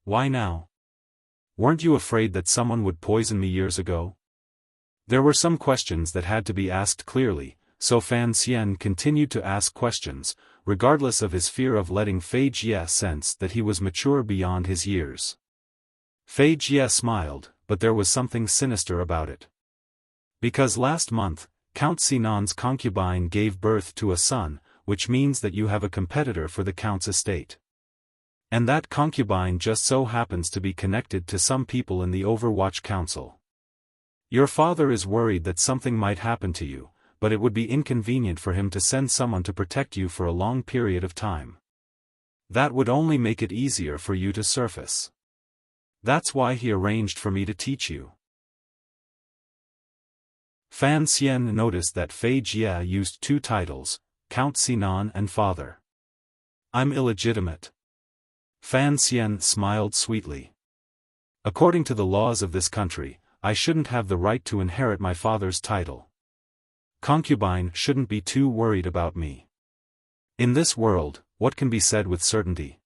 Why now? Weren't you afraid that someone would poison me years ago? There were some questions that had to be asked clearly, so Fan Xian continued to ask questions, regardless of his fear of letting Fei Jia sense that he was mature beyond his years. Fei Jia smiled, but there was something sinister about it. Because last month, Count Sinan's concubine gave birth to a son, which means that you have a competitor for the count's estate. And that concubine just so happens to be connected to some people in the Overwatch Council. Your father is worried that something might happen to you, but it would be inconvenient for him to send someone to protect you for a long period of time. That would only make it easier for you to surface. That's why he arranged for me to teach you. Fan Xian noticed that Fei Jia used two titles, Count Sinan and Father. I'm illegitimate. Fan Xian smiled sweetly. According to the laws of this country, I shouldn't have the right to inherit my father's title. Concubine shouldn't be too worried about me. In this world, what can be said with certainty?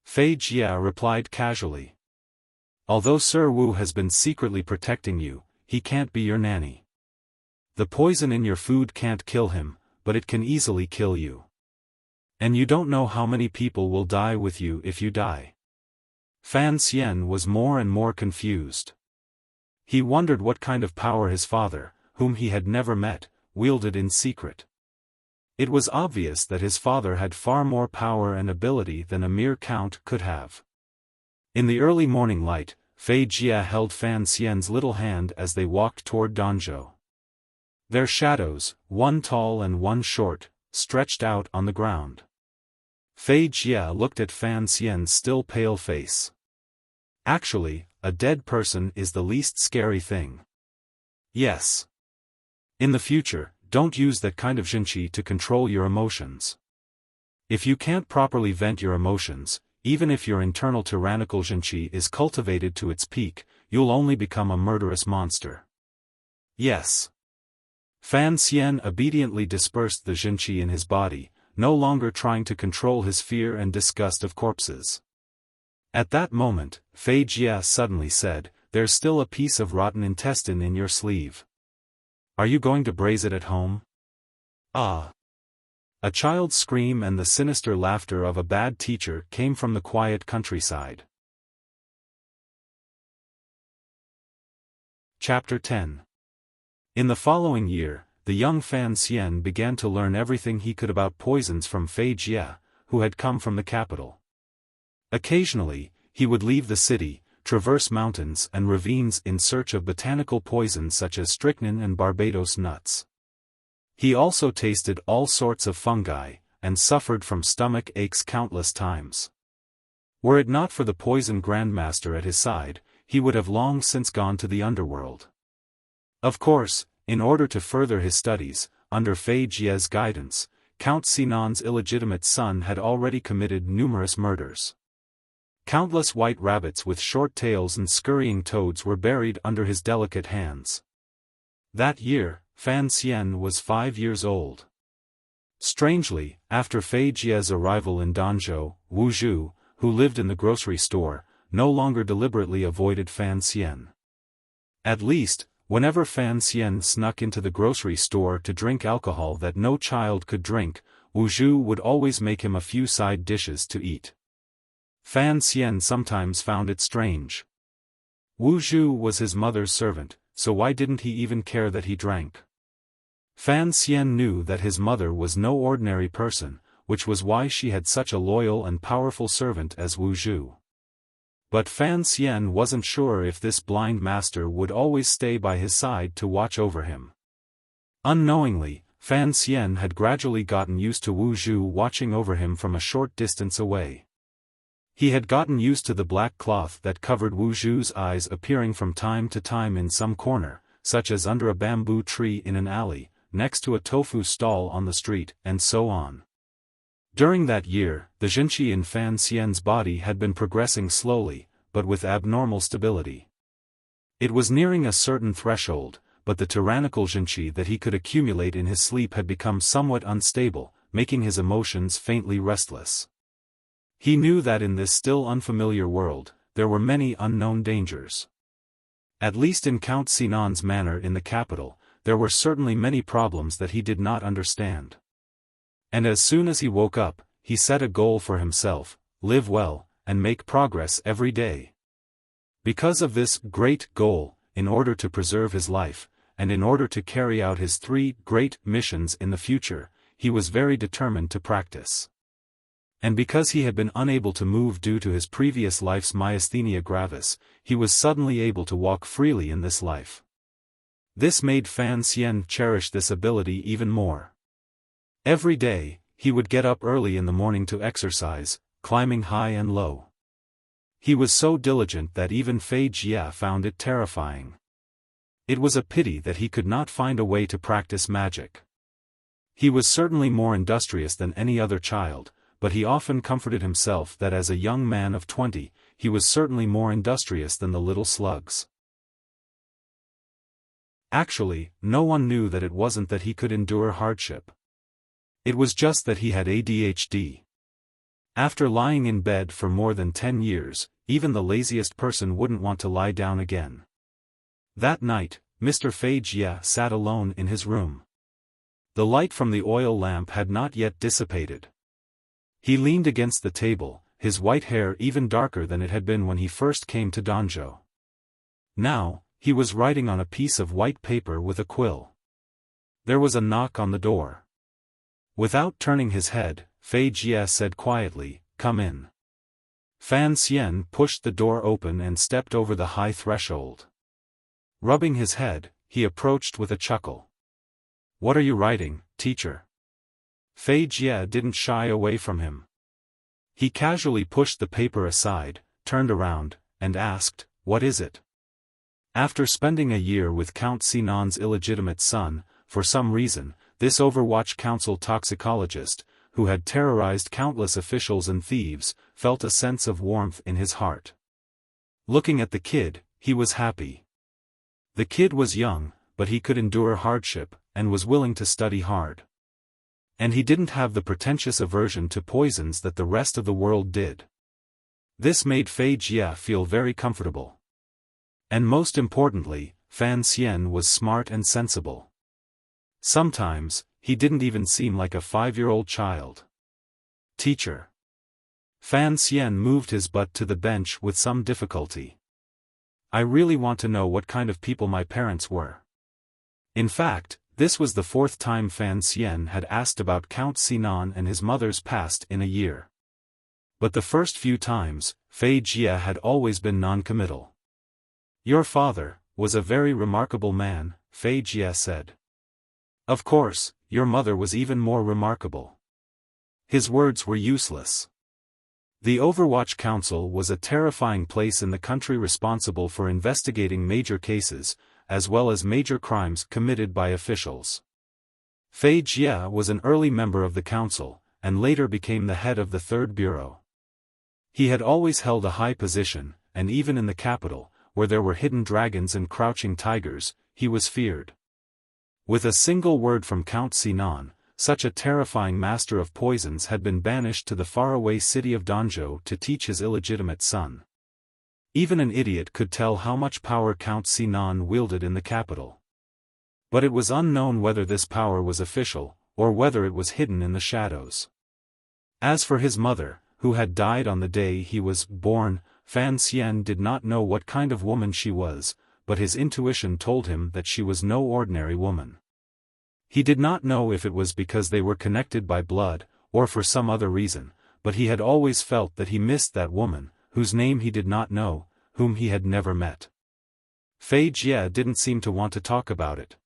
Fei Jia replied casually. Although Sir Wu has been secretly protecting you, he can't be your nanny. The poison in your food can't kill him, but it can easily kill you. And you don't know how many people will die with you if you die. Fan Xian was more and more confused. He wondered what kind of power his father, whom he had never met, wielded in secret. It was obvious that his father had far more power and ability than a mere count could have. In the early morning light, Fei Jia held Fan Xian's little hand as they walked toward Danzhou. Their shadows, one tall and one short, stretched out on the ground. Fei Jia looked at Fan Xian's still pale face. Actually, a dead person is the least scary thing. Yes. In the future, don't use that kind of jinqi to control your emotions. If you can't properly vent your emotions, even if your internal tyrannical jinqi is cultivated to its peak, you'll only become a murderous monster. Yes. Fan Xian obediently dispersed the jinqi in his body, no longer trying to control his fear and disgust of corpses. At that moment, Fei Jia suddenly said, "There's still a piece of rotten intestine in your sleeve. Are you going to braise it at home?" Ah! A child's scream and the sinister laughter of a bad teacher came from the quiet countryside. Chapter 10. In the following year, the young Fan Xian began to learn everything he could about poisons from Fei Jia, who had come from the capital. Occasionally, he would leave the city, traverse mountains and ravines in search of botanical poisons such as strychnine and Barbados nuts. He also tasted all sorts of fungi, and suffered from stomach aches countless times. Were it not for the poison grandmaster at his side, he would have long since gone to the underworld. Of course, in order to further his studies, under Fei Jia's guidance, Count Sinan's illegitimate son had already committed numerous murders. Countless white rabbits with short tails and scurrying toads were buried under his delicate hands. That year, Fan Xian was 5 years old. Strangely, after Fei Jia's arrival in Danzhou, Wu Zhu, who lived in the grocery store, no longer deliberately avoided Fan Xian. At least, whenever Fan Xian snuck into the grocery store to drink alcohol that no child could drink, Wuxia would always make him a few side dishes to eat. Fan Xian sometimes found it strange. Wuxia was his mother's servant, so why didn't he even care that he drank? Fan Xian knew that his mother was no ordinary person, which was why she had such a loyal and powerful servant as Wuxia. But Fan Xian wasn't sure if this blind master would always stay by his side to watch over him. Unknowingly, Fan Xian had gradually gotten used to Wuxia watching over him from a short distance away. He had gotten used to the black cloth that covered Wuxia's eyes appearing from time to time in some corner, such as under a bamboo tree in an alley, next to a tofu stall on the street, and so on. During that year, the Jinqi in Fan Xian's body had been progressing slowly, but with abnormal stability. It was nearing a certain threshold, but the tyrannical Jinqi that he could accumulate in his sleep had become somewhat unstable, making his emotions faintly restless. He knew that in this still unfamiliar world, there were many unknown dangers. At least in Count Sinan's manor in the capital, there were certainly many problems that he did not understand. And as soon as he woke up, he set a goal for himself: live well, and make progress every day. Because of this great goal, in order to preserve his life, and in order to carry out his 3 great missions in the future, he was very determined to practice. And because he had been unable to move due to his previous life's myasthenia gravis, he was suddenly able to walk freely in this life. This made Fan Xian cherish this ability even more. Every day, he would get up early in the morning to exercise, climbing high and low. He was so diligent that even Fei Jia found it terrifying. It was a pity that he could not find a way to practice magic. He was certainly more industrious than any other child, but he often comforted himself that as a young man of 20, he was certainly more industrious than the little slugs. Actually, no one knew that it wasn't that he could endure hardship. It was just that he had ADHD. After lying in bed for more than 10 years, even the laziest person wouldn't want to lie down again. That night, Mr. Fei Jia sat alone in his room. The light from the oil lamp had not yet dissipated. He leaned against the table, his white hair even darker than it had been when he first came to Danzhou. Now, he was writing on a piece of white paper with a quill. There was a knock on the door. Without turning his head, Fei Jia said quietly, "Come in." Fan Xian pushed the door open and stepped over the high threshold. Rubbing his head, he approached with a chuckle. "What are you writing, teacher?" Fei Jia didn't shy away from him. He casually pushed the paper aside, turned around, and asked, "What is it?" After spending a year with Count Sinan's illegitimate son, for some reason, this Overwatch Council toxicologist, who had terrorized countless officials and thieves, felt a sense of warmth in his heart. Looking at the kid, he was happy. The kid was young, but he could endure hardship, and was willing to study hard. And he didn't have the pretentious aversion to poisons that the rest of the world did. This made Fei Jia feel very comfortable. And most importantly, Fan Xian was smart and sensible. Sometimes, he didn't even seem like a 5-year-old child. "Teacher." Fan Xian moved his butt to the bench with some difficulty. "I really want to know what kind of people my parents were." In fact, this was the 4th time Fan Xian had asked about Count Sinan and his mother's past in a year. But the first few times, Fei Jia had always been non-committal. "Your father was a very remarkable man," Fei Jia said. "Of course, your mother was even more remarkable." His words were useless. The Overwatch Council was a terrifying place in the country, responsible for investigating major cases, as well as major crimes committed by officials. Fei Jia was an early member of the council, and later became the head of the 3rd Bureau. He had always held a high position, and even in the capital, where there were hidden dragons and crouching tigers, he was feared. With a single word from Count Sinan, such a terrifying master of poisons had been banished to the faraway city of Danzhou to teach his illegitimate son. Even an idiot could tell how much power Count Sinan wielded in the capital. But it was unknown whether this power was official, or whether it was hidden in the shadows. As for his mother, who had died on the day he was born, Fan Xian did not know what kind of woman she was, but his intuition told him that she was no ordinary woman. He did not know if it was because they were connected by blood, or for some other reason, but he had always felt that he missed that woman, whose name he did not know, whom he had never met. Fei Jie didn't seem to want to talk about it.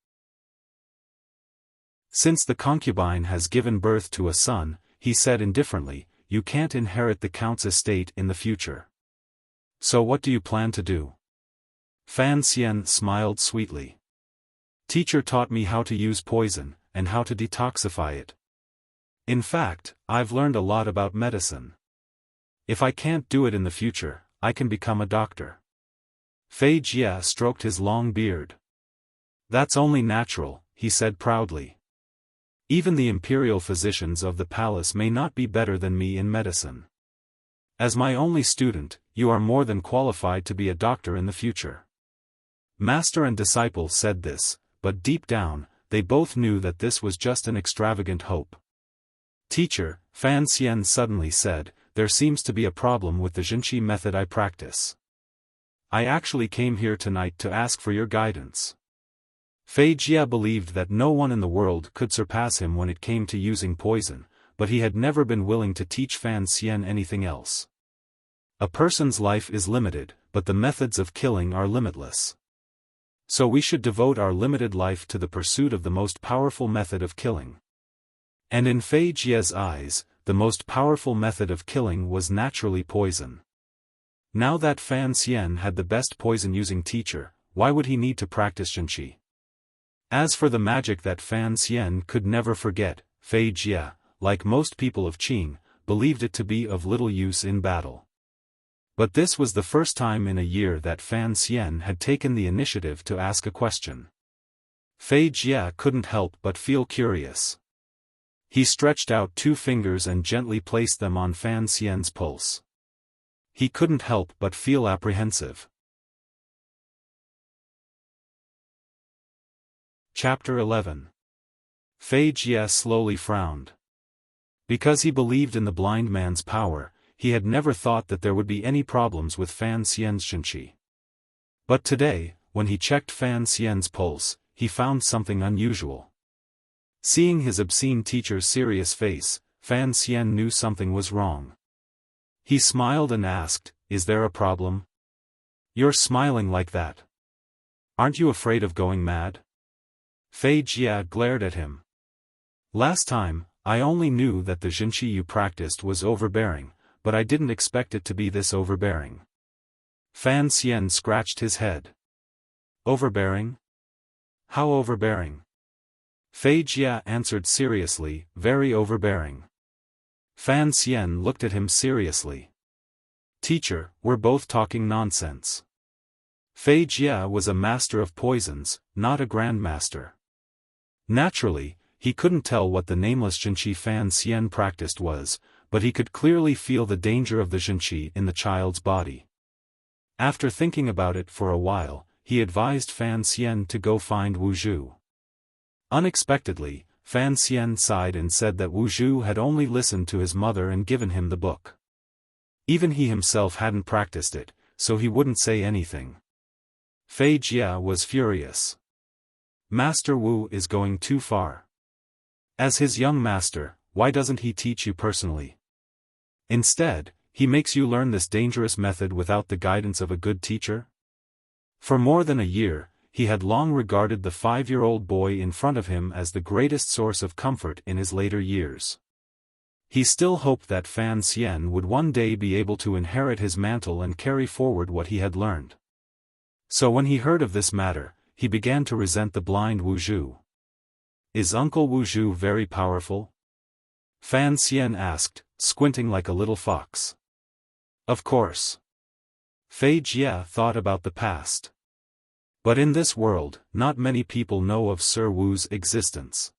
Since the concubine has given birth to a son, he said indifferently, you can't inherit the count's estate in the future. So what do you plan to do? Fan Xian smiled sweetly. Teacher taught me how to use poison, and how to detoxify it. In fact, I've learned a lot about medicine. If I can't do it in the future, I can become a doctor. Fei Jie stroked his long beard. That's only natural, he said proudly. Even the imperial physicians of the palace may not be better than me in medicine. As my only student, you are more than qualified to be a doctor in the future. Master and disciple said this, but deep down, they both knew that this was just an extravagant hope. Teacher, Fan Xian suddenly said, there seems to be a problem with the Jinqi method I practice. I actually came here tonight to ask for your guidance. Fei Jie believed that no one in the world could surpass him when it came to using poison, but he had never been willing to teach Fan Xian anything else. A person's life is limited, but the methods of killing are limitless. So we should devote our limited life to the pursuit of the most powerful method of killing. And in Fei Jie's eyes, the most powerful method of killing was naturally poison. Now that Fan Xian had the best poison-using teacher, why would he need to practice Jinqi? As for the magic that Fan Xian could never forget, Fei Jie, like most people of Qing, believed it to be of little use in battle. But this was the first time in a year that Fan Xian had taken the initiative to ask a question. Fei Jie couldn't help but feel curious. He stretched out 2 fingers and gently placed them on Fan Xian's pulse. He couldn't help but feel apprehensive. Chapter 11. Fei Jie slowly frowned. Because he believed in the blind man's power, he had never thought that there would be any problems with Fan Xian's Jinqi. But today, when he checked Fan Xian's pulse, he found something unusual. Seeing his obscene teacher's serious face, Fan Xian knew something was wrong. He smiled and asked, "Is there a problem? You're smiling like that. Aren't you afraid of going mad?" Fei Jie glared at him. "Last time, I only knew that the Jinqi you practiced was overbearing, but I didn't expect it to be this overbearing." Fan Xian scratched his head. "Overbearing? How overbearing?" Fei Jie answered seriously, "Very overbearing." Fan Xian looked at him seriously. "Teacher, we're both talking nonsense. Fei Jie was a master of poisons, not a grandmaster." Naturally, he couldn't tell what the nameless Jinqi Fan Xian practiced was, but he could clearly feel the danger of the Jinqi in the child's body. After thinking about it for a while, he advised Fan Xian to go find Wu Zhu. Unexpectedly, Fan Xian sighed and said that Wu Zhu had only listened to his mother and given him the book. Even he himself hadn't practiced it, so he wouldn't say anything. Fei Jie was furious. Master Wu is going too far. As his young master, why doesn't he teach you personally? Instead, he makes you learn this dangerous method without the guidance of a good teacher? For more than a year, he had long regarded the 5-year-old boy in front of him as the greatest source of comfort in his later years. He still hoped that Fan Xian would one day be able to inherit his mantle and carry forward what he had learned. So when he heard of this matter, he began to resent the blind Wu Zhu. "Is Uncle Wu Zhu very powerful?" Fan Xian asked, squinting like a little fox. "Of course." Fei Jie thought about the past. But in this world, not many people know of Sir Wu's existence.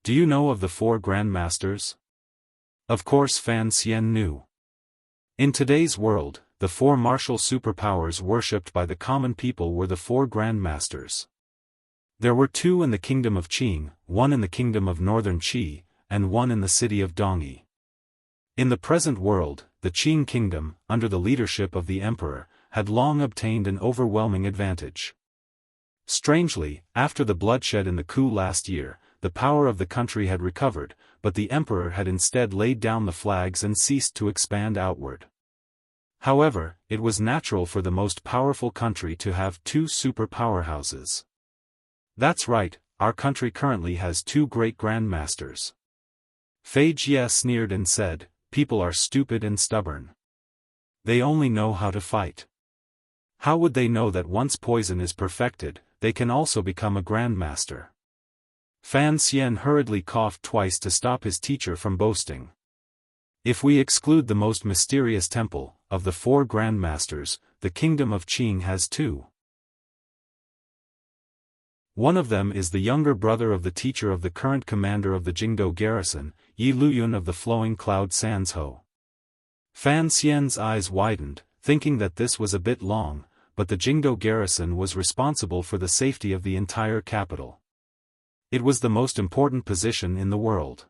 "Do you know of the 4 grandmasters?" Of course Fan Xian knew. In today's world, the four martial superpowers worshipped by the common people were the four grandmasters. There were two in the kingdom of Qing, one in the kingdom of northern Qi, and one in the city of Dongyi. In the present world, the Qing kingdom, under the leadership of the emperor, had long obtained an overwhelming advantage. Strangely, after the bloodshed in the coup last year, the power of the country had recovered, but the emperor had instead laid down the flags and ceased to expand outward. However, it was natural for the most powerful country to have two super powerhouses. That's right, our country currently has two great grandmasters. Fei Jie sneered and said, "People are stupid and stubborn. They only know how to fight. How would they know that once poison is perfected, they can also become a grandmaster?" Fan Xian hurriedly coughed twice to stop his teacher from boasting. If we exclude the most mysterious temple, of the four grandmasters, the kingdom of Qing has two. One of them is the younger brother of the teacher of the current commander of the Jingdo garrison, Yi Luyun of the Flowing Cloud Sanzhou. Fan Xian's eyes widened, thinking that this was a bit long, but the Jingdo garrison was responsible for the safety of the entire capital. It was the most important position in the world.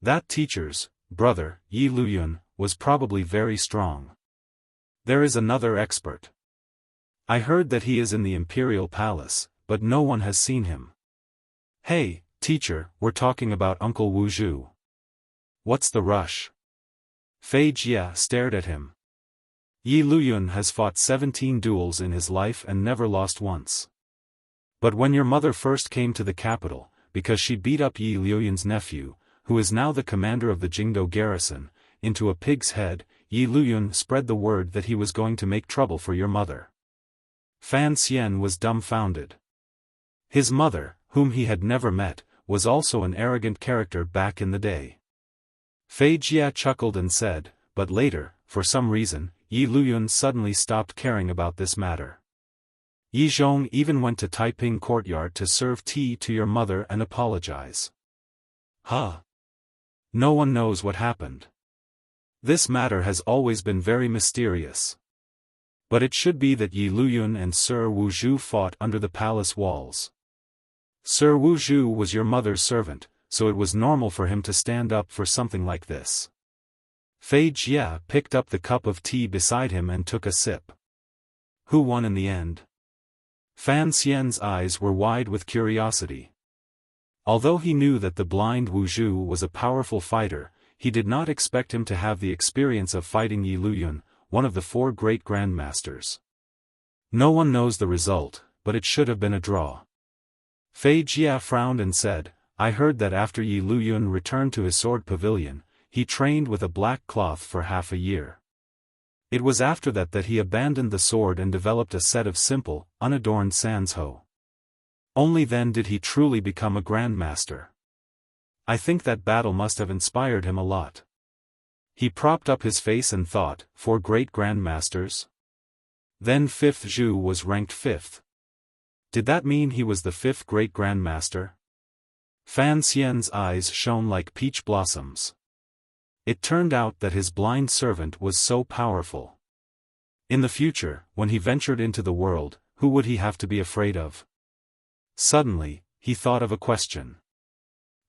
That teacher's brother, Yi Luyun, was probably very strong. There is another expert. I heard that he is in the imperial palace, but no one has seen him. Hey, teacher, we're talking about Uncle Wu Zhu. What's the rush? Fei Jie stared at him. Yi Luyun has fought 17 duels in his life and never lost once. But when your mother first came to the capital, because she beat up Yi Luyun's nephew, who is now the commander of the Jingdo garrison, into a pig's head, Yi Luyun spread the word that he was going to make trouble for your mother. Fan Xian was dumbfounded. His mother, whom he had never met, was also an arrogant character back in the day. Fei Jie chuckled and said, but later, for some reason, Yi Luyun suddenly stopped caring about this matter. Yi Zhong even went to Taiping courtyard to serve tea to your mother and apologize. Huh? No one knows what happened. This matter has always been very mysterious. But it should be that Yi Luyun and Sir Wu Zhu fought under the palace walls. Sir Wu Zhu was your mother's servant, so it was normal for him to stand up for something like this. Fei Jie picked up the cup of tea beside him and took a sip. Who won in the end? Fan Xian's eyes were wide with curiosity. Although he knew that the blind Wu Zhu was a powerful fighter, he did not expect him to have the experience of fighting Yi Luyun, one of the four great grandmasters. No one knows the result, but it should have been a draw. Fei Jie frowned and said, I heard that after Yi Luyun returned to his sword pavilion, he trained with a black cloth for half a year. It was after that he abandoned the sword and developed a set of simple, unadorned sanzhou. Only then did he truly become a grandmaster. I think that battle must have inspired him a lot. He propped up his face and thought, 4 great grandmasters? Then 5th Zhu was ranked 5th. Did that mean he was the 5th great grandmaster? Fan Xian's eyes shone like peach blossoms. It turned out that his blind servant was so powerful. In the future, when he ventured into the world, who would he have to be afraid of? Suddenly, he thought of a question.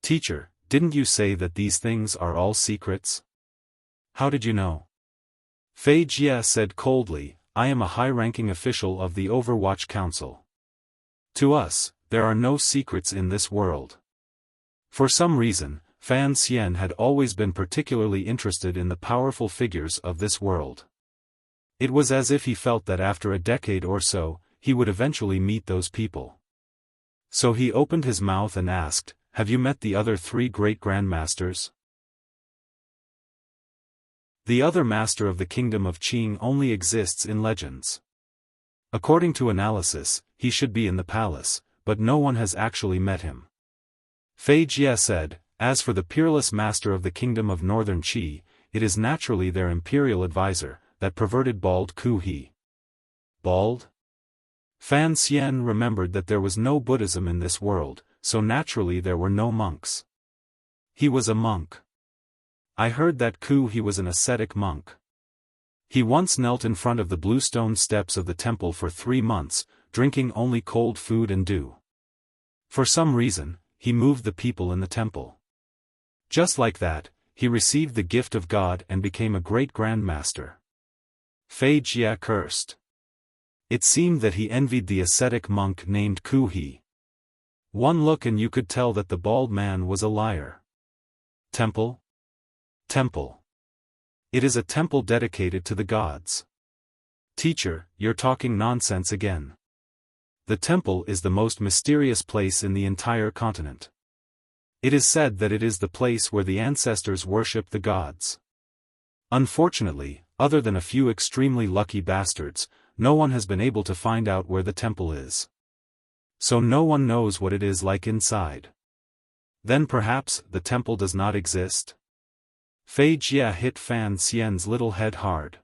Teacher, didn't you say that these things are all secrets? How did you know? Fei Jie said coldly, I am a high-ranking official of the Overwatch Council. To us, there are no secrets in this world. For some reason, Fan Xian had always been particularly interested in the powerful figures of this world. It was as if he felt that after a decade or so, he would eventually meet those people. So he opened his mouth and asked, have you met the other 3 great grandmasters? The other master of the kingdom of Qing only exists in legends. According to analysis, he should be in the palace, but no one has actually met him. Fei Jie said, as for the peerless master of the kingdom of northern Qi, it is naturally their imperial advisor, that perverted bald Ku He. Bald? Fan Xian remembered that there was no Buddhism in this world, so naturally there were no monks. He was a monk. I heard that Ku He was an ascetic monk. He once knelt in front of the bluestone steps of the temple for 3 months, drinking only cold food and dew. For some reason, he moved the people in the temple. Just like that, he received the gift of God and became a great grandmaster. Fei Jia cursed. It seemed that he envied the ascetic monk named Ku He. One look and you could tell that the bald man was a liar. Temple? Temple. It is a temple dedicated to the gods. Teacher, you're talking nonsense again. The temple is the most mysterious place in the entire continent. It is said that it is the place where the ancestors worship the gods. Unfortunately, other than a few extremely lucky bastards, no one has been able to find out where the temple is. So no one knows what it is like inside. Then perhaps the temple does not exist? Fei Jia hit Fan Xian's little head hard.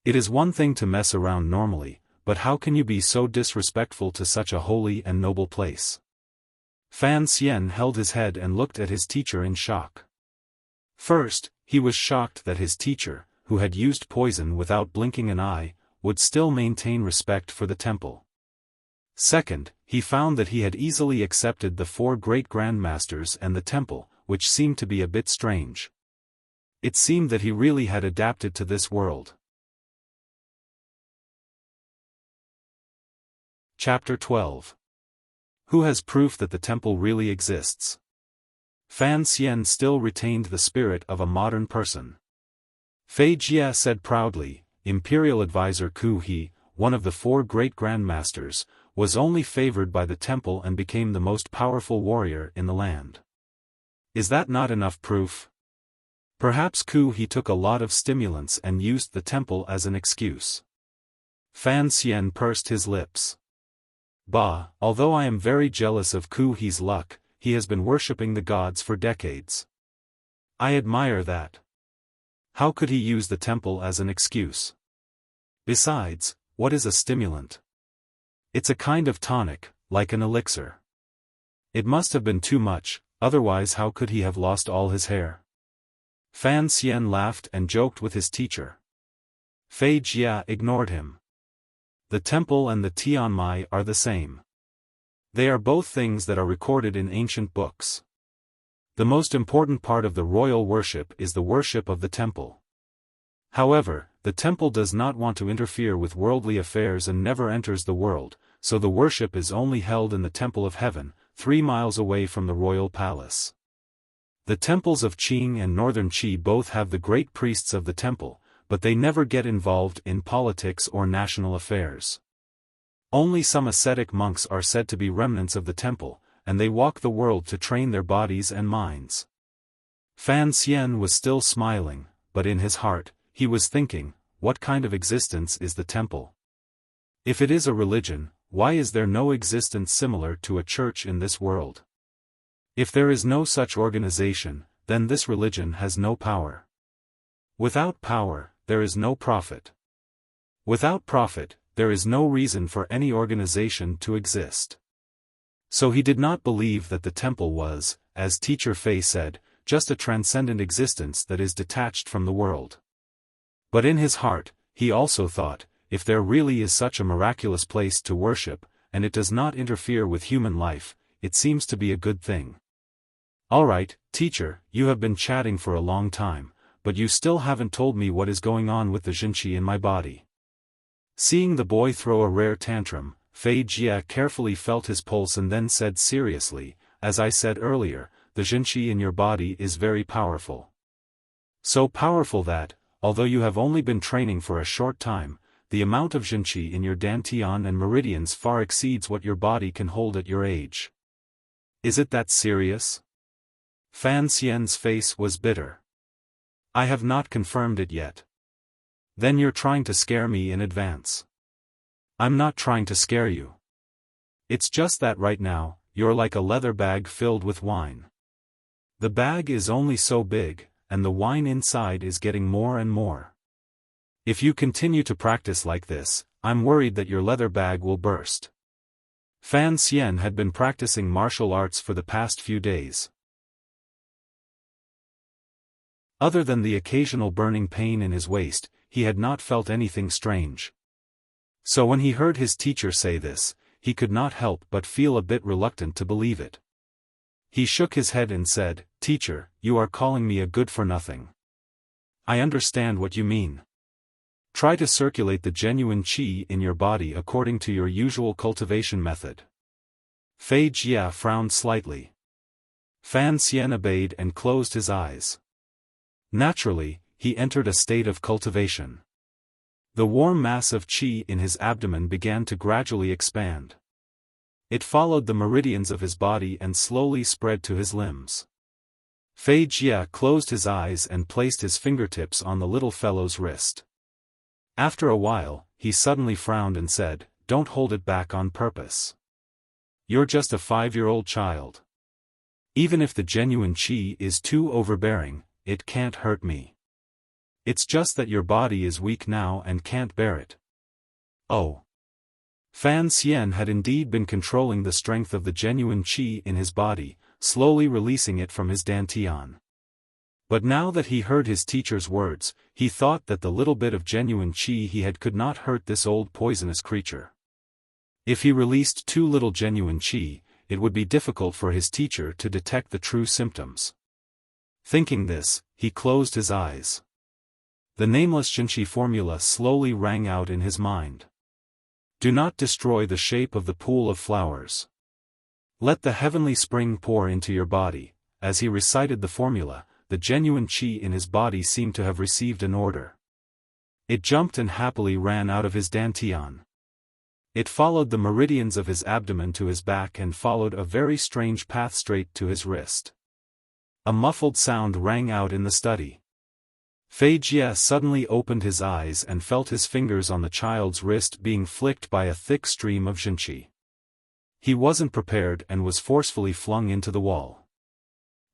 It is one thing to mess around normally, but how can you be so disrespectful to such a holy and noble place? Fan Xian held his head and looked at his teacher in shock. First, he was shocked that his teacher, who had used poison without blinking an eye, would still maintain respect for the temple. Second, he found that he had easily accepted the 4 great grandmasters and the temple, which seemed to be a bit strange. It seemed that he really had adapted to this world. Chapter 12. Who has proof that the temple really exists? Fan Xian still retained the spirit of a modern person. Fei Jia said proudly, Imperial Advisor Ku He, one of the 4 great grandmasters, was only favored by the temple and became the most powerful warrior in the land. Is that not enough proof? Perhaps Ku He took a lot of stimulants and used the temple as an excuse. Fan Xian pursed his lips. Bah, although I am very jealous of Ku He's luck, he has been worshipping the gods for decades. I admire that. How could he use the temple as an excuse? Besides, what is a stimulant? It's a kind of tonic, like an elixir. It must have been too much, otherwise how could he have lost all his hair? Fan Xian laughed and joked with his teacher. Fei Jia ignored him. The temple and the Tianmai are the same. They are both things that are recorded in ancient books. The most important part of the royal worship is the worship of the temple. However, the temple does not want to interfere with worldly affairs and never enters the world, so the worship is only held in the Temple of Heaven, 3 miles away from the royal palace. The temples of Qing and Northern Qi both have the great priests of the temple, but they never get involved in politics or national affairs. Only some ascetic monks are said to be remnants of the temple, and they walk the world to train their bodies and minds. Fan Xian was still smiling, but in his heart, he was thinking, what kind of existence is the temple? If it is a religion, why is there no existence similar to a church in this world? If there is no such organization, then this religion has no power. Without power, there is no profit. Without profit, there is no reason for any organization to exist. So he did not believe that the temple was, as Teacher Fei said, just a transcendent existence that is detached from the world. But in his heart, he also thought, if there really is such a miraculous place to worship, and it does not interfere with human life, it seems to be a good thing. Alright, teacher, you have been chatting for a long time, but you still haven't told me what is going on with the Jinqi in my body. Seeing the boy throw a rare tantrum, Fei Jia carefully felt his pulse and then said seriously, as I said earlier, the Jinqi in your body is very powerful. So powerful that, although you have only been training for a short time, the amount of Jinqi in your dantian and meridians far exceeds what your body can hold at your age. Is it that serious? Fan Xian's face was bitter. I have not confirmed it yet. Then you're trying to scare me in advance. I'm not trying to scare you. It's just that right now, you're like a leather bag filled with wine. The bag is only so big, and the wine inside is getting more and more. If you continue to practice like this, I'm worried that your leather bag will burst. Fan Xian had been practicing martial arts for the past few days. Other than the occasional burning pain in his waist, he had not felt anything strange. So when he heard his teacher say this, he could not help but feel a bit reluctant to believe it. He shook his head and said, "Teacher, you are calling me a good-for-nothing. I understand what you mean. Try to circulate the genuine qi in your body according to your usual cultivation method." Fei Jia frowned slightly. Fan Xian obeyed and closed his eyes. Naturally, he entered a state of cultivation. The warm mass of qi in his abdomen began to gradually expand. It followed the meridians of his body and slowly spread to his limbs. Fei Jia closed his eyes and placed his fingertips on the little fellow's wrist. After a while, he suddenly frowned and said, "Don't hold it back on purpose. You're just a 5-year-old child. Even if the genuine qi is too overbearing, it can't hurt me. It's just that your body is weak now and can't bear it." Oh. Fan Xian had indeed been controlling the strength of the genuine qi in his body, slowly releasing it from his dantian. But now that he heard his teacher's words, he thought that the little bit of genuine qi he had could not hurt this old poisonous creature. If he released too little genuine qi, it would be difficult for his teacher to detect the true symptoms. Thinking this, he closed his eyes. The nameless Xinqi formula slowly rang out in his mind. "Do not destroy the shape of the pool of flowers. Let the heavenly spring pour into your body." As he recited the formula, the genuine qi in his body seemed to have received an order. It jumped and happily ran out of his dantian. It followed the meridians of his abdomen to his back and followed a very strange path straight to his wrist. A muffled sound rang out in the study. Fei Jia suddenly opened his eyes and felt his fingers on the child's wrist being flicked by a thick stream of Xinqi. He wasn't prepared and was forcefully flung into the wall.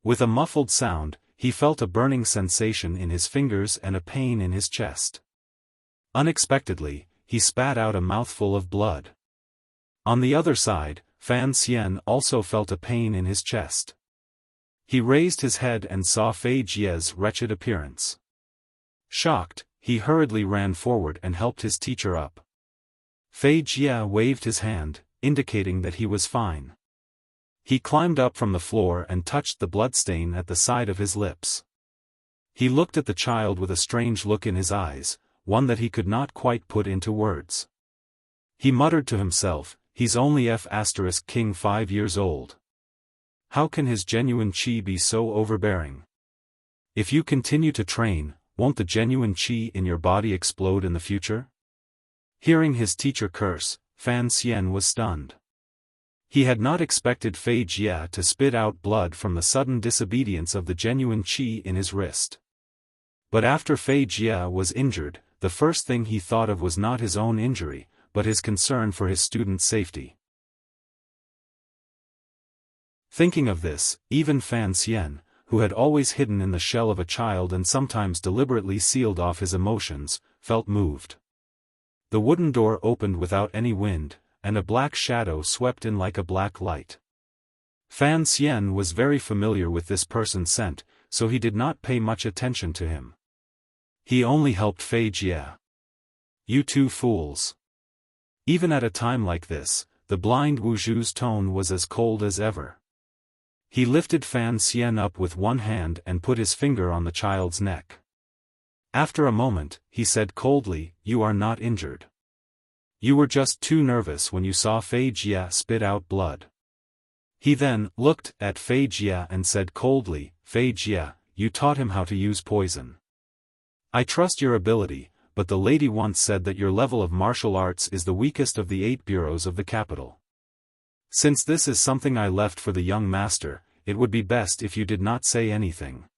With a muffled sound, he felt a burning sensation in his fingers and a pain in his chest. Unexpectedly, he spat out a mouthful of blood. On the other side, Fan Xian also felt a pain in his chest. He raised his head and saw Fei Jia's wretched appearance. Shocked, he hurriedly ran forward and helped his teacher up. Fei Jia waved his hand, indicating that he was fine. He climbed up from the floor and touched the bloodstain at the side of his lips. He looked at the child with a strange look in his eyes, one that he could not quite put into words. He muttered to himself, "He's only King 5 years old. How can his genuine qi be so overbearing? If you continue to train, won't the genuine qi in your body explode in the future?" Hearing his teacher curse, Fan Xian was stunned. He had not expected Fei Jia to spit out blood from the sudden disobedience of the genuine qi in his wrist. But after Fei Jia was injured, the first thing he thought of was not his own injury, but his concern for his student's safety. Thinking of this, even Fan Xian, who had always hidden in the shell of a child and sometimes deliberately sealed off his emotions, felt moved. The wooden door opened without any wind, and a black shadow swept in like a black light. Fan Xian was very familiar with this person's scent, so he did not pay much attention to him. He only helped Fei Jia. "You two fools." Even at a time like this, the blind Wu Zhu's tone was as cold as ever. He lifted Fan Xian up with one hand and put his finger on the child's neck. After a moment, he said coldly, "You are not injured. You were just too nervous when you saw Fei Jia spit out blood." He then looked at Fei Jia and said coldly, "Fei Jia, you taught him how to use poison. I trust your ability, but the lady once said that your level of martial arts is the weakest of the 8 bureaus of the capital. Since this is something I left for the young master, it would be best if you did not say anything."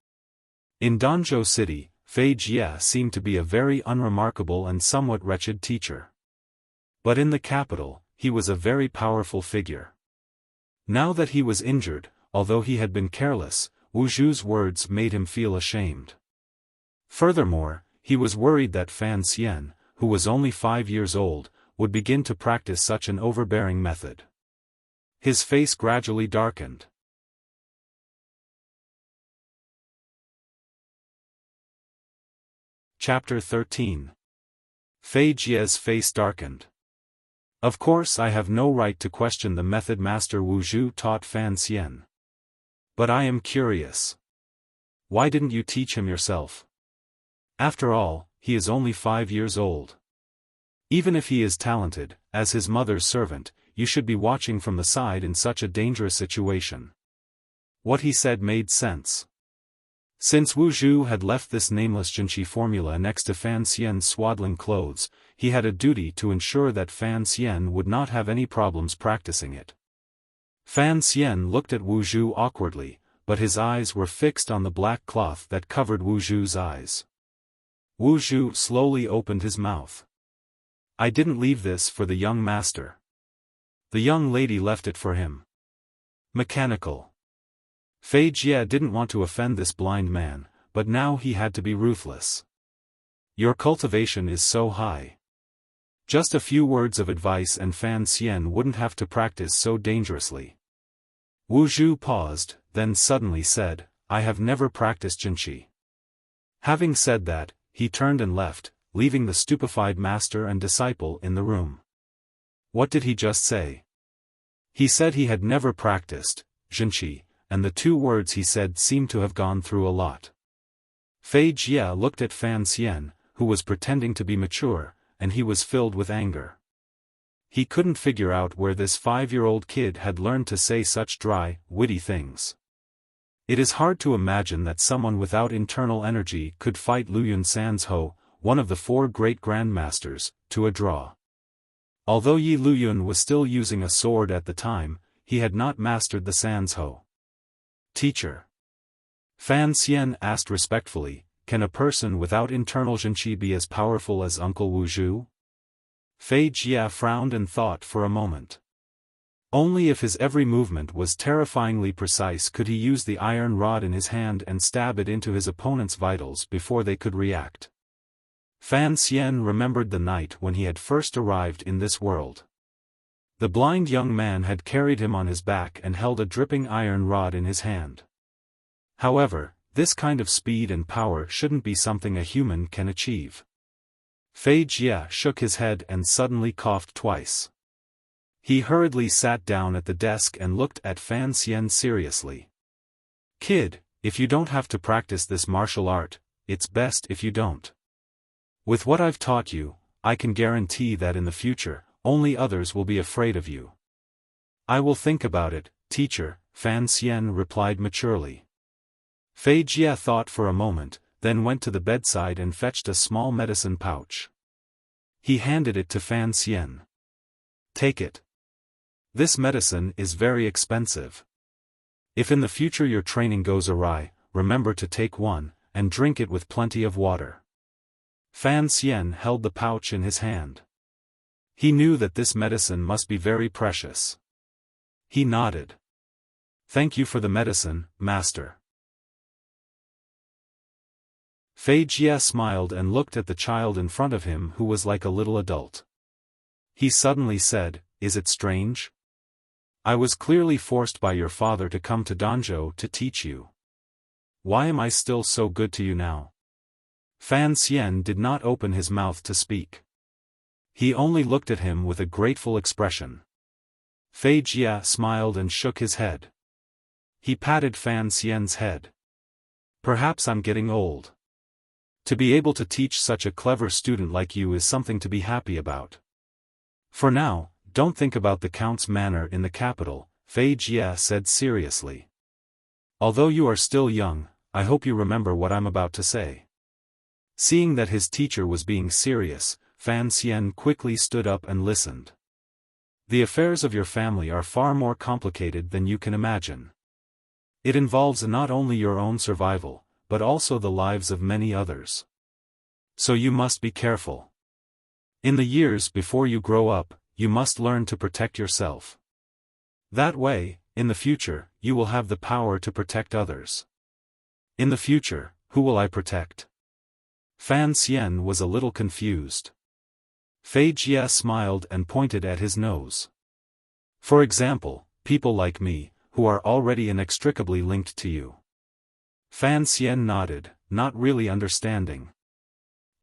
In Danzhou City, Fei Jia seemed to be a very unremarkable and somewhat wretched teacher. But in the capital, he was a very powerful figure. Now that he was injured, although he had been careless, Wu Zhu's words made him feel ashamed. Furthermore, he was worried that Fan Xian, who was only 5 years old, would begin to practice such an overbearing method. His face gradually darkened. Chapter 13. Fei Jie's face darkened. Of course I have no right to question the method Master Wu Zhu taught Fan Xian. But I am curious. Why didn't you teach him yourself? After all, he is only 5 years old. Even if he is talented, as his mother's servant, you should be watching from the side in such a dangerous situation. What he said made sense. Since Wu Zhu had left this nameless Jinqi formula next to Fan Xian's swaddling clothes, he had a duty to ensure that Fan Xian would not have any problems practicing it. Fan Xian looked at Wu Zhu awkwardly, but his eyes were fixed on the black cloth that covered Wu Zhu's eyes. Wu Zhu slowly opened his mouth. I didn't leave this for the young master. The young lady left it for him. Mechanical. Fei Jie didn't want to offend this blind man, but now he had to be ruthless. Your cultivation is so high. Just a few words of advice and Fan Xian wouldn't have to practice so dangerously. Wu Zhu paused, then suddenly said, I have never practiced Jinqi. Having said that, he turned and left, leaving the stupefied master and disciple in the room. What did he just say? He said he had never practiced Jinqi, and the 2 words he said seemed to have gone through a lot. Fei Jie looked at Fan Xian, who was pretending to be mature, and he was filled with anger. He couldn't figure out where this 5-year-old kid had learned to say such dry, witty things. It is hard to imagine that someone without internal energy could fight Luyun San's Ho, one of the 4 great grandmasters, to a draw. Although Yi Luyun was still using a sword at the time, he had not mastered the San's Ho. Teacher. Fan Xian asked respectfully, can a person without internal Jinqi be as powerful as Uncle Wu Zhu? Fei Jie frowned and thought for a moment. Only if his every movement was terrifyingly precise could he use the iron rod in his hand and stab it into his opponent's vitals before they could react. Fan Xian remembered the night when he had first arrived in this world. The blind young man had carried him on his back and held a dripping iron rod in his hand. However, this kind of speed and power shouldn't be something a human can achieve. Fei Jie shook his head and suddenly coughed twice. He hurriedly sat down at the desk and looked at Fan Xian seriously. Kid, if you don't have to practice this martial art, it's best if you don't. With what I've taught you, I can guarantee that in the future, only others will be afraid of you. I will think about it, teacher, Fan Xian replied maturely. Fei Jie thought for a moment, then went to the bedside and fetched a small medicine pouch. He handed it to Fan Xian. Take it. This medicine is very expensive. If in the future your training goes awry, remember to take one, and drink it with plenty of water. Fan Xian held the pouch in his hand. He knew that this medicine must be very precious. He nodded. Thank you for the medicine, master. Fei Jie smiled and looked at the child in front of him who was like a little adult. He suddenly said, Is it strange? I was clearly forced by your father to come to Danzhou to teach you. Why am I still so good to you now? Fan Xian did not open his mouth to speak. He only looked at him with a grateful expression. Fei Jie smiled and shook his head. He patted Fan Xian's head. Perhaps I'm getting old. To be able to teach such a clever student like you is something to be happy about. For now, don't think about the Count's manor in the capital, Fei Jie said seriously. Although you are still young, I hope you remember what I'm about to say. Seeing that his teacher was being serious, Fan Xian quickly stood up and listened. The affairs of your family are far more complicated than you can imagine. It involves not only your own survival, but also the lives of many others. So you must be careful. In the years before you grow up, you must learn to protect yourself. That way, in the future, you will have the power to protect others. In the future, who will I protect? Fan Xian was a little confused. Fei Jie smiled and pointed at his nose. For example, people like me, who are already inextricably linked to you. Fan Xian nodded, not really understanding.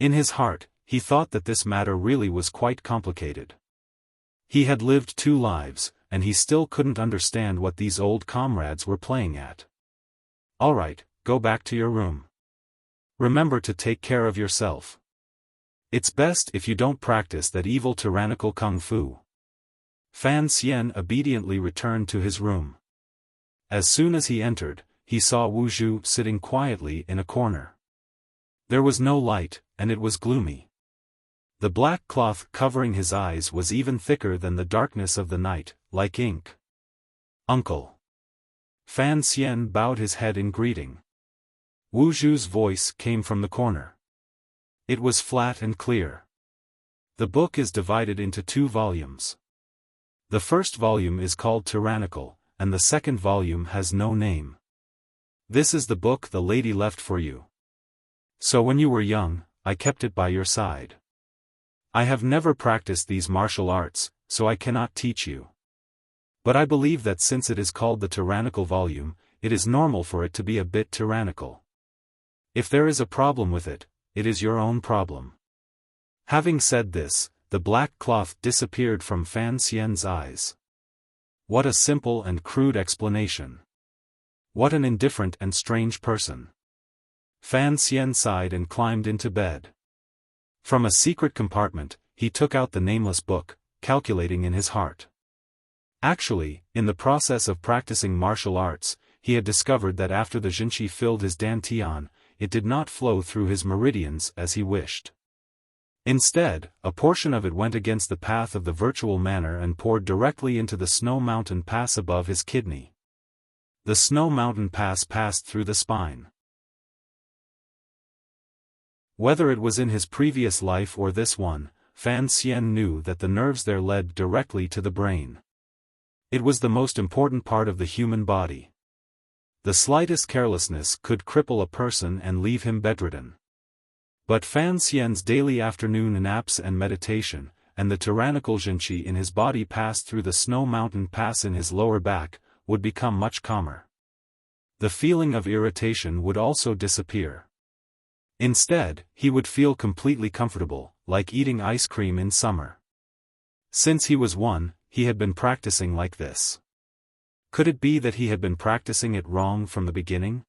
In his heart, he thought that this matter really was quite complicated. He had lived 2 lives, and he still couldn't understand what these old comrades were playing at. "All right, go back to your room. Remember to take care of yourself. It's best if you don't practice that evil tyrannical kung fu." Fan Xian obediently returned to his room. As soon as he entered, he saw Wu Zhu sitting quietly in a corner. There was no light, and it was gloomy. The black cloth covering his eyes was even thicker than the darkness of the night, like ink. "Uncle." Fan Xian bowed his head in greeting. Wu Zhu's voice came from the corner. It was flat and clear. "The book is divided into 2 volumes. The first volume is called Tyrannical, and the second volume has no name. This is the book the lady left for you. So when you were young, I kept it by your side. I have never practiced these martial arts, so I cannot teach you. But I believe that since it is called the tyrannical volume, it is normal for it to be a bit tyrannical. If there is a problem with it, it is your own problem." Having said this, the black cloth disappeared from Fan Xian's eyes. What a simple and crude explanation. What an indifferent and strange person. Fan Xian sighed and climbed into bed. From a secret compartment, he took out the nameless book, calculating in his heart. Actually, in the process of practicing martial arts, he had discovered that after the Jinqi filled his dantian, it did not flow through his meridians as he wished. Instead, a portion of it went against the path of the virtual manner and poured directly into the snow mountain pass above his kidney. The snow mountain pass passed through the spine. Whether it was in his previous life or this one, Fan Xian knew that the nerves there led directly to the brain. It was the most important part of the human body. The slightest carelessness could cripple a person and leave him bedridden. But Fan Xian's daily afternoon naps and meditation, and the tyrannical Jinqi in his body passed through the snow mountain pass in his lower back, would become much calmer. The feeling of irritation would also disappear. Instead, he would feel completely comfortable, like eating ice cream in summer. Since he was 1, he had been practicing like this. Could it be that he had been practicing it wrong from the beginning?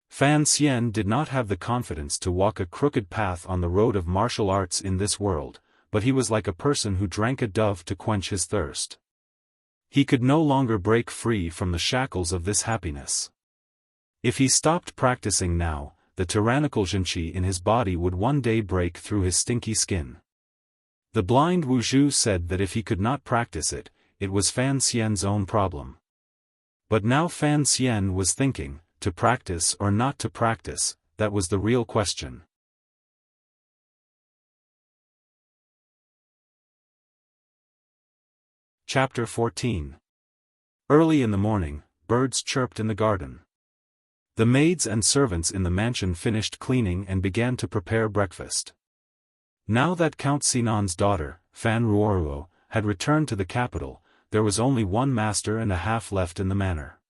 Fan Xian did not have the confidence to walk a crooked path on the road of martial arts in this world, but he was like a person who drank a dove to quench his thirst. He could no longer break free from the shackles of this happiness. If he stopped practicing now, the tyrannical Jinqi in his body would one day break through his stinky skin. The blind Wu Zhu said that if he could not practice it, it was Fan Xian's own problem. But now Fan Xian was thinking, to practice or not to practice, that was the real question. Chapter 14. Early in the morning, birds chirped in the garden. The maids and servants in the mansion finished cleaning and began to prepare breakfast. Now that Count Sinan's daughter, Fan Ruoruo, had returned to the capital, there was only 1 master and a half left in the manor.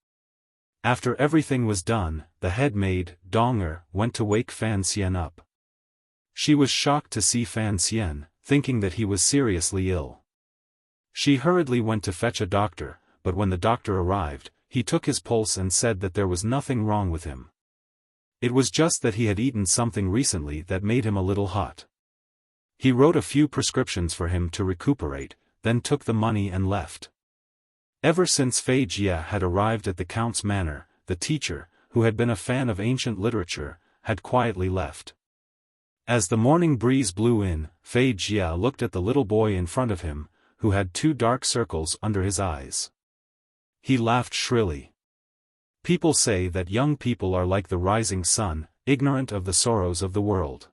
After everything was done, the head maid, Donger, went to wake Fan Xian up. She was shocked to see Fan Xian, thinking that he was seriously ill. She hurriedly went to fetch a doctor, but when the doctor arrived, he took his pulse and said that there was nothing wrong with him. It was just that he had eaten something recently that made him a little hot. He wrote a few prescriptions for him to recuperate, then took the money and left. Ever since Fei Jia had arrived at the Count's manor, the teacher, who had been a fan of ancient literature, had quietly left. As the morning breeze blew in, Fei Jia looked at the little boy in front of him, who had 2 dark circles under his eyes. He laughed shrilly. People say that young people are like the rising sun, ignorant of the sorrows of the world.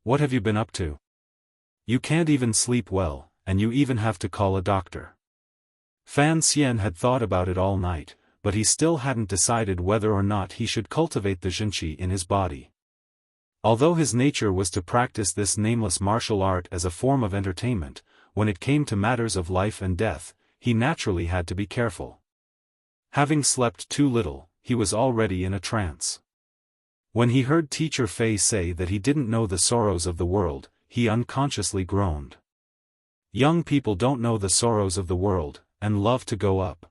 What have you been up to? You can't even sleep well, and you even have to call a doctor. Fan Xian had thought about it all night, but he still hadn't decided whether or not he should cultivate the Jinqi in his body. Although his nature was to practice this nameless martial art as a form of entertainment, when it came to matters of life and death, he naturally had to be careful. Having slept too little, he was already in a trance. When he heard Teacher Fei say that he didn't know the sorrows of the world, he unconsciously groaned. Young people don't know the sorrows of the world, and love to go up.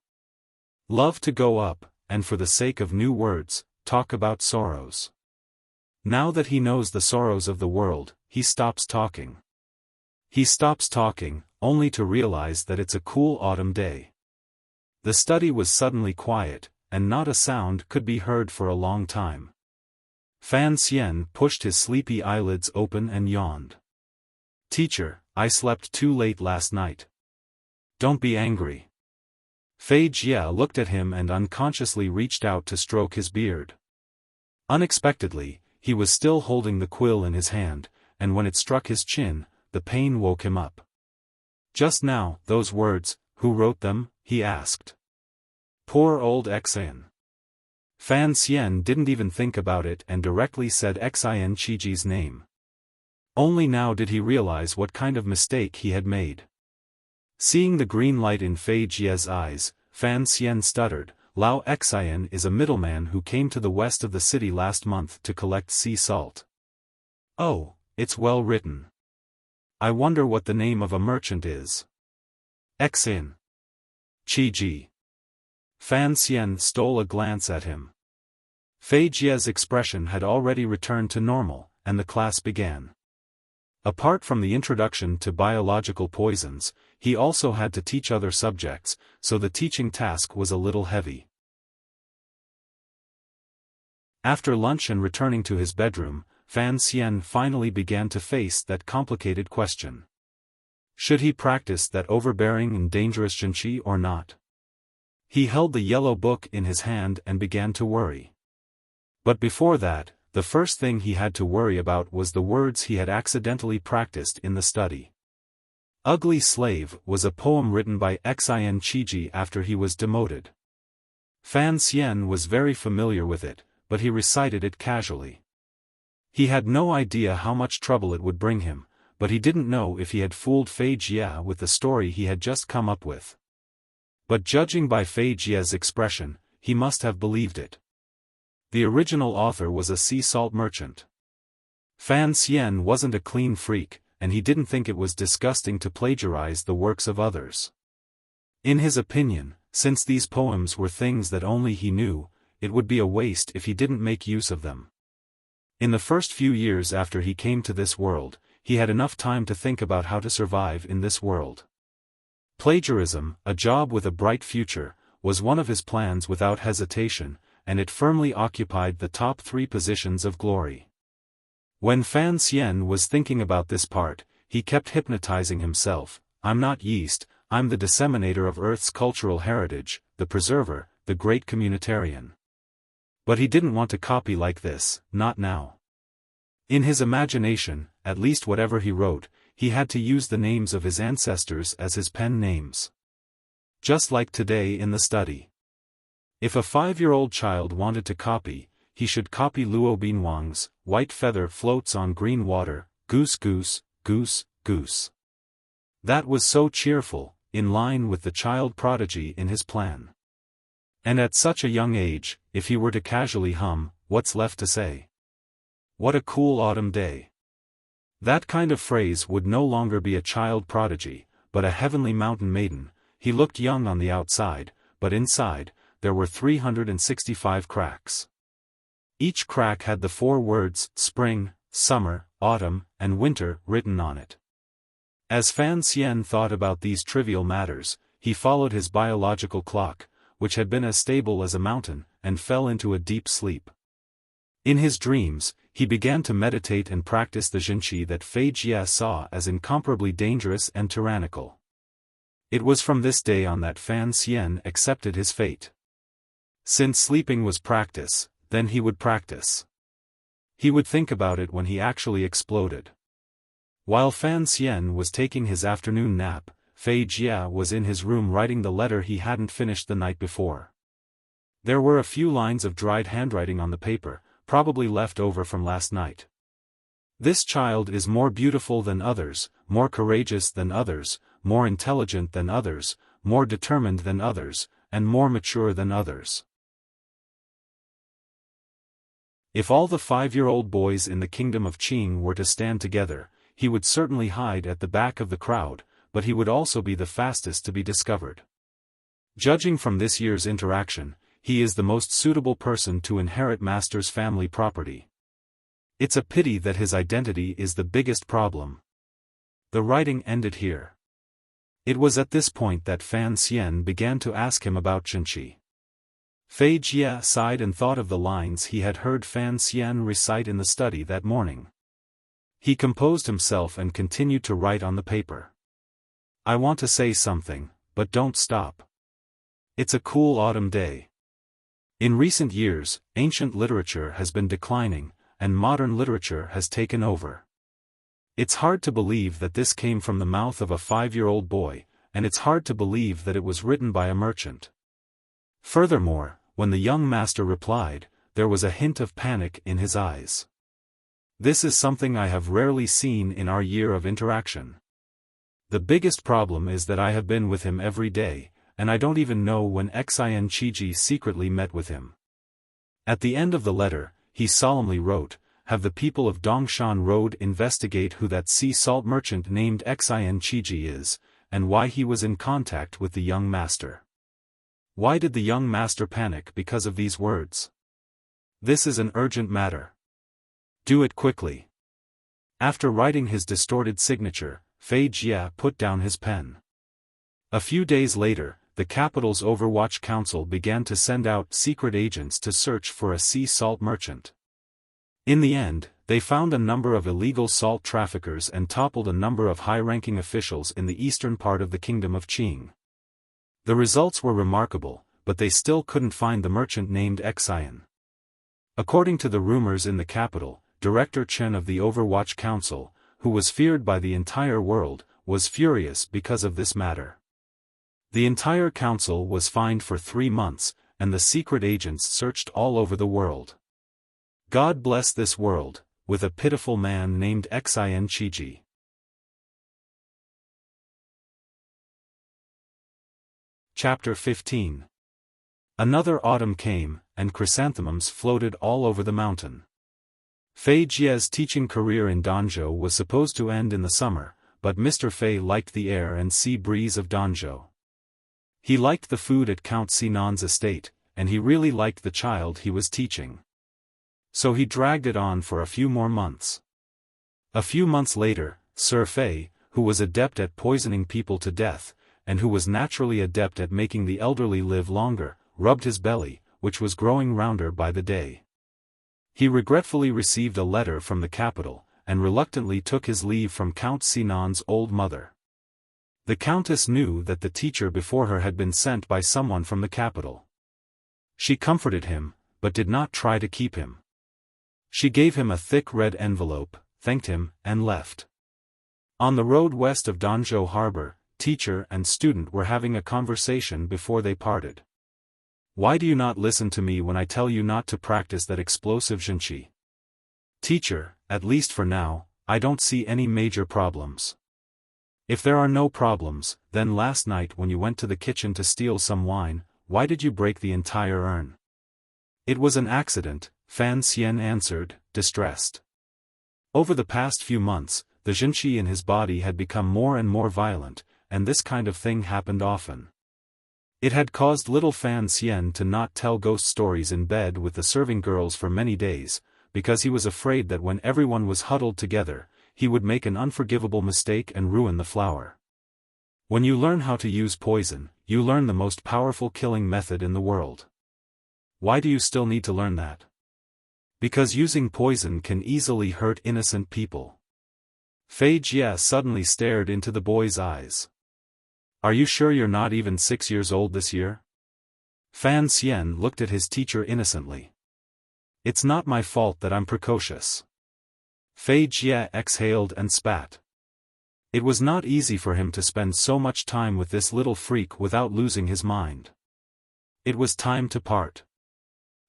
Love to go up, and for the sake of new words, talk about sorrows. Now that he knows the sorrows of the world, he stops talking. He stops talking, only to realize that it's a cool autumn day. The study was suddenly quiet, and not a sound could be heard for a long time. Fan Xian pushed his sleepy eyelids open and yawned. "Teacher, I slept too late last night. Don't be angry." Fei Jie looked at him and unconsciously reached out to stroke his beard. Unexpectedly, he was still holding the quill in his hand, and when it struck his chin, the pain woke him up. "Just now, those words, who wrote them?" he asked. "Poor old Xin." Fan Xian didn't even think about it and directly said Xin Qiji's name. Only now did he realize what kind of mistake he had made. Seeing the green light in Fei Jie's eyes, Fan Xian stuttered, "Lao Xin is a middleman who came to the west of the city last month to collect sea salt." "Oh, it's well written. I wonder what the name of a merchant is." "Xin Qiji." Fan Xian stole a glance at him. Fei Jie's expression had already returned to normal, and the class began. Apart from the introduction to biological poisons, he also had to teach other subjects, so the teaching task was a little heavy. After lunch and returning to his bedroom, Fan Xian finally began to face that complicated question. Should he practice that overbearing and dangerous Jinqi or not? He held the yellow book in his hand and began to worry. But before that, the first thing he had to worry about was the words he had accidentally practiced in the study. "Ugly Slave" was a poem written by Xin Qiji after he was demoted. Fan Xian was very familiar with it, but he recited it casually. He had no idea how much trouble it would bring him, but he didn't know if he had fooled Fei Jie with the story he had just come up with. But judging by Fei Jie's expression, he must have believed it. The original author was a sea salt merchant. Fan Xian wasn't a clean freak, and he didn't think it was disgusting to plagiarize the works of others. In his opinion, since these poems were things that only he knew, it would be a waste if he didn't make use of them. In the first few years after he came to this world, he had enough time to think about how to survive in this world. Plagiarism, a job with a bright future, was one of his plans without hesitation, and it firmly occupied the top 3 positions of glory. When Fan Xian was thinking about this part, he kept hypnotizing himself. "I'm not yeast, I'm the disseminator of Earth's cultural heritage, the preserver, the great communitarian." But he didn't want to copy like this, not now. In his imagination, at least whatever he wrote, he had to use the names of his ancestors as his pen names. Just like today in the study. If a 5-year-old child wanted to copy, he should copy Luo Binwang's "White feather floats on green water, goose goose, goose, goose." That was so cheerful, in line with the child prodigy in his plan. And at such a young age, if he were to casually hum, "What's left to say? What a cool autumn day." That kind of phrase would no longer be a child prodigy, but a heavenly mountain maiden. He looked young on the outside, but inside, there were 365 cracks. Each crack had the 4 words, spring, summer, autumn, and winter, written on it. As Fan Xian thought about these trivial matters, he followed his biological clock, which had been as stable as a mountain, and fell into a deep sleep. In his dreams, he began to meditate and practice the Jinqi that Fei Jie saw as incomparably dangerous and tyrannical. It was from this day on that Fan Xian accepted his fate. Since sleeping was practice, then he would practice. He would think about it when he actually exploded. While Fan Xian was taking his afternoon nap, Fei Jie was in his room writing the letter he hadn't finished the night before. There were a few lines of dried handwriting on the paper, probably left over from last night. "This child is more beautiful than others, more courageous than others, more intelligent than others, more determined than others, and more mature than others." If all the 5-year-old boys in the kingdom of Qing were to stand together, he would certainly hide at the back of the crowd, but he would also be the fastest to be discovered. Judging from this year's interaction, he is the most suitable person to inherit Master's family property. It's a pity that his identity is the biggest problem. The writing ended here. It was at this point that Fan Xian began to ask him about Zhenqi. Fei Jie sighed and thought of the lines he had heard Fan Xian recite in the study that morning. He composed himself and continued to write on the paper. I want to say something, but don't stop. It's a cool autumn day. In recent years, ancient literature has been declining, and modern literature has taken over. It's hard to believe that this came from the mouth of a 5-year-old boy, and it's hard to believe that it was written by a merchant. Furthermore, when the young master replied, there was a hint of panic in his eyes. This is something I have rarely seen in our year of interaction. The biggest problem is that I have been with him every day, and I don't even know when Xian Qiji secretly met with him. At the end of the letter, he solemnly wrote, "Have the people of Dongshan Road investigate who that sea salt merchant named Xian Qiji is, and why he was in contact with the young master." Why did the young master panic because of these words? This is an urgent matter. Do it quickly. After writing his distorted signature, Fei Jie put down his pen. A few days later, the capital's Overwatch Council began to send out secret agents to search for a sea salt merchant. In the end, they found a number of illegal salt traffickers and toppled a number of high-ranking officials in the eastern part of the kingdom of Qing. The results were remarkable, but they still couldn't find the merchant named Xian. According to the rumors in the capital, Director Chen of the Overwatch Council, who was feared by the entire world, was furious because of this matter. The entire council was fined for 3 months, and the secret agents searched all over the world. God bless this world, with a pitiful man named Xian Qiji. Chapter 15. Another autumn came, and chrysanthemums floated all over the mountain. Fei Jie's teaching career in Danzhou was supposed to end in the summer, but Mr. Fei liked the air and sea breeze of Danzhou. He liked the food at Count Sinan's estate, and he really liked the child he was teaching. So he dragged it on for a few more months. A few months later, Sir Fei, who was adept at poisoning people to death, and who was naturally adept at making the elderly live longer, rubbed his belly, which was growing rounder by the day. He regretfully received a letter from the capital, and reluctantly took his leave from Count Sinan's old mother. The countess knew that the teacher before her had been sent by someone from the capital. She comforted him, but did not try to keep him. She gave him a thick red envelope, thanked him, and left. On the road west of Danzhou Harbor, teacher and student were having a conversation before they parted. Why do you not listen to me when I tell you not to practice that explosive zhenqi? Teacher, at least for now, I don't see any major problems. If there are no problems, then last night when you went to the kitchen to steal some wine, why did you break the entire urn? It was an accident, Fan Xian answered, distressed. Over the past few months, the zhenqi in his body had become more and more violent, and this kind of thing happened often. It had caused little Fan Xian to not tell ghost stories in bed with the serving girls for many days, because he was afraid that when everyone was huddled together, he would make an unforgivable mistake and ruin the flower. When you learn how to use poison, you learn the most powerful killing method in the world. Why do you still need to learn that? Because using poison can easily hurt innocent people. Fei Jie suddenly stared into the boy's eyes. Are you sure you're not even 6 years old this year? Fan Xian looked at his teacher innocently. It's not my fault that I'm precocious. Fei Jie exhaled and spat. It was not easy for him to spend so much time with this little freak without losing his mind. It was time to part.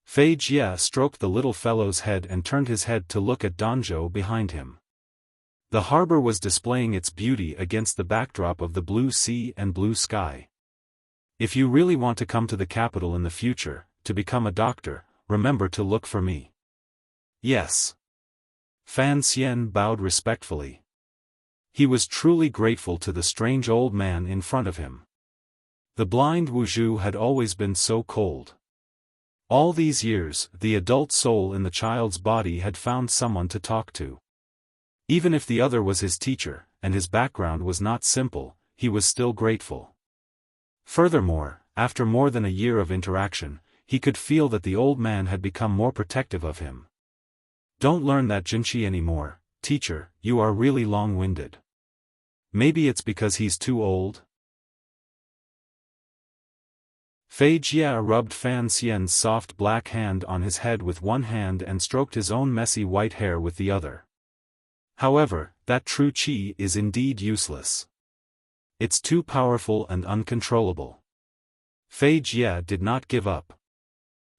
Fei Jie stroked the little fellow's head and turned his head to look at Danzhou behind him. The harbor was displaying its beauty against the backdrop of the blue sea and blue sky. If you really want to come to the capital in the future, to become a doctor, remember to look for me. Yes. Fan Xian bowed respectfully. He was truly grateful to the strange old man in front of him. The blind Wuxia had always been so cold. All these years, the adult soul in the child's body had found someone to talk to. Even if the other was his teacher, and his background was not simple, he was still grateful. Furthermore, after more than a year of interaction, he could feel that the old man had become more protective of him. Don't learn that Jinqi anymore, teacher, you are really long-winded. Maybe it's because he's too old? Fei Jia rubbed Fan Xian's soft black hand on his head with one hand and stroked his own messy white hair with the other. However, that true qi is indeed useless. It's too powerful and uncontrollable. Fei Jia did not give up.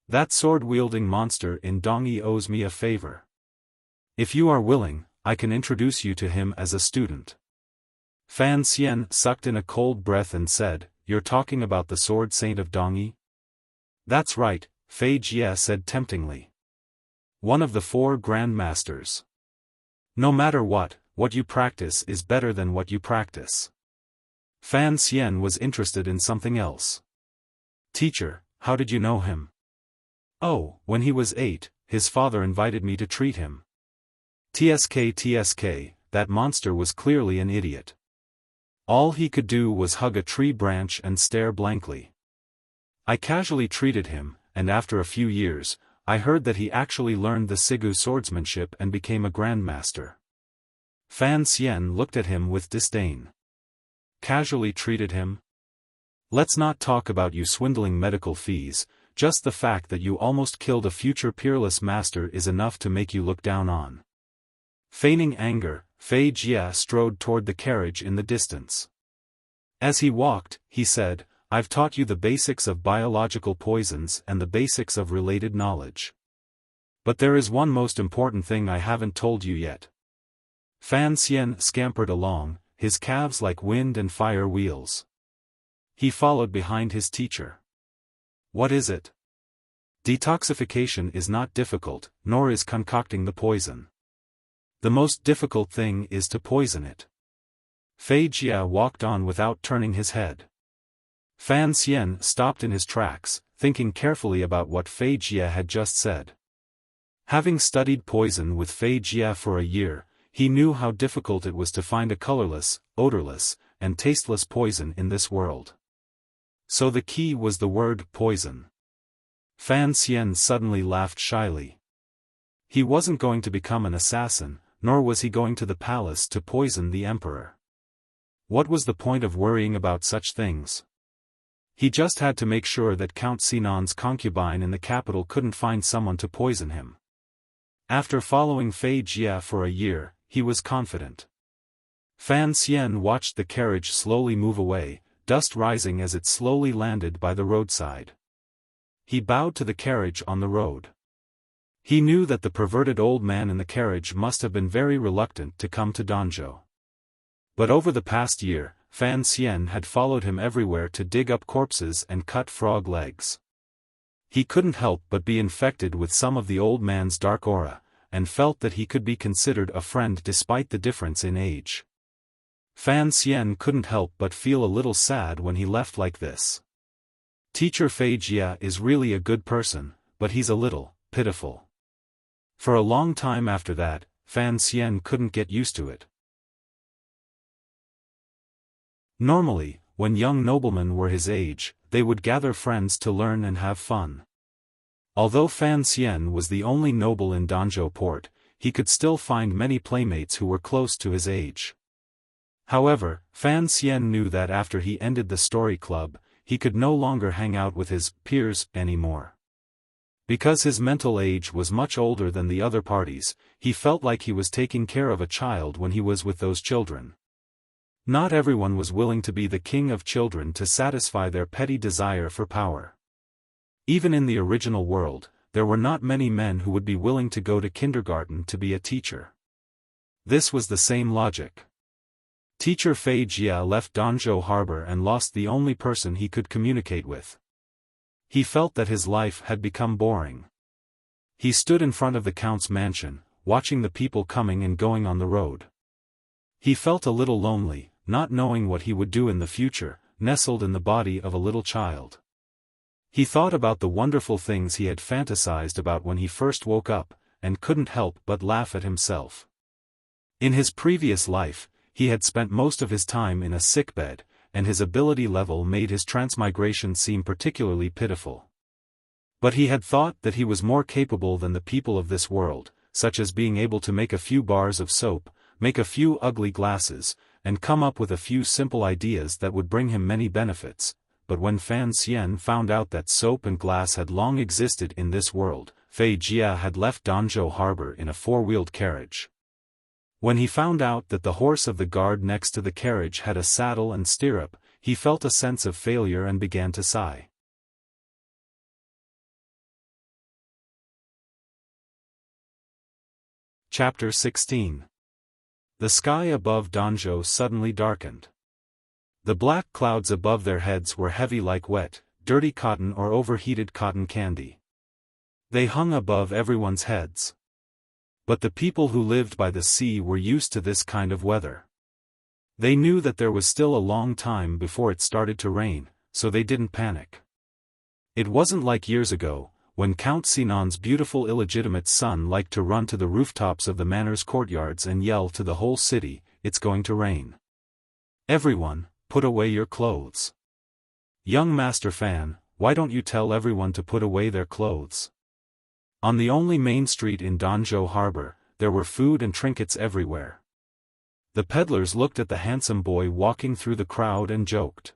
That sword-wielding monster in Dongyi owes me a favor. If you are willing, I can introduce you to him as a student. Fan Xian sucked in a cold breath and said, You're talking about the sword saint of Dongyi? That's right, Fei Jia said temptingly. One of the 4 grandmasters. No matter what you practice is better than what you practice. Fan Xian was interested in something else. Teacher, how did you know him? Oh, when he was 8, his father invited me to treat him. TSK, that monster was clearly an idiot. All he could do was hug a tree branch and stare blankly. I casually treated him, and after a few years, I heard that he actually learned the Sigu swordsmanship and became a grandmaster. Fan Xian looked at him with disdain. Casually treated him? Let's not talk about you swindling medical fees, just the fact that you almost killed a future peerless master is enough to make you look down on. Feigning anger, Fei Jia strode toward the carriage in the distance. As he walked, he said, I've taught you the basics of biological poisons and the basics of related knowledge. But there is one most important thing I haven't told you yet. Fan Xian scampered along, his calves like wind and fire wheels. He followed behind his teacher. What is it? Detoxification is not difficult, nor is concocting the poison. The most difficult thing is to poison it. Fei Jia walked on without turning his head. Fan Xian stopped in his tracks, thinking carefully about what Fei Jia had just said. Having studied poison with Fei Jia for a year, he knew how difficult it was to find a colorless, odorless, and tasteless poison in this world. So the key was the word poison. Fan Xian suddenly laughed shyly. He wasn't going to become an assassin, nor was he going to the palace to poison the emperor. What was the point of worrying about such things? He just had to make sure that Count Sinan's concubine in the capital couldn't find someone to poison him. After following Fei Jia for a year, he was confident. Fan Xian watched the carriage slowly move away, dust rising as it slowly landed by the roadside. He bowed to the carriage on the road. He knew that the perverted old man in the carriage must have been very reluctant to come to Danzhou. But over the past year, Fan Xian had followed him everywhere to dig up corpses and cut frog legs. He couldn't help but be infected with some of the old man's dark aura, and felt that he could be considered a friend despite the difference in age. Fan Xian couldn't help but feel a little sad when he left like this. Teacher Fei Jia is really a good person, but he's a little pitiful. For a long time after that, Fan Xian couldn't get used to it. Normally, when young noblemen were his age, they would gather friends to learn and have fun. Although Fan Xian was the only noble in Danzhou port, he could still find many playmates who were close to his age. However, Fan Xian knew that after he ended the story club, he could no longer hang out with his peers anymore. Because his mental age was much older than the other parties, he felt like he was taking care of a child when he was with those children. Not everyone was willing to be the king of children to satisfy their petty desire for power. Even in the original world, there were not many men who would be willing to go to kindergarten to be a teacher. This was the same logic. Teacher Fei Jia left Danzhou harbor and lost the only person he could communicate with. He felt that his life had become boring. He stood in front of the count's mansion, watching the people coming and going on the road. He felt a little lonely, not knowing what he would do in the future, nestled in the body of a little child. He thought about the wonderful things he had fantasized about when he first woke up, and couldn't help but laugh at himself. In his previous life, he had spent most of his time in a sickbed, and his ability level made his transmigration seem particularly pitiful. But he had thought that he was more capable than the people of this world, such as being able to make a few bars of soap, make a few ugly glasses, and come up with a few simple ideas that would bring him many benefits. But when Fan Xian found out that soap and glass had long existed in this world, Fei Jia had left Danzhou harbor in a four-wheeled carriage. When he found out that the horse of the guard next to the carriage had a saddle and stirrup, he felt a sense of failure and began to sigh. Chapter 16. The sky above Danzhou suddenly darkened. The black clouds above their heads were heavy like wet, dirty cotton or overheated cotton candy. They hung above everyone's heads. But the people who lived by the sea were used to this kind of weather. They knew that there was still a long time before it started to rain, so they didn't panic. It wasn't like years ago, when Count Sinan's beautiful illegitimate son liked to run to the rooftops of the manor's courtyards and yell to the whole city, "It's going to rain. Everyone, put away your clothes. Young Master Fan, why don't you tell everyone to put away their clothes?" On the only main street in Danzhou harbor, there were food and trinkets everywhere. The peddlers looked at the handsome boy walking through the crowd and joked.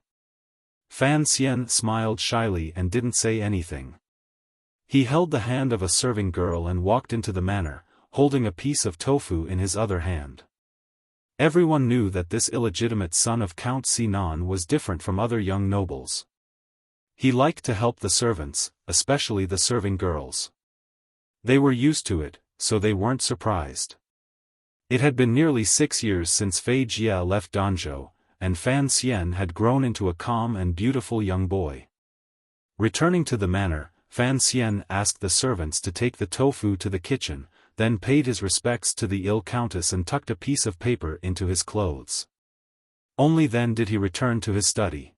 Fan Xian smiled shyly and didn't say anything. He held the hand of a serving girl and walked into the manor, holding a piece of tofu in his other hand. Everyone knew that this illegitimate son of Count Sinan was different from other young nobles. He liked to help the servants, especially the serving girls. They were used to it, so they weren't surprised. It had been nearly 6 years since Fei Jia left Danzhou, and Fan Xian had grown into a calm and beautiful young boy. Returning to the manor, Fan Xian asked the servants to take the tofu to the kitchen, then paid his respects to the ill countess and tucked a piece of paper into his clothes. Only then did he return to his study.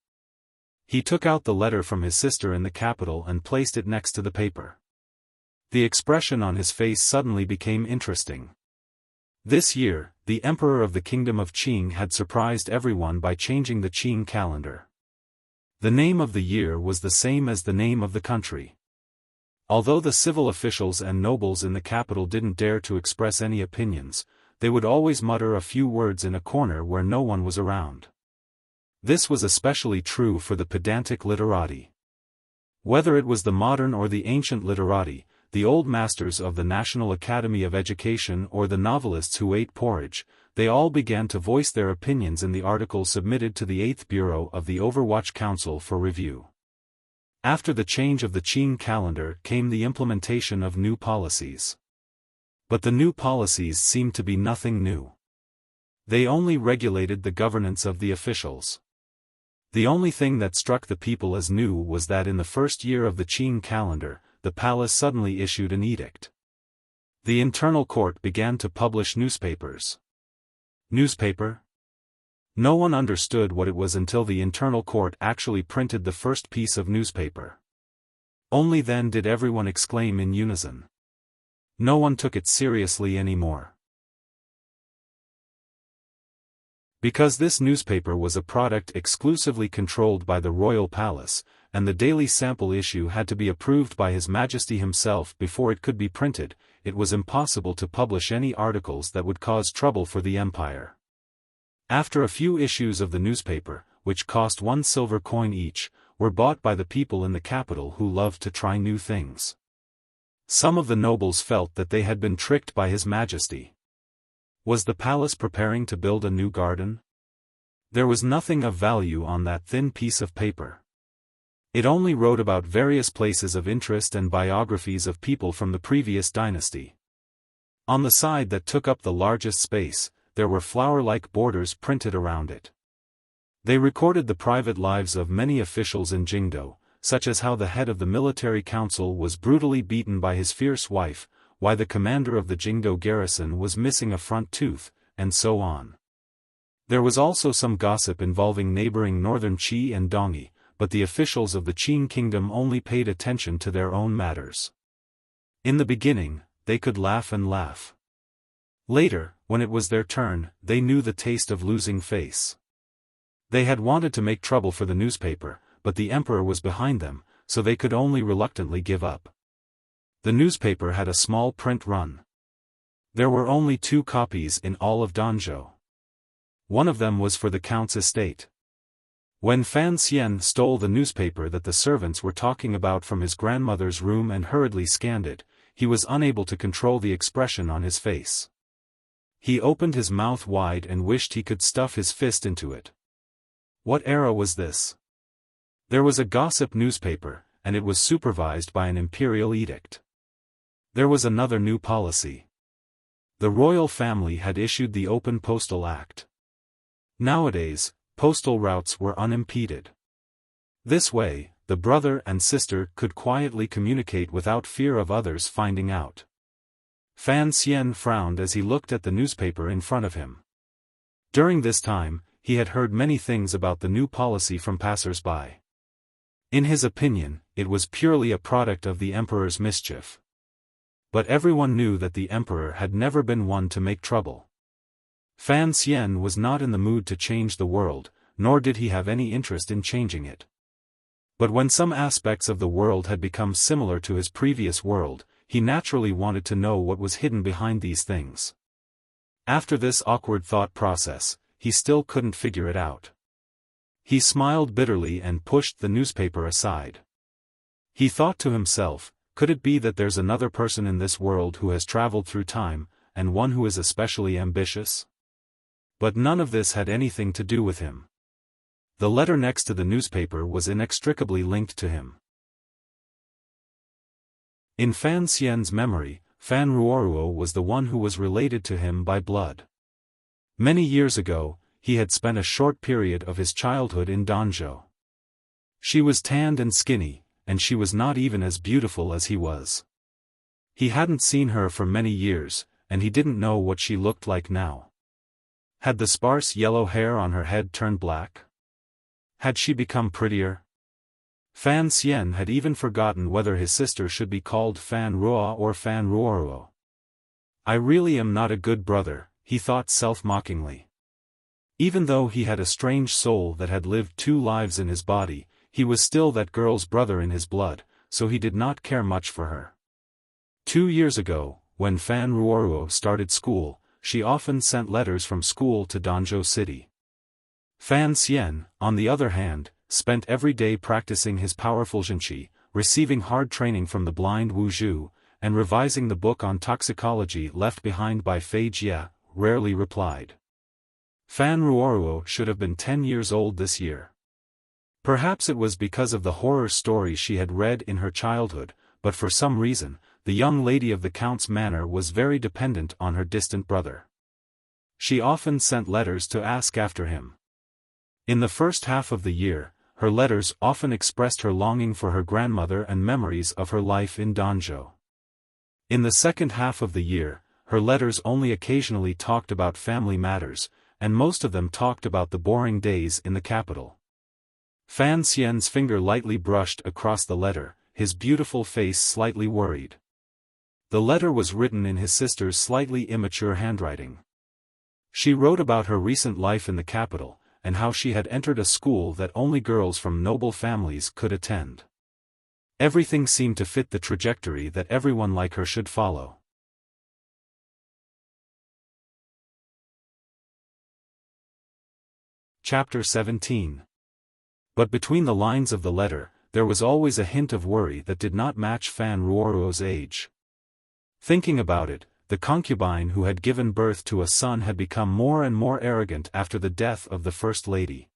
He took out the letter from his sister in the capital and placed it next to the paper. The expression on his face suddenly became interesting. This year, the emperor of the kingdom of Qing had surprised everyone by changing the Qing calendar. The name of the year was the same as the name of the country. Although the civil officials and nobles in the capital didn't dare to express any opinions, they would always mutter a few words in a corner where no one was around. This was especially true for the pedantic literati. Whether it was the modern or the ancient literati, the old masters of the National Academy of Education or the novelists who ate porridge, they all began to voice their opinions in the article submitted to the 8th Bureau of the Overwatch Council for review. After the change of the Qing calendar came the implementation of new policies. But the new policies seemed to be nothing new. They only regulated the governance of the officials. The only thing that struck the people as new was that in the first year of the Qing calendar, the palace suddenly issued an edict. The internal court began to publish newspapers. Newspaper? No one understood what it was until the internal court actually printed the first piece of newspaper. Only then did everyone exclaim in unison. No one took it seriously anymore. Because this newspaper was a product exclusively controlled by the royal palace, and the daily sample issue had to be approved by His Majesty himself before it could be printed, it was impossible to publish any articles that would cause trouble for the empire. After a few issues of the newspaper, which cost 1 silver coin each, were bought by the people in the capital who loved to try new things. Some of the nobles felt that they had been tricked by His Majesty. Was the palace preparing to build a new garden? There was nothing of value on that thin piece of paper. It only wrote about various places of interest and biographies of people from the previous dynasty. On the side that took up the largest space, there were flower-like borders printed around it. They recorded the private lives of many officials in Jingdo, such as how the head of the military council was brutally beaten by his fierce wife, why the commander of the Jingdo garrison was missing a front tooth, and so on. There was also some gossip involving neighboring northern Qi and Dongyi, but the officials of the Qin kingdom only paid attention to their own matters. In the beginning, they could laugh and laugh. Later, when it was their turn, they knew the taste of losing face. They had wanted to make trouble for the newspaper, but the emperor was behind them, so they could only reluctantly give up. The newspaper had a small print run. There were only 2 copies in all of Danzhou. One of them was for the count's estate. When Fan Xian stole the newspaper that the servants were talking about from his grandmother's room and hurriedly scanned it, he was unable to control the expression on his face. He opened his mouth wide and wished he could stuff his fist into it. What era was this? There was a gossip newspaper, and it was supervised by an imperial edict. There was another new policy. The royal family had issued the Open Postal Act. Nowadays, postal routes were unimpeded. This way, the brother and sister could quietly communicate without fear of others finding out. Fan Xian frowned as he looked at the newspaper in front of him. During this time, he had heard many things about the new policy from passers-by. In his opinion, it was purely a product of the emperor's mischief. But everyone knew that the emperor had never been one to make trouble. Fan Xian was not in the mood to change the world, nor did he have any interest in changing it. But when some aspects of the world had become similar to his previous world, he naturally wanted to know what was hidden behind these things. After this awkward thought process, he still couldn't figure it out. He smiled bitterly and pushed the newspaper aside. He thought to himself, could it be that there's another person in this world who has traveled through time, and one who is especially ambitious? But none of this had anything to do with him. The letter next to the newspaper was inextricably linked to him. In Fan Xian's memory, Fan Ruoruo was the one who was related to him by blood. Many years ago, he had spent a short period of his childhood in Danzhou. She was tanned and skinny, and she was not even as beautiful as he was. He hadn't seen her for many years, and he didn't know what she looked like now. Had the sparse yellow hair on her head turned black? Had she become prettier? Fan Xian had even forgotten whether his sister should be called Fan Ruo or Fan Ruoruo. I really am not a good brother, he thought self-mockingly. Even though he had a strange soul that had lived 2 lives in his body, he was still that girl's brother in his blood, so he did not care much for her. 2 years ago, when Fan Ruoruo started school, she often sent letters from school to Danzhou City. Fan Xian, on the other hand, spent every day practicing his powerful zhenqi, receiving hard training from the blind Wu Zhu, and revising the book on toxicology left behind by Fei Jie, rarely replied. Fan Ruoruo should have been 10 years old this year. Perhaps it was because of the horror stories she had read in her childhood, but for some reason, the young lady of the count's manor was very dependent on her distant brother. She often sent letters to ask after him. In the first half of the year, her letters often expressed her longing for her grandmother and memories of her life in Danzhou. In the second half of the year, her letters only occasionally talked about family matters, and most of them talked about the boring days in the capital. Fan Xian's finger lightly brushed across the letter, his beautiful face slightly worried. The letter was written in his sister's slightly immature handwriting. She wrote about her recent life in the capital, and how she had entered a school that only girls from noble families could attend. Everything seemed to fit the trajectory that everyone like her should follow. Chapter 17. But between the lines of the letter, there was always a hint of worry that did not match Fan Ruoruo's age. Thinking about it, the concubine who had given birth to a son had become more and more arrogant after the death of the first lady.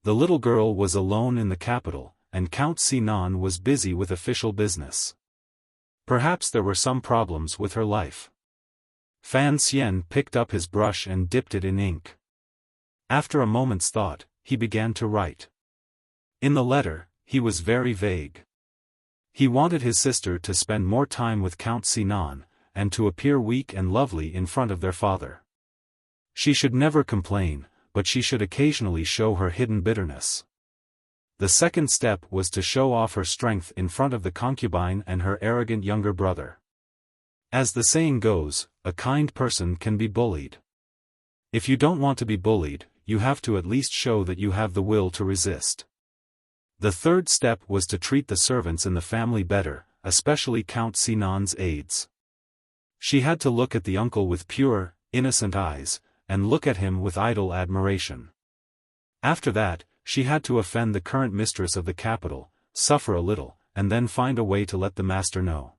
The little girl was alone in the capital, and Count Sinan was busy with official business. Perhaps there were some problems with her life. Fan Xian picked up his brush and dipped it in ink. After a moment's thought, he began to write. In the letter, he was very vague. He wanted his sister to spend more time with Count Sinan, and to appear weak and lovely in front of their father. She should never complain, but she should occasionally show her hidden bitterness. The second step was to show off her strength in front of the concubine and her arrogant younger brother. As the saying goes, a kind person can be bullied. If you don't want to be bullied, you have to at least show that you have the will to resist. The third step was to treat the servants in the family better, especially Count Sinan's aides. She had to look at the uncle with pure, innocent eyes, and look at him with idle admiration. After that, she had to offend the current mistress of the capital, suffer a little, and then find a way to let the master know.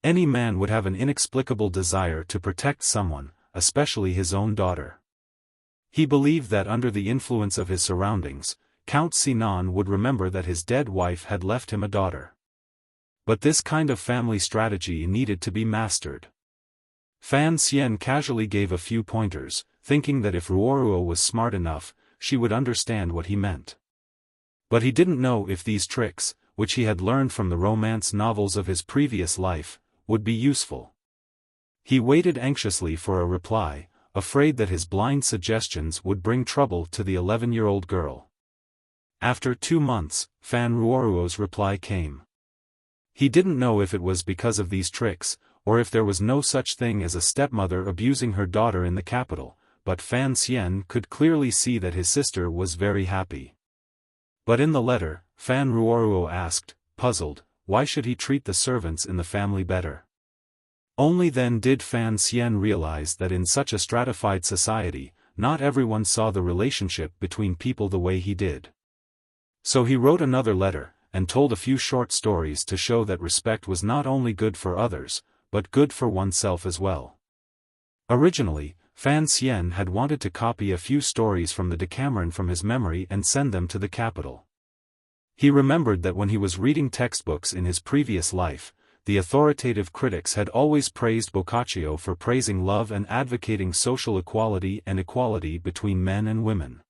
Any man would have an inexplicable desire to protect someone, especially his own daughter. He believed that under the influence of his surroundings, Count Sinan would remember that his dead wife had left him a daughter. But this kind of family strategy needed to be mastered. Fan Xian casually gave a few pointers, thinking that if Ruoruo was smart enough, she would understand what he meant. But he didn't know if these tricks, which he had learned from the romance novels of his previous life, would be useful. He waited anxiously for a reply, afraid that his blind suggestions would bring trouble to the 11-year-old girl. After 2 months, Fan Ruoruo's reply came. He didn't know if it was because of these tricks, or if there was no such thing as a stepmother abusing her daughter in the capital, but Fan Xian could clearly see that his sister was very happy. But in the letter, Fan Ruoruo asked, puzzled, why should he treat the servants in the family better? Only then did Fan Xian realize that in such a stratified society, not everyone saw the relationship between people the way he did. So he wrote another letter, and told a few short stories to show that respect was not only good for others, but good for oneself as well. Originally, Fan Xian had wanted to copy a few stories from the Decameron from his memory and send them to the capital. He remembered that when he was reading textbooks in his previous life, the authoritative critics had always praised Boccaccio for praising love and advocating social equality and equality between men and women.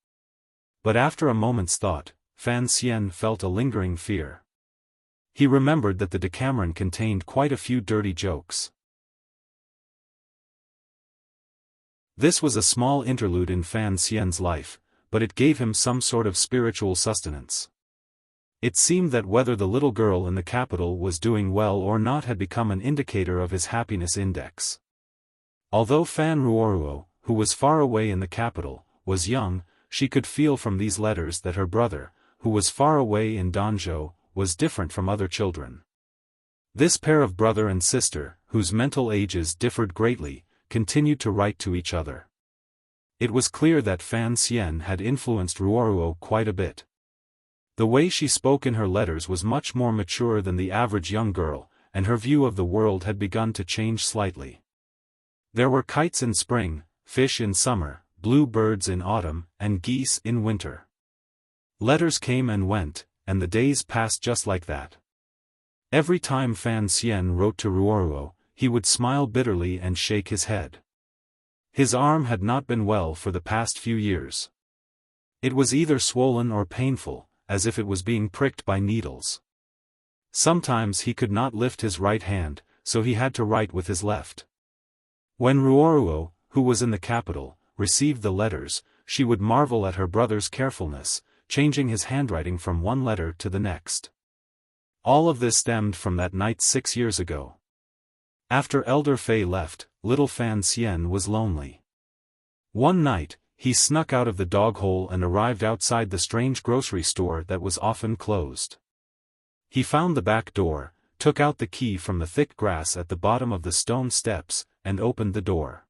But after a moment's thought, Fan Xian felt a lingering fear. He remembered that the Decameron contained quite a few dirty jokes. This was a small interlude in Fan Xian's life, but it gave him some sort of spiritual sustenance. It seemed that whether the little girl in the capital was doing well or not had become an indicator of his happiness index. Although Fan Ruoruo, who was far away in the capital, was young, she could feel from these letters that her brother, who was far away in Danzhou, was different from other children. This pair of brother and sister, whose mental ages differed greatly, continued to write to each other. It was clear that Fan Xian had influenced Ruoruo quite a bit. The way she spoke in her letters was much more mature than the average young girl, and her view of the world had begun to change slightly. There were kites in spring, fish in summer, blue birds in autumn, and geese in winter. Letters came and went, and the days passed just like that. Every time Fan Xian wrote to Ruoruo, he would smile bitterly and shake his head. His arm had not been well for the past few years. It was either swollen or painful, as if it was being pricked by needles. Sometimes he could not lift his right hand, so he had to write with his left. When Ruoruo, who was in the capital, received the letters, she would marvel at her brother's carefulness, changing his handwriting from one letter to the next. All of this stemmed from that night 6 years ago. After Elder Fei left, little Fan Xian was lonely. One night, he snuck out of the dog hole and arrived outside the strange grocery store that was often closed. He found the back door, took out the key from the thick grass at the bottom of the stone steps, and opened the door.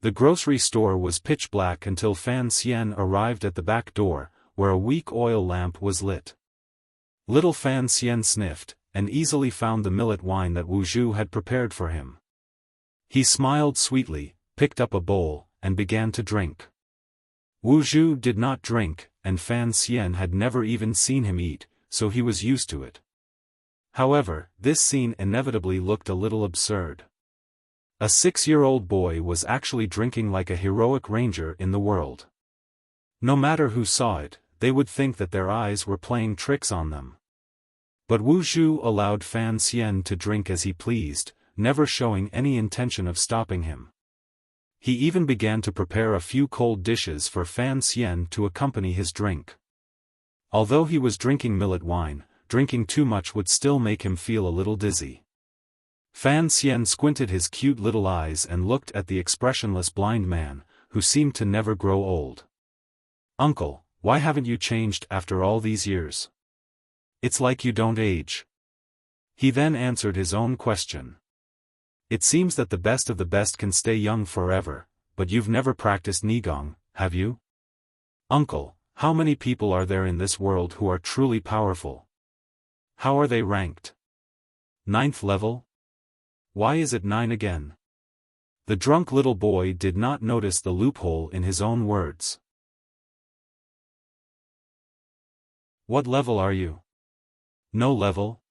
The grocery store was pitch black until Fan Xian arrived at the back door, where a weak oil lamp was lit. Little Fan Xian sniffed, and easily found the millet wine that Wuxia had prepared for him. He smiled sweetly, picked up a bowl, and began to drink. Wuxia did not drink, and Fan Xian had never even seen him eat, so he was used to it. However, this scene inevitably looked a little absurd. A 6-year-old boy was actually drinking like a heroic ranger in the world. No matter who saw it, they would think that their eyes were playing tricks on them. But Wu Zhu allowed Fan Xian to drink as he pleased, never showing any intention of stopping him. He even began to prepare a few cold dishes for Fan Xian to accompany his drink. Although he was drinking millet wine, drinking too much would still make him feel a little dizzy. Fan Xian squinted his cute little eyes and looked at the expressionless blind man, who seemed to never grow old. "Uncle, why haven't you changed after all these years? It's like you don't age." He then answered his own question. "It seems that the best of the best can stay young forever, but you've never practiced Nigong, have you? Uncle, how many people are there in this world who are truly powerful? How are they ranked? 9th level? Why is it 9 again?" The drunk little boy did not notice the loophole in his own words. "What level are you?" "No level."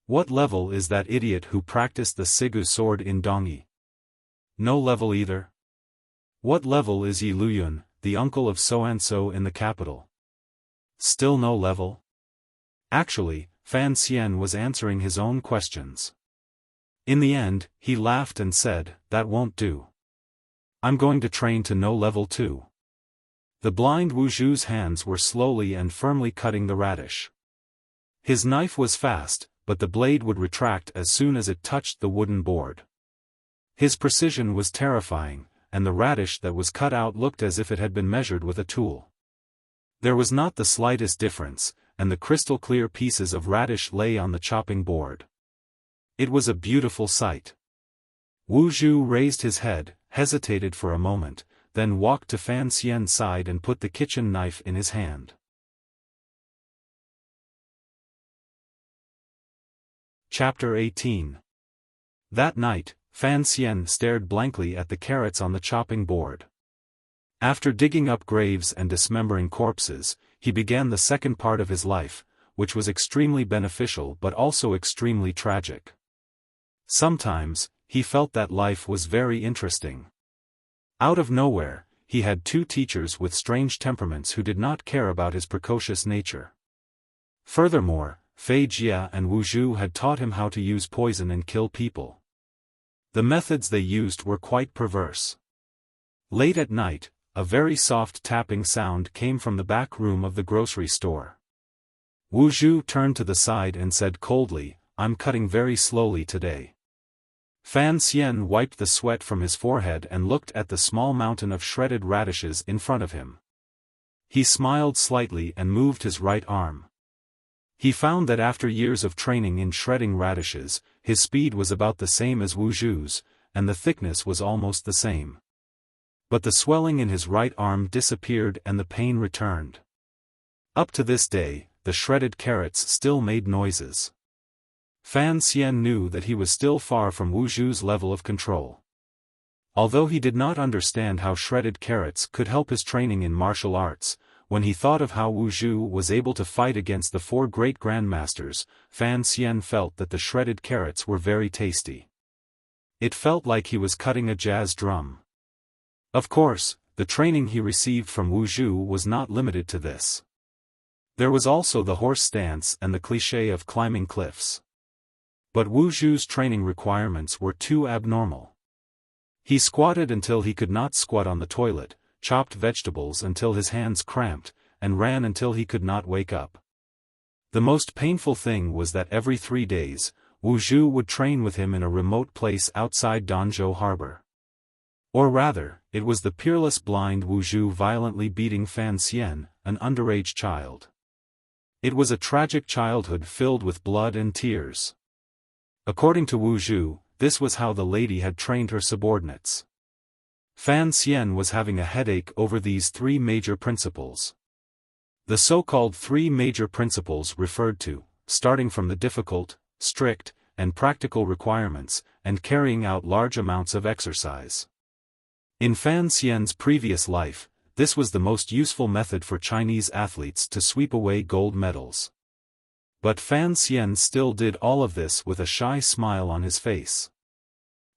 "What level is that idiot who practiced the Sigu sword in Dongyi?" "No level either." "What level is Yi Luyun, the uncle of so-and-so in the capital?" "Still no level." Actually, Fan Xian was answering his own questions. In the end, he laughed and said, "That won't do. I'm going to train to no level too." The blind Wu Zhu's hands were slowly and firmly cutting the radish. His knife was fast, but the blade would retract as soon as it touched the wooden board. His precision was terrifying, and the radish that was cut out looked as if it had been measured with a tool. There was not the slightest difference, and the crystal-clear pieces of radish lay on the chopping board. It was a beautiful sight. Wu Zhu raised his head, hesitated for a moment, then walked to Fan Xian's side and put the kitchen knife in his hand. Chapter 18. That night, Fan Xian stared blankly at the carrots on the chopping board. After digging up graves and dismembering corpses, he began the second part of his life, which was extremely beneficial but also extremely tragic. Sometimes, he felt that life was very interesting. Out of nowhere, he had two teachers with strange temperaments who did not care about his precocious nature. Furthermore, Fei Jia and Wu Zhu had taught him how to use poison and kill people. The methods they used were quite perverse. Late at night, a very soft tapping sound came from the back room of the grocery store. Wu Zhu turned to the side and said coldly, "I'm cutting very slowly today." Fan Xian wiped the sweat from his forehead and looked at the small mountain of shredded radishes in front of him. He smiled slightly and moved his right arm. He found that after years of training in shredding radishes, his speed was about the same as Wu Zhu's, and the thickness was almost the same. But the swelling in his right arm disappeared and the pain returned. Up to this day, the shredded carrots still made noises. Fan Xian knew that he was still far from Wu Zhu's level of control. Although he did not understand how shredded carrots could help his training in martial arts, when he thought of how Wu Zhu was able to fight against the 4 great grandmasters, Fan Xian felt that the shredded carrots were very tasty. It felt like he was cutting a jazz drum. Of course, the training he received from Wu Zhu was not limited to this. There was also the horse stance and the cliché of climbing cliffs. But Wu Zhu's training requirements were too abnormal. He squatted until he could not squat on the toilet, chopped vegetables until his hands cramped, and ran until he could not wake up. The most painful thing was that every 3 days, Wu Zhu would train with him in a remote place outside Danzhou harbor. Or rather, it was the peerless blind Wu Zhu violently beating Fan Xian, an underage child. It was a tragic childhood filled with blood and tears. According to Wu Zhu, this was how the lady had trained her subordinates. Fan Xian was having a headache over these 3 major principles. The so-called 3 major principles referred to, starting from the difficult, strict, and practical requirements, and carrying out large amounts of exercise. In Fan Xian's previous life, this was the most useful method for Chinese athletes to sweep away gold medals. But Fan Xian still did all of this with a shy smile on his face.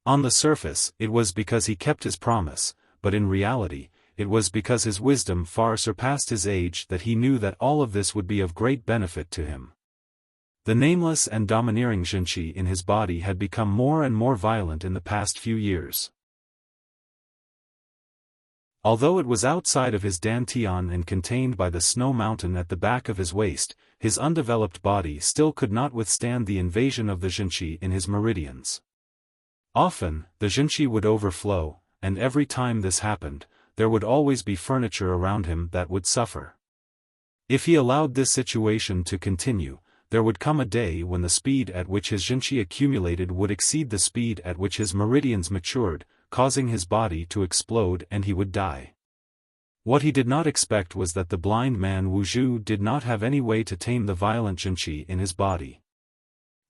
On the surface, it was because he kept his promise, but in reality, it was because his wisdom far surpassed his age that he knew that all of this would be of great benefit to him. The nameless and domineering Jinqi in his body had become more and more violent in the past few years. Although it was outside of his dantian and contained by the snow mountain at the back of his waist, his undeveloped body still could not withstand the invasion of the Jinqi in his meridians. Often, the Jinqi would overflow, and every time this happened, there would always be furniture around him that would suffer. If he allowed this situation to continue, there would come a day when the speed at which his Jinqi accumulated would exceed the speed at which his meridians matured, causing his body to explode and he would die. What he did not expect was that the blind man Wuxia did not have any way to tame the violent Jinqi in his body.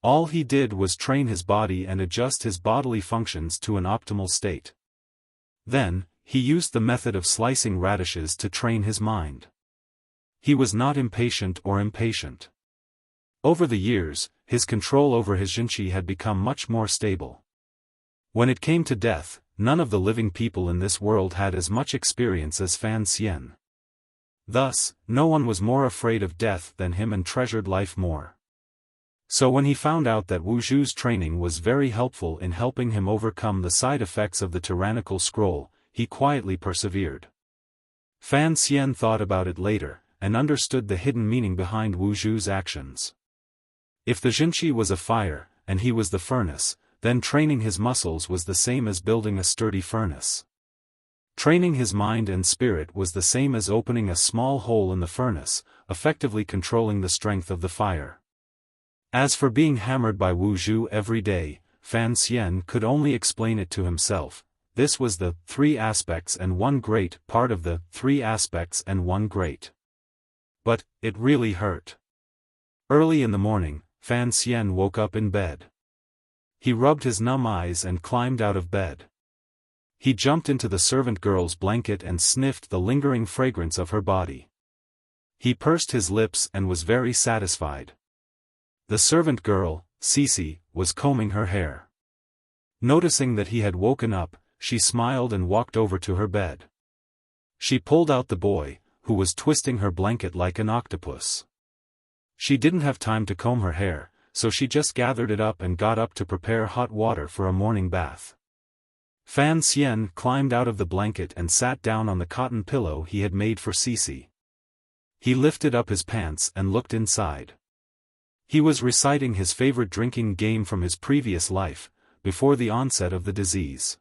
All he did was train his body and adjust his bodily functions to an optimal state. Then, he used the method of slicing radishes to train his mind. He was not impatient or impatient. Over the years, his control over his Jinqi had become much more stable. When it came to death, none of the living people in this world had as much experience as Fan Xian. Thus, no one was more afraid of death than him and treasured life more. So when he found out that Wuxia's training was very helpful in helping him overcome the side effects of the tyrannical scroll, he quietly persevered. Fan Xian thought about it later, and understood the hidden meaning behind Wuxia's actions. If the Jinqi was a fire, and he was the furnace, then training his muscles was the same as building a sturdy furnace. Training his mind and spirit was the same as opening a small hole in the furnace, effectively controlling the strength of the fire. As for being hammered by Wuxia every day, Fan Xian could only explain it to himself. This was the 3 aspects and 1 great part of the 3 aspects and 1 great. But, it really hurt. Early in the morning, Fan Xian woke up in bed. He rubbed his numb eyes and climbed out of bed. He jumped into the servant girl's blanket and sniffed the lingering fragrance of her body. He pursed his lips and was very satisfied. The servant girl, Cici, was combing her hair. Noticing that he had woken up, she smiled and walked over to her bed. She pulled out the boy, who was twisting her blanket like an octopus. She didn't have time to comb her hair, so she just gathered it up and got up to prepare hot water for a morning bath. Fan Xian climbed out of the blanket and sat down on the cotton pillow he had made for Cici. He lifted up his pants and looked inside. He was reciting his favorite drinking game from his previous life, before the onset of the disease.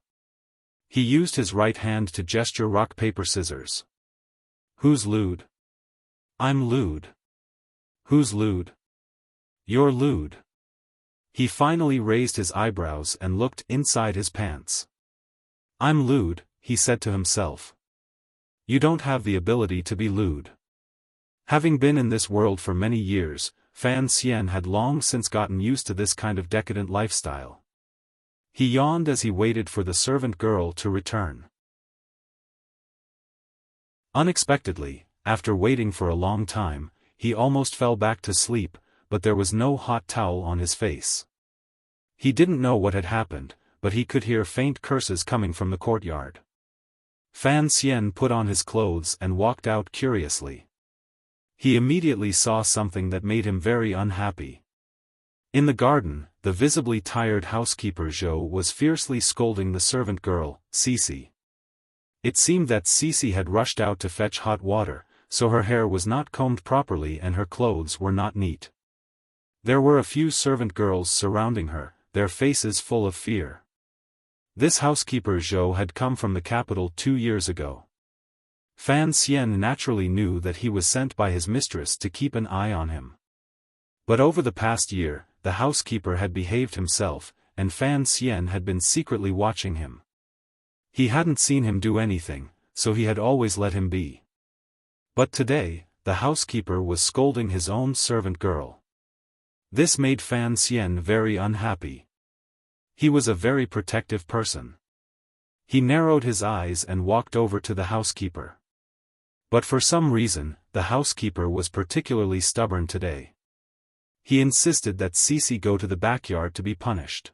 He used his right hand to gesture rock paper scissors. Who's lewd? I'm lewd. Who's lewd? You're lewd. He finally raised his eyebrows and looked inside his pants. I'm lewd, he said to himself. You don't have the ability to be lewd. Having been in this world for many years, Fan Xian had long since gotten used to this kind of decadent lifestyle. He yawned as he waited for the servant girl to return. Unexpectedly, after waiting for a long time, he almost fell back to sleep, but there was no hot towel on his face. He didn't know what had happened, but he could hear faint curses coming from the courtyard. Fan Xian put on his clothes and walked out curiously. He immediately saw something that made him very unhappy. In the garden, the visibly tired housekeeper Zhou was fiercely scolding the servant girl, Cici. It seemed that Cici had rushed out to fetch hot water, so her hair was not combed properly and her clothes were not neat. There were a few servant girls surrounding her, their faces full of fear. This housekeeper Zhou had come from the capital 2 years ago. Fan Xian naturally knew that he was sent by his mistress to keep an eye on him. But over the past year, the housekeeper had behaved himself, and Fan Xian had been secretly watching him. He hadn't seen him do anything, so he had always let him be. But today, the housekeeper was scolding his own servant girl. This made Fan Xian very unhappy. He was a very protective person. He narrowed his eyes and walked over to the housekeeper. But for some reason, the housekeeper was particularly stubborn today. He insisted that Cici go to the backyard to be punished.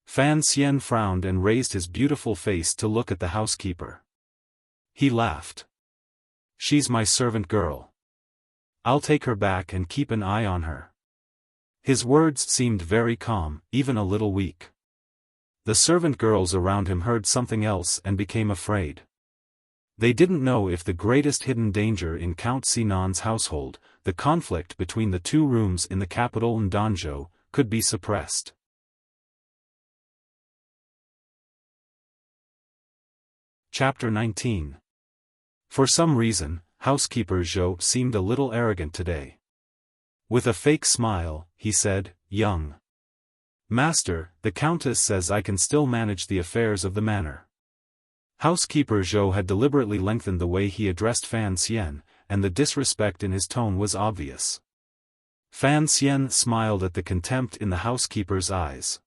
Fan Xian frowned and raised his beautiful face to look at the housekeeper. He laughed. She's my servant girl. I'll take her back and keep an eye on her. His words seemed very calm, even a little weak. The servant girls around him heard something else and became afraid. They didn't know if the greatest hidden danger in Count Sinan's household, the conflict between the two rooms in the capital and Danzhou, could be suppressed. Chapter 19. For some reason, housekeeper Zhou seemed a little arrogant today. With a fake smile, he said, "Young master, the countess says I can still manage the affairs of the manor." Housekeeper Zhou had deliberately lengthened the way he addressed Fan Xian, and the disrespect in his tone was obvious. Fan Xian smiled at the contempt in the housekeeper's eyes.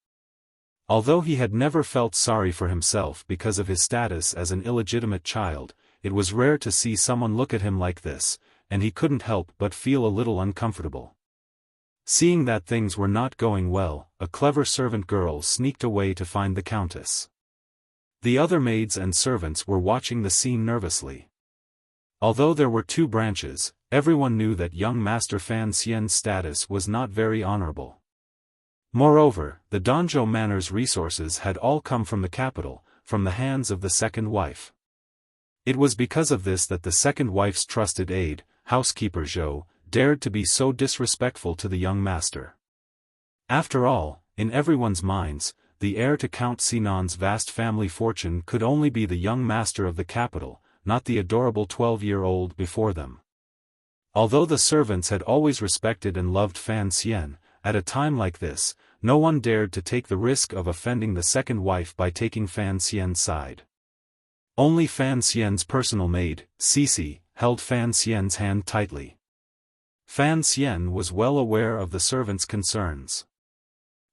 Although he had never felt sorry for himself because of his status as an illegitimate child, it was rare to see someone look at him like this, and he couldn't help but feel a little uncomfortable. Seeing that things were not going well, a clever servant girl sneaked away to find the countess. The other maids and servants were watching the scene nervously. Although there were two branches, everyone knew that young Master Fan Xian's status was not very honorable. Moreover, the Danzhou Manor's resources had all come from the capital, from the hands of the second wife. It was because of this that the second wife's trusted aide, housekeeper Zhou, dared to be so disrespectful to the young master. After all, in everyone's minds, the heir to Count Sinan's vast family fortune could only be the young master of the capital, not the adorable 12-year-old before them. Although the servants had always respected and loved Fan Xian, at a time like this, no one dared to take the risk of offending the second wife by taking Fan Xian's side. Only Fan Xian's personal maid, Cici, held Fan Xian's hand tightly. Fan Xian was well aware of the servants' concerns.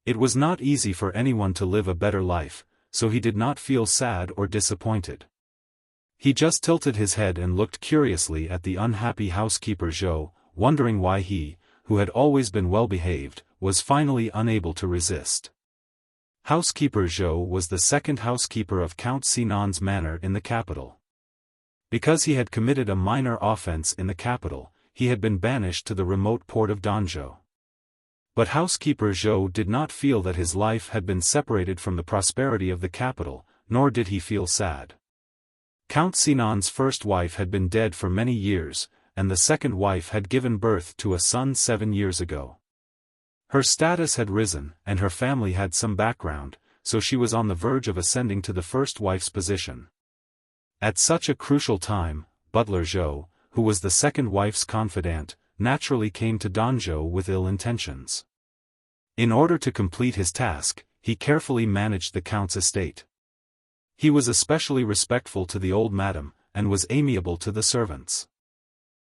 It was not easy for anyone to live a better life, so he did not feel sad or disappointed. He just tilted his head and looked curiously at the unhappy housekeeper Zhou, wondering why he, who had always been well-behaved, was finally unable to resist. Housekeeper Zhou was the second housekeeper of Count Sinan's manor in the capital. Because he had committed a minor offense in the capital, he had been banished to the remote port of Danzhou. But housekeeper Zhou did not feel that his life had been separated from the prosperity of the capital, nor did he feel sad. Count Sinan's first wife had been dead for many years, and the second wife had given birth to a son 7 years ago. Her status had risen, and her family had some background, so she was on the verge of ascending to the first wife's position. At such a crucial time, Butler Zhou, who was the second wife's confidant, naturally came to Danzhou with ill intentions. In order to complete his task, he carefully managed the count's estate. He was especially respectful to the old madam, and was amiable to the servants.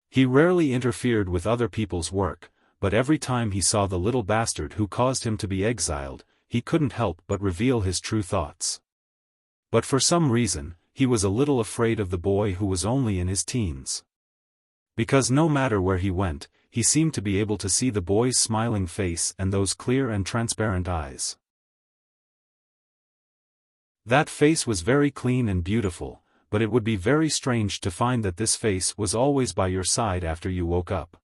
He rarely interfered with other people's work, but every time he saw the little bastard who caused him to be exiled, he couldn't help but reveal his true thoughts. But for some reason, he was a little afraid of the boy who was only in his teens. Because no matter where he went, he seemed to be able to see the boy's smiling face and those clear and transparent eyes. That face was very clean and beautiful, but it would be very strange to find that this face was always by your side after you woke up.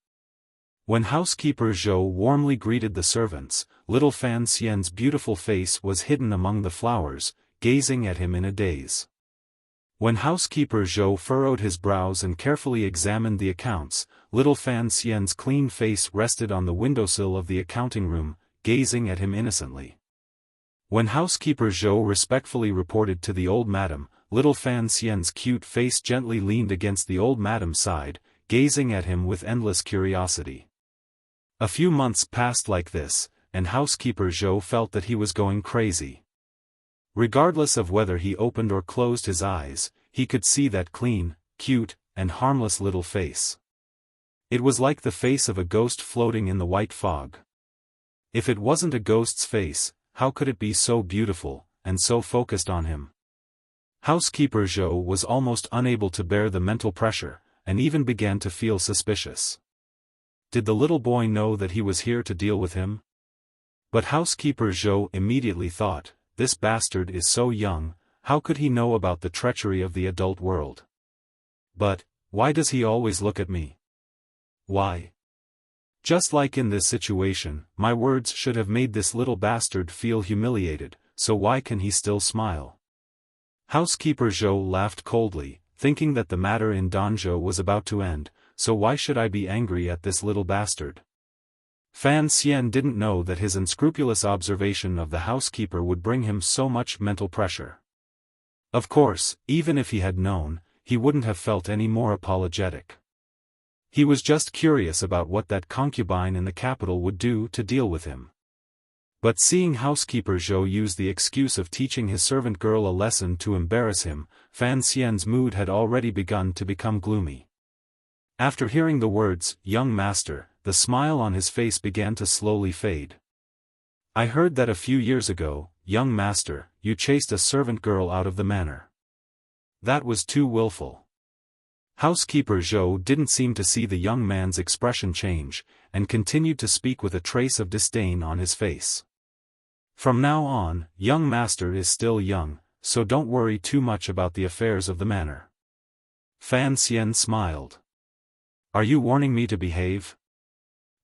When housekeeper Zhou warmly greeted the servants, little Fan Xian's beautiful face was hidden among the flowers, gazing at him in a daze. When housekeeper Zhou furrowed his brows and carefully examined the accounts, little Fan Xian's clean face rested on the windowsill of the accounting room, gazing at him innocently. When housekeeper Zhou respectfully reported to the old madam, little Fan Xian's cute face gently leaned against the old madam's side, gazing at him with endless curiosity. A few months passed like this, and housekeeper Zhou felt that he was going crazy. Regardless of whether he opened or closed his eyes, he could see that clean, cute, and harmless little face. It was like the face of a ghost floating in the white fog. If it wasn't a ghost's face, how could it be so beautiful, and so focused on him? Housekeeper Zhou was almost unable to bear the mental pressure, and even began to feel suspicious. Did the little boy know that he was here to deal with him? But housekeeper Zhou immediately thought, this bastard is so young, how could he know about the treachery of the adult world? But, why does he always look at me? Why? Just like in this situation, my words should have made this little bastard feel humiliated, so why can he still smile? Housekeeper Zhou laughed coldly, thinking that the matter in Danzhou was about to end, so why should I be angry at this little bastard? Fan Xian didn't know that his unscrupulous observation of the housekeeper would bring him so much mental pressure. Of course, even if he had known, he wouldn't have felt any more apologetic. He was just curious about what that concubine in the capital would do to deal with him. But seeing housekeeper Zhou use the excuse of teaching his servant girl a lesson to embarrass him, Fan Xian's mood had already begun to become gloomy. After hearing the words, "young master," the smile on his face began to slowly fade. "I heard that a few years ago, young master, you chased a servant girl out of the manor. That was too willful." Housekeeper Zhou didn't seem to see the young man's expression change, and continued to speak with a trace of disdain on his face. "From now on, young master is still young, so don't worry too much about the affairs of the manor." Fan Xian smiled. "Are you warning me to behave?"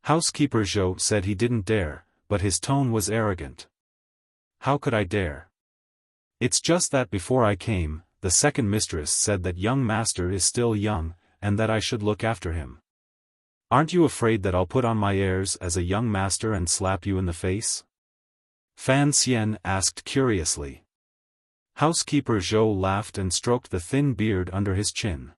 Housekeeper Zhou said he didn't dare, but his tone was arrogant. "How could I dare? It's just that before I came, the second mistress said that young master is still young, and that I should look after him. Aren't you afraid that I'll put on my airs as a young master and slap you in the face?" Fan Xian asked curiously. Housekeeper Zhou laughed and stroked the thin beard under his chin.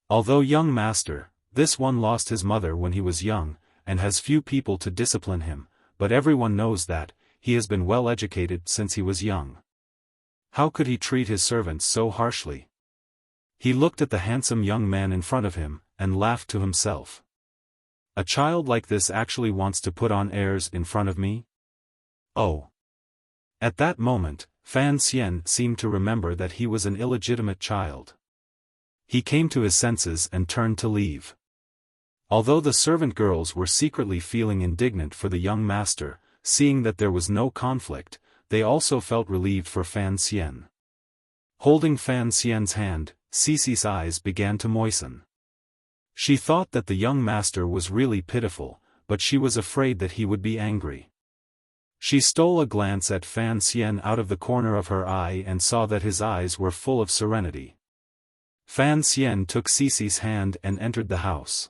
"Although young master, this one lost his mother when he was young, and has few people to discipline him, but everyone knows that he has been well educated since he was young. How could he treat his servants so harshly?" He looked at the handsome young man in front of him, and laughed to himself. "A child like this actually wants to put on airs in front of me? Oh." At that moment, Fan Xian seemed to remember that he was an illegitimate child. He came to his senses and turned to leave. Although the servant girls were secretly feeling indignant for the young master, seeing that there was no conflict, they also felt relieved for Fan Xian. Holding Fan Xian's hand, Cici's eyes began to moisten. She thought that the young master was really pitiful, but she was afraid that he would be angry. She stole a glance at Fan Xian out of the corner of her eye and saw that his eyes were full of serenity. Fan Xian took Cici's hand and entered the house.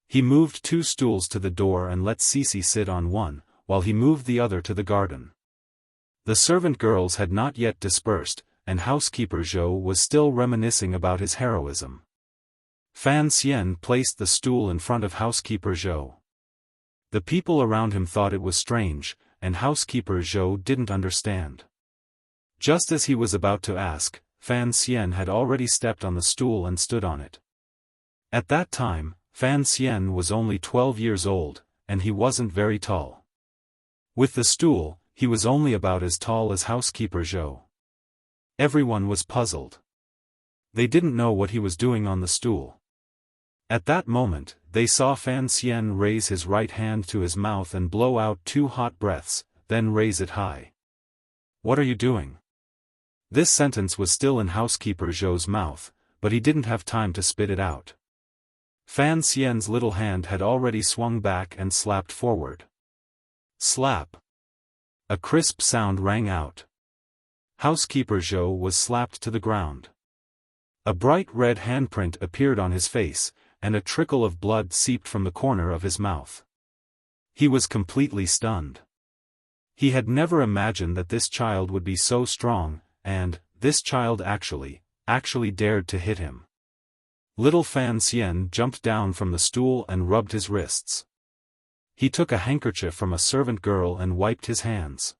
He moved 2 stools to the door and let Cici sit on one, while he moved the other to the garden. The servant girls had not yet dispersed, and housekeeper Zhou was still reminiscing about his heroism. Fan Xian placed the stool in front of housekeeper Zhou. The people around him thought it was strange, and housekeeper Zhou didn't understand. Just as he was about to ask, Fan Xian had already stepped on the stool and stood on it. At that time, Fan Xian was only 12 years old, and he wasn't very tall. With the stool, he was only about as tall as housekeeper Zhou. Everyone was puzzled. They didn't know what he was doing on the stool. At that moment, they saw Fan Xian raise his right hand to his mouth and blow out 2 hot breaths, then raise it high. "What are you doing?" This sentence was still in housekeeper Zhou's mouth, but he didn't have time to spit it out. Fan Xian's little hand had already swung back and slapped forward. Slap! A crisp sound rang out. Housekeeper Zhou was slapped to the ground. A bright red handprint appeared on his face, and a trickle of blood seeped from the corner of his mouth. He was completely stunned. He had never imagined that this child would be so strong, and this child actually dared to hit him. Little Fan Xian jumped down from the stool and rubbed his wrists. He took a handkerchief from a servant girl and wiped his hands.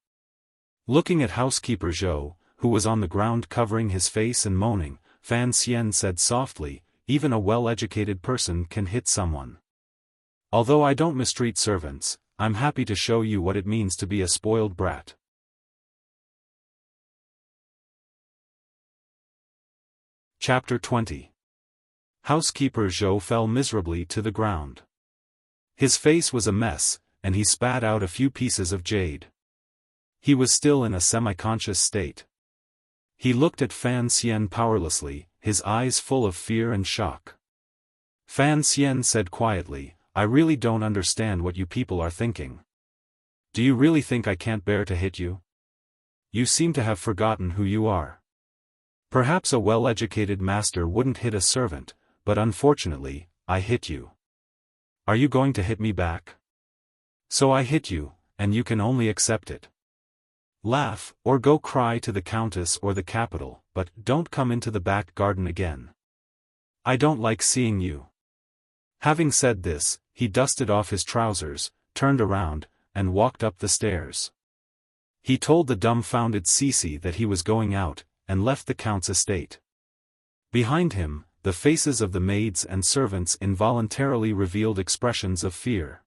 Looking at housekeeper Zhou, who was on the ground covering his face and moaning, Fan Xian said softly, "Even a well-educated person can hit someone. Although I don't mistreat servants, I'm happy to show you what it means to be a spoiled brat." Chapter 20. Housekeeper Zhou fell miserably to the ground. His face was a mess, and he spat out a few pieces of jade. He was still in a semi-conscious state. He looked at Fan Xian powerlessly, his eyes full of fear and shock. Fan Xian said quietly, "I really don't understand what you people are thinking. Do you really think I can't bear to hit you? You seem to have forgotten who you are. Perhaps a well-educated master wouldn't hit a servant, but unfortunately, I hit you. Are you going to hit me back? So I hit you, and you can only accept it. Laugh, or go cry to the countess or the capital, but don't come into the back garden again. I don't like seeing you." Having said this, he dusted off his trousers, turned around, and walked up the stairs. He told the dumbfounded Cici that he was going out, and left the count's estate. Behind him, the faces of the maids and servants involuntarily revealed expressions of fear.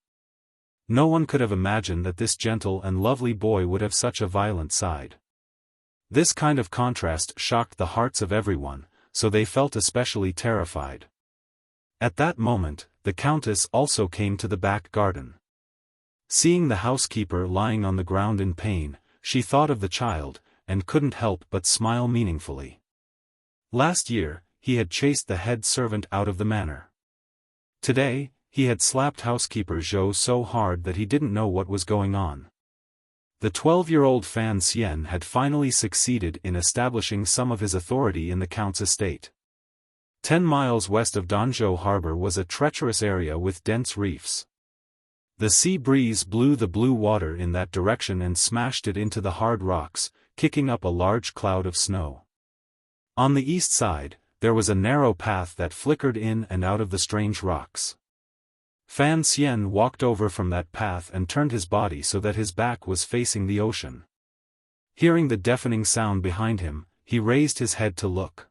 No one could have imagined that this gentle and lovely boy would have such a violent side. This kind of contrast shocked the hearts of everyone, so they felt especially terrified. At that moment, the countess also came to the back garden. Seeing the housekeeper lying on the ground in pain, she thought of the child, and couldn't help but smile meaningfully. Last year, he had chased the head servant out of the manor. Today, he had slapped housekeeper Zhou so hard that he didn't know what was going on. The 12-year-old Fan Xian had finally succeeded in establishing some of his authority in the count's estate. 10 miles west of Danzhou harbor was a treacherous area with dense reefs. The sea breeze blew the blue water in that direction and smashed it into the hard rocks, kicking up a large cloud of snow. On the east side, there was a narrow path that flickered in and out of the strange rocks. Fan Xian walked over from that path and turned his body so that his back was facing the ocean. Hearing the deafening sound behind him, he raised his head to look.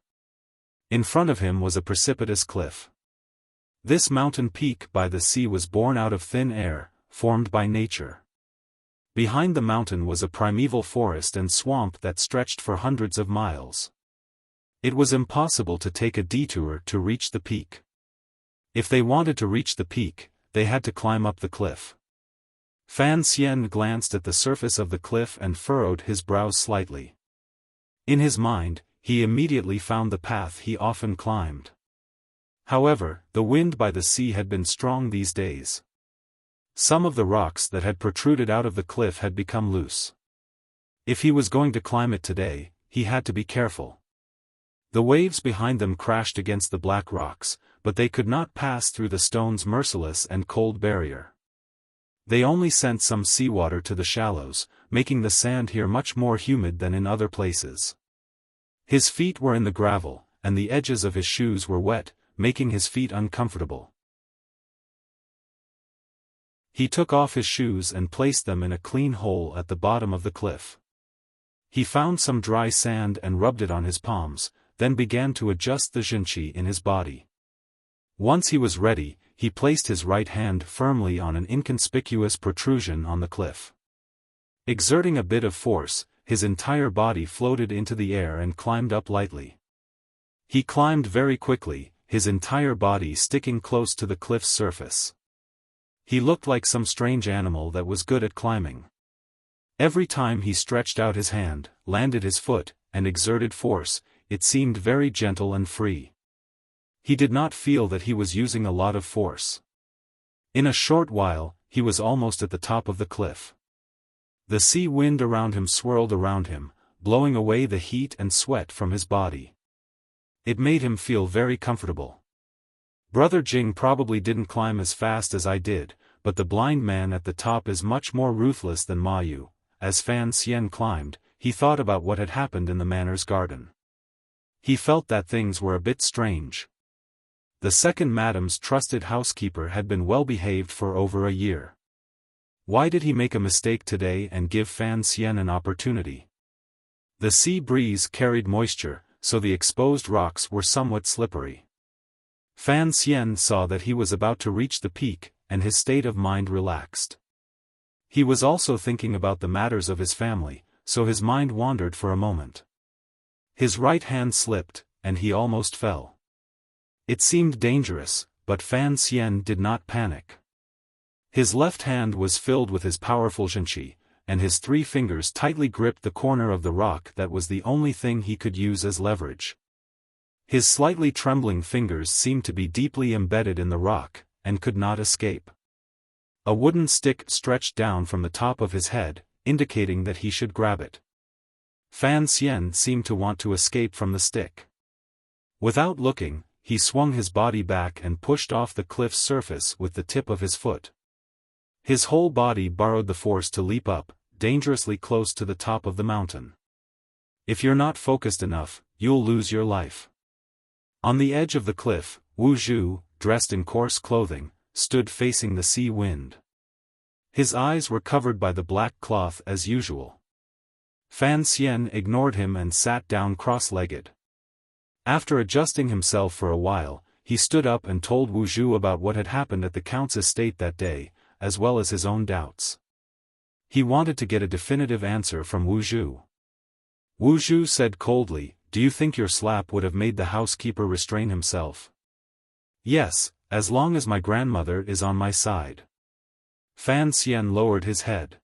In front of him was a precipitous cliff. This mountain peak by the sea was born out of thin air, formed by nature. Behind the mountain was a primeval forest and swamp that stretched for hundreds of miles. It was impossible to take a detour to reach the peak. If they wanted to reach the peak, they had to climb up the cliff. Fan Xian glanced at the surface of the cliff and furrowed his brows slightly. In his mind, he immediately found the path he often climbed. However, the wind by the sea had been strong these days. Some of the rocks that had protruded out of the cliff had become loose. If he was going to climb it today, he had to be careful. The waves behind them crashed against the black rocks, but they could not pass through the stone's merciless and cold barrier. They only sent some seawater to the shallows, making the sand here much more humid than in other places. His feet were in the gravel, and the edges of his shoes were wet, making his feet uncomfortable. He took off his shoes and placed them in a clean hole at the bottom of the cliff. He found some dry sand and rubbed it on his palms, then began to adjust the zhenqi in his body. Once he was ready, he placed his right hand firmly on an inconspicuous protrusion on the cliff. Exerting a bit of force, his entire body floated into the air and climbed up lightly. He climbed very quickly, his entire body sticking close to the cliff's surface. He looked like some strange animal that was good at climbing. Every time he stretched out his hand, landed his foot, and exerted force, it seemed very gentle and free. He did not feel that he was using a lot of force. In a short while, he was almost at the top of the cliff. The sea wind around him swirled around him, blowing away the heat and sweat from his body. It made him feel very comfortable. Brother Jing probably didn't climb as fast as I did, but the blind man at the top is much more ruthless than Ma Yu. As Fan Xian climbed, he thought about what had happened in the manor's garden. He felt that things were a bit strange. The second madam's trusted housekeeper had been well behaved for over a year. Why did he make a mistake today and give Fan Xian an opportunity? The sea breeze carried moisture, so the exposed rocks were somewhat slippery. Fan Xian saw that he was about to reach the peak, and his state of mind relaxed. He was also thinking about the matters of his family, so his mind wandered for a moment. His right hand slipped, and he almost fell. It seemed dangerous, but Fan Xian did not panic. His left hand was filled with his powerful zhenqi, and his 3 fingers tightly gripped the corner of the rock that was the only thing he could use as leverage. His slightly trembling fingers seemed to be deeply embedded in the rock, and could not escape. A wooden stick stretched down from the top of his head, indicating that he should grab it. Fan Xian seemed to want to escape from the stick. Without looking, he swung his body back and pushed off the cliff's surface with the tip of his foot. His whole body borrowed the force to leap up, dangerously close to the top of the mountain. If you're not focused enough, you'll lose your life. On the edge of the cliff, Wu Zhu, dressed in coarse clothing, stood facing the sea wind. His eyes were covered by the black cloth as usual. Fan Xian ignored him and sat down cross-legged. After adjusting himself for a while, he stood up and told Wu Zhu about what had happened at the count's estate that day, as well as his own doubts. He wanted to get a definitive answer from Wu Zhu. Wu Zhu said coldly, "Do you think your slap would have made the housekeeper restrain himself?" "Yes, as long as my grandmother is on my side." Fan Xian lowered his head.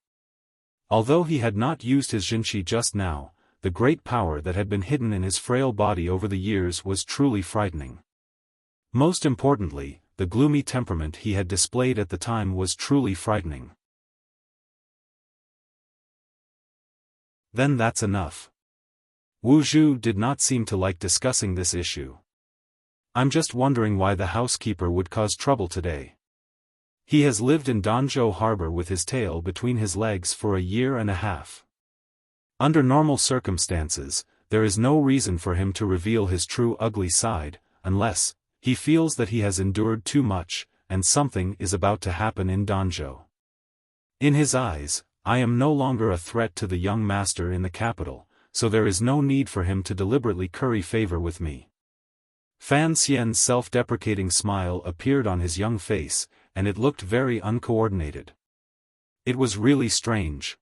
Although he had not used his Jinqi just now, the great power that had been hidden in his frail body over the years was truly frightening. Most importantly, the gloomy temperament he had displayed at the time was truly frightening. "Then that's enough." Wu Zhu did not seem to like discussing this issue. "I'm just wondering why the housekeeper would cause trouble today. He has lived in Danzhou harbor with his tail between his legs for a year and a half. Under normal circumstances, there is no reason for him to reveal his true ugly side, unless he feels that he has endured too much, and something is about to happen in Danzhou. In his eyes, I am no longer a threat to the young master in the capital, so there is no need for him to deliberately curry favor with me." Fan Xian's self-deprecating smile appeared on his young face, and it looked very uncoordinated. It was really strange.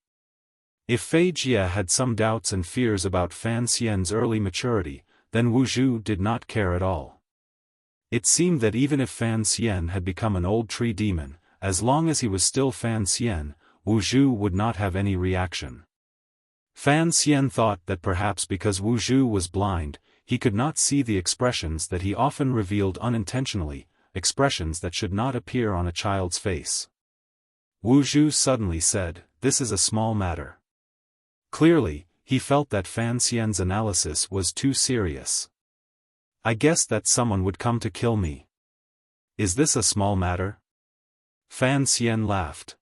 If Fei Jia had some doubts and fears about Fan Xian's early maturity, then Wu Zhu did not care at all. It seemed that even if Fan Xian had become an old tree demon, as long as he was still Fan Xian, Wu Zhu would not have any reaction. Fan Xian thought that perhaps because Wu Zhu was blind, he could not see the expressions that he often revealed unintentionally, expressions that should not appear on a child's face. Wu Zhu suddenly said, "This is a small matter." Clearly, he felt that Fan Xian's analysis was too serious. "I guessed that someone would come to kill me. Is this a small matter?" Fan Xian laughed.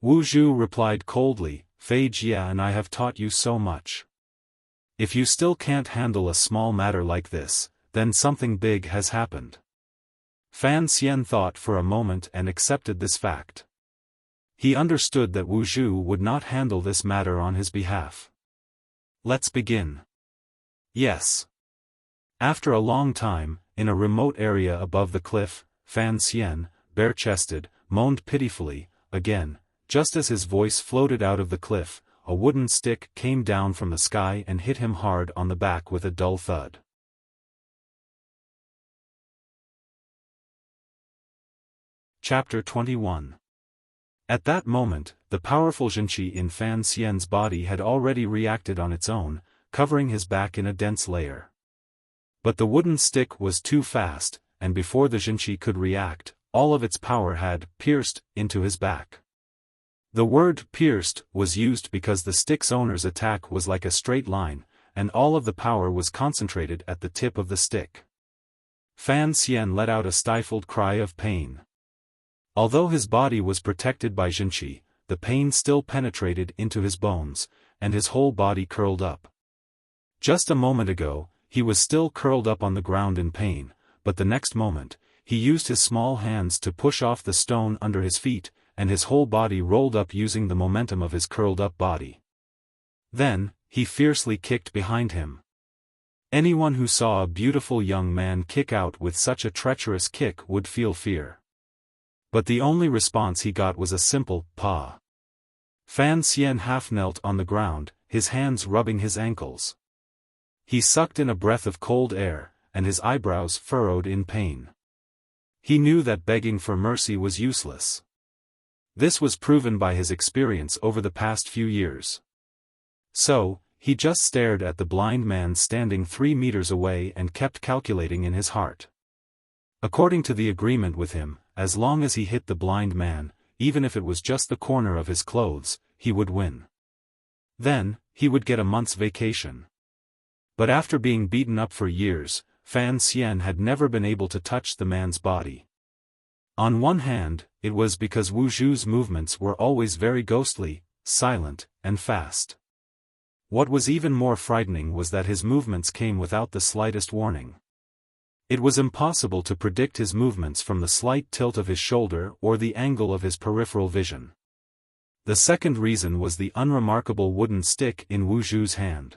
Wu Zhu replied coldly, "Fei Jia and I have taught you so much. If you still can't handle a small matter like this, then something big has happened." Fan Xian thought for a moment and accepted this fact. He understood that Wu Zhu would not handle this matter on his behalf. "Let's begin." "Yes." After a long time, in a remote area above the cliff, Fan Xian, bare-chested, moaned pitifully, again. Just as his voice floated out of the cliff, a wooden stick came down from the sky and hit him hard on the back with a dull thud. Chapter 21. At that moment, the powerful Jinqi in Fan Xian's body had already reacted on its own, covering his back in a dense layer. But the wooden stick was too fast, and before the Jinqi could react, all of its power had pierced into his back. The word pierced was used because the stick's owner's attack was like a straight line, and all of the power was concentrated at the tip of the stick. Fan Xian let out a stifled cry of pain. Although his body was protected by Jinqi, the pain still penetrated into his bones, and his whole body curled up. Just a moment ago, he was still curled up on the ground in pain, but the next moment, he used his small hands to push off the stone under his feet, and his whole body rolled up using the momentum of his curled-up body. Then, he fiercely kicked behind him. Anyone who saw a beautiful young man kick out with such a treacherous kick would feel fear. But the only response he got was a simple, "Paw." Fan Xian half-knelt on the ground, his hands rubbing his ankles. He sucked in a breath of cold air, and his eyebrows furrowed in pain. He knew that begging for mercy was useless. This was proven by his experience over the past few years. So, he just stared at the blind man standing 3 meters away and kept calculating in his heart. According to the agreement with him, as long as he hit the blind man, even if it was just the corner of his clothes, he would win. Then, he would get a month's vacation. But after being beaten up for years, Fan Xian had never been able to touch the man's body. On one hand, it was because Wu Zhu's movements were always very ghostly, silent, and fast. What was even more frightening was that his movements came without the slightest warning. It was impossible to predict his movements from the slight tilt of his shoulder or the angle of his peripheral vision. The second reason was the unremarkable wooden stick in Wu Zhu's hand.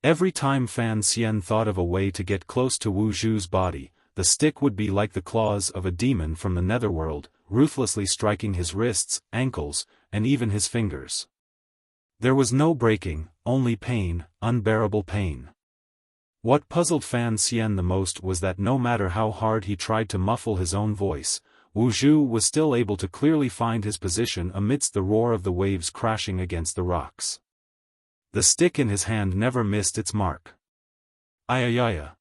Every time Fan Xian thought of a way to get close to Wu Zhu's body, the stick would be like the claws of a demon from the netherworld, ruthlessly striking his wrists, ankles, and even his fingers. There was no breaking, only pain, unbearable pain. What puzzled Fan Xian the most was that no matter how hard he tried to muffle his own voice, Wu Zhu was still able to clearly find his position amidst the roar of the waves crashing against the rocks. The stick in his hand never missed its mark. Ayayaya.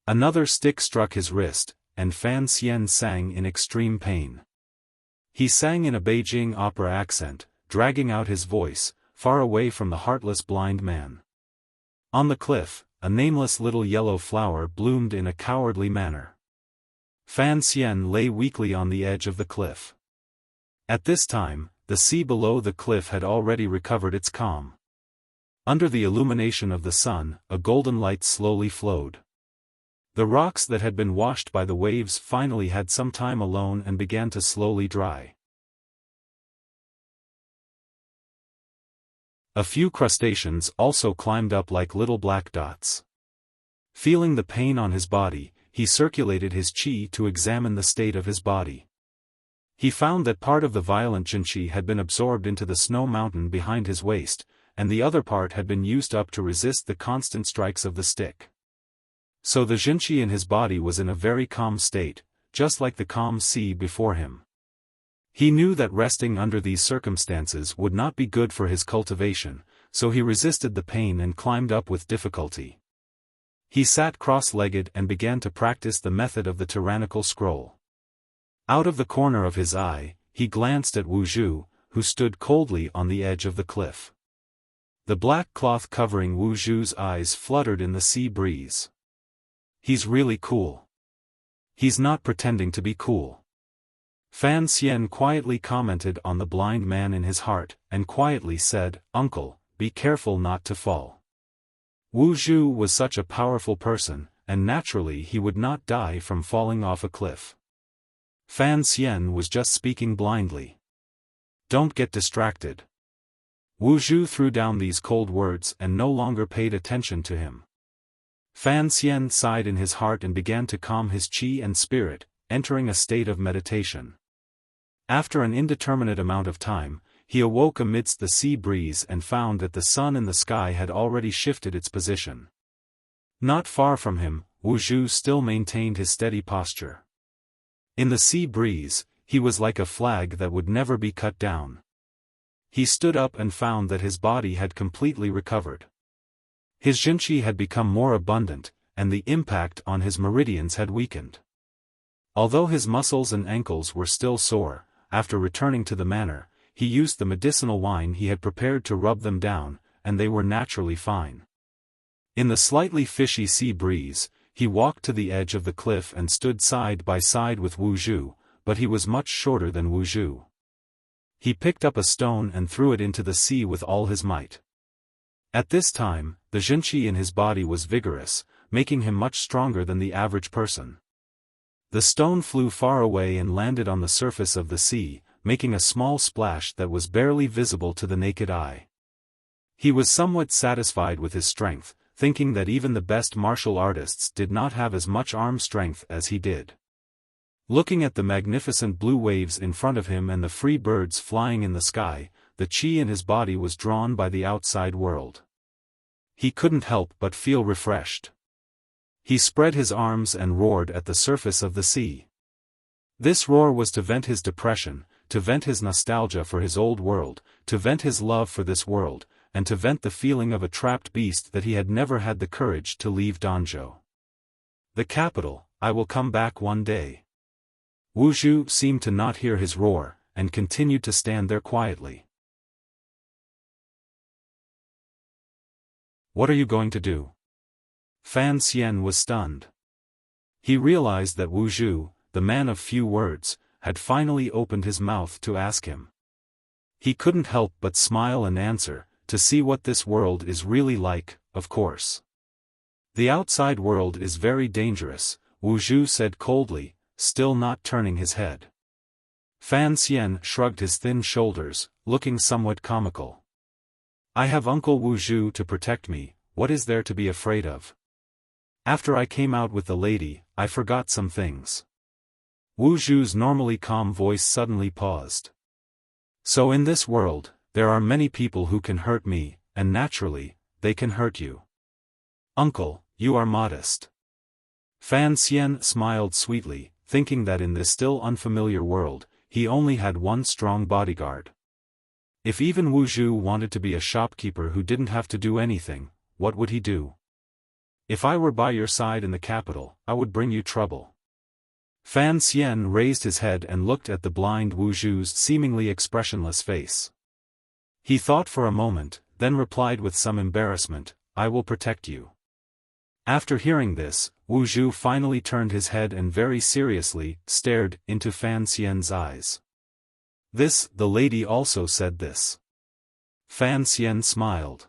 Another stick struck his wrist, and Fan Xian sang in extreme pain. He sang in a Beijing opera accent, dragging out his voice, far away from the heartless blind man. On the cliff, a nameless little yellow flower bloomed in a cowardly manner. Fan Xian lay weakly on the edge of the cliff. At this time, the sea below the cliff had already recovered its calm. Under the illumination of the sun, a golden light slowly flowed. The rocks that had been washed by the waves finally had some time alone and began to slowly dry. A few crustaceans also climbed up like little black dots. Feeling the pain on his body, he circulated his qi to examine the state of his body. He found that part of the violent jinqi had been absorbed into the snow mountain behind his waist, and the other part had been used up to resist the constant strikes of the stick. So the jinqi in his body was in a very calm state, just like the calm sea before him. He knew that resting under these circumstances would not be good for his cultivation, so he resisted the pain and climbed up with difficulty. He sat cross-legged and began to practice the method of the tyrannical scroll. Out of the corner of his eye, he glanced at Wu Zhu, who stood coldly on the edge of the cliff. The black cloth covering Wu Zhu's eyes fluttered in the sea breeze. He's really cool. He's not pretending to be cool. Fan Xian quietly commented on the blind man in his heart, and quietly said, "Uncle, be careful not to fall." Wu Zhu was such a powerful person, and naturally he would not die from falling off a cliff. Fan Xian was just speaking blindly. Don't get distracted. Wu Zhu threw down these cold words and no longer paid attention to him. Fan Xian sighed in his heart and began to calm his qi and spirit, entering a state of meditation. After an indeterminate amount of time, he awoke amidst the sea breeze and found that the sun in the sky had already shifted its position. Not far from him, Wu Zhu still maintained his steady posture. In the sea breeze, he was like a flag that would never be cut down. He stood up and found that his body had completely recovered. His jinqi had become more abundant, and the impact on his meridians had weakened. Although his muscles and ankles were still sore, after returning to the manor, he used the medicinal wine he had prepared to rub them down, and they were naturally fine. In the slightly fishy sea breeze, he walked to the edge of the cliff and stood side by side with Wu Zhu, but he was much shorter than Wu Zhu. He picked up a stone and threw it into the sea with all his might. At this time, the jinqi in his body was vigorous, making him much stronger than the average person. The stone flew far away and landed on the surface of the sea, making a small splash that was barely visible to the naked eye. He was somewhat satisfied with his strength, thinking that even the best martial artists did not have as much arm strength as he did. Looking at the magnificent blue waves in front of him and the free birds flying in the sky, the qi in his body was drawn by the outside world. He couldn't help but feel refreshed. He spread his arms and roared at the surface of the sea. This roar was to vent his depression, to vent his nostalgia for his old world, to vent his love for this world, and to vent the feeling of a trapped beast that he had never had the courage to leave Danzhou. The capital, I will come back one day. Wuxia seemed to not hear his roar, and continued to stand there quietly. What are you going to do? Fan Xian was stunned. He realized that Wuxia, the man of few words, had finally opened his mouth to ask him. He couldn't help but smile and answer, to see what this world is really like, of course. The outside world is very dangerous, Wuxia said coldly, still not turning his head. Fan Xian shrugged his thin shoulders, looking somewhat comical. I have Uncle Wuxia to protect me, what is there to be afraid of? After I came out with the lady, I forgot some things. Wuxia's normally calm voice suddenly paused. So in this world, there are many people who can hurt me, and naturally, they can hurt you. Uncle, you are modest. Fan Xian smiled sweetly, thinking that in this still unfamiliar world, he only had one strong bodyguard. If even Wuxia wanted to be a shopkeeper who didn't have to do anything, what would he do? If I were by your side in the capital, I would bring you trouble. Fan Xian raised his head and looked at the blind Wuxia's seemingly expressionless face. He thought for a moment, then replied with some embarrassment, I will protect you. After hearing this, Wuxia finally turned his head and very seriously stared into Fan Xian's eyes. The lady also said this. Fan Xian smiled.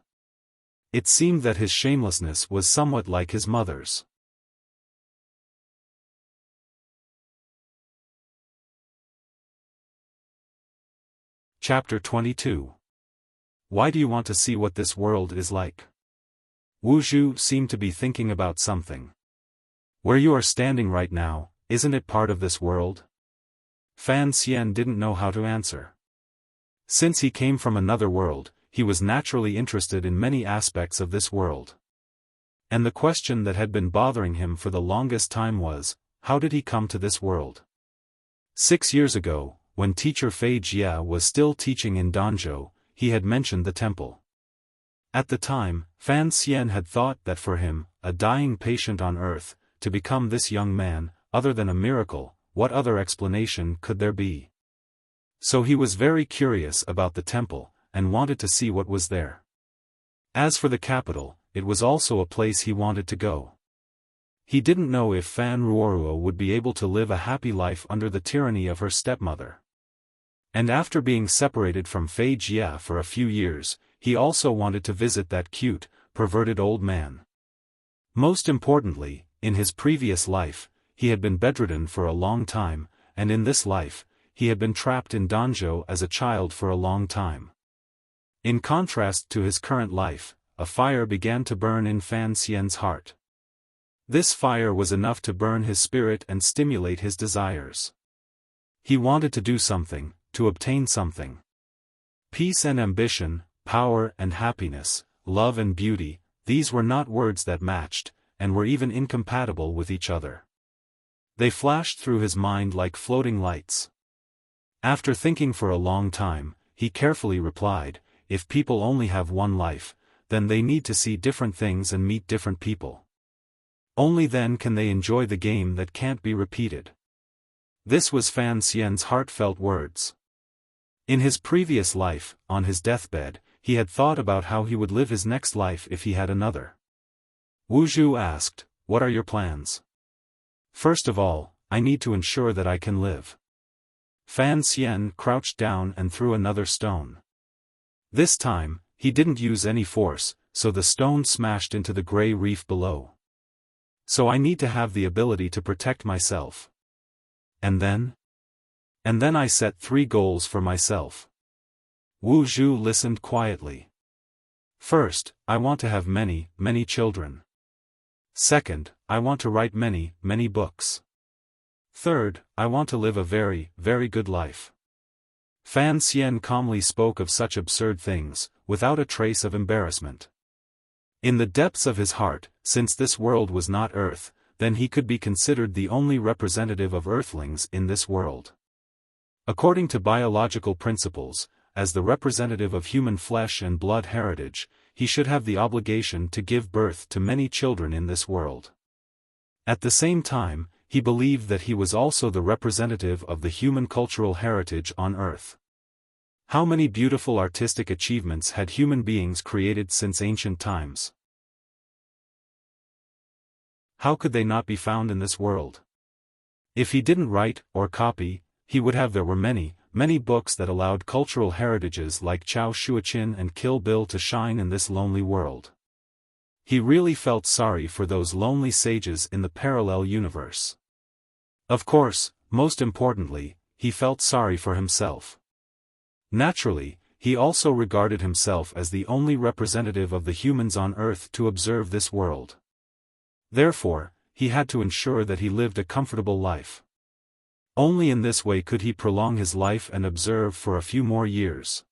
It seemed that his shamelessness was somewhat like his mother's. Chapter 22. Why do you want to see what this world is like? Wuxia seemed to be thinking about something. Where you are standing right now, isn't it part of this world? Fan Xian didn't know how to answer. Since he came from another world, he was naturally interested in many aspects of this world. And the question that had been bothering him for the longest time was, how did he come to this world? 6 years ago, when teacher Fei Jia was still teaching in Danzhou, he had mentioned the temple. At the time, Fan Xian had thought that for him, a dying patient on earth, to become this young man, other than a miracle, what other explanation could there be? So he was very curious about the temple, and wanted to see what was there. As for the capital, it was also a place he wanted to go. He didn't know if Fan Ruoruo would be able to live a happy life under the tyranny of her stepmother. And after being separated from Fei Jia for a few years, he also wanted to visit that cute, perverted old man. Most importantly, in his previous life, he had been bedridden for a long time, and in this life, he had been trapped in Danzhou as a child for a long time. In contrast to his current life, a fire began to burn in Fan Xian's heart. This fire was enough to burn his spirit and stimulate his desires. He wanted to do something, to obtain something. Peace and ambition, power and happiness, love and beauty, these were not words that matched, and were even incompatible with each other. They flashed through his mind like floating lights. After thinking for a long time, he carefully replied, if people only have one life, then they need to see different things and meet different people. Only then can they enjoy the game that can't be repeated. This was Fan Xian's heartfelt words. In his previous life, on his deathbed, he had thought about how he would live his next life if he had another. Wuxia asked, what are your plans? First of all, I need to ensure that I can live. Fan Xian crouched down and threw another stone. This time, he didn't use any force, so the stone smashed into the gray reef below. So I need to have the ability to protect myself. And then? And then I set 3 goals for myself. Wuxia listened quietly. First, I want to have many, many children. Second, I want to write many, many books. Third, I want to live a very, very good life. Fan Xian calmly spoke of such absurd things, without a trace of embarrassment. In the depths of his heart, since this world was not Earth, then he could be considered the only representative of Earthlings in this world. According to biological principles, as the representative of human flesh and blood heritage, he should have the obligation to give birth to many children in this world. At the same time, he believed that he was also the representative of the human cultural heritage on Earth. How many beautiful artistic achievements had human beings created since ancient times? How could they not be found in this world? If he didn't write, or copy, he would have there were many, many books that allowed cultural heritages like Chao Shuoqin and Kill Bill to shine in this lonely world. He really felt sorry for those lonely sages in the parallel universe. Of course, most importantly, he felt sorry for himself. Naturally, he also regarded himself as the only representative of the humans on Earth to observe this world. Therefore, he had to ensure that he lived a comfortable life. Only in this way could he prolong his life and observe for a few more years.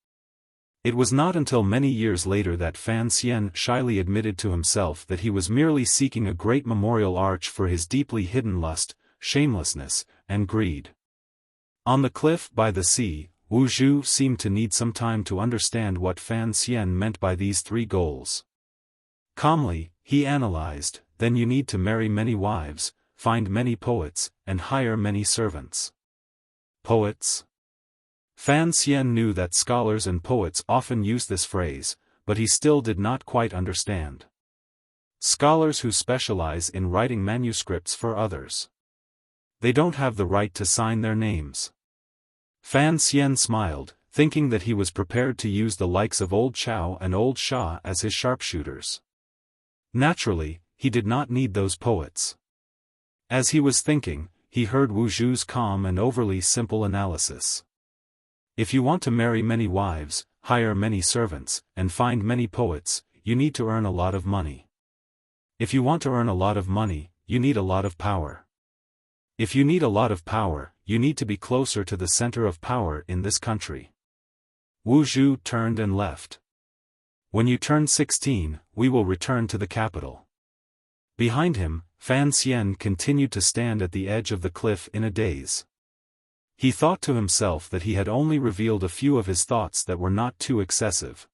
It was not until many years later that Fan Xian shyly admitted to himself that he was merely seeking a great memorial arch for his deeply hidden lust, shamelessness, and greed. On the cliff by the sea, Wu Zhu seemed to need some time to understand what Fan Xian meant by these three goals. Calmly, he analyzed, then you need to marry many wives, find many poets, and hire many servants. Poets? Fan Xian knew that scholars and poets often use this phrase, but he still did not quite understand. Scholars who specialize in writing manuscripts for others. They don't have the right to sign their names. Fan Xian smiled, thinking that he was prepared to use the likes of old Chao and old Sha as his sharpshooters. Naturally, he did not need those poets. As he was thinking, he heard Wu Zhu's calm and overly simple analysis. If you want to marry many wives, hire many servants, and find many poets, you need to earn a lot of money. If you want to earn a lot of money, you need a lot of power. If you need a lot of power, you need to be closer to the center of power in this country. Wu Zhu turned and left. When you turn 16, we will return to the capital. Behind him, Fan Xian continued to stand at the edge of the cliff in a daze. He thought to himself that he had only revealed a few of his thoughts that were not too excessive.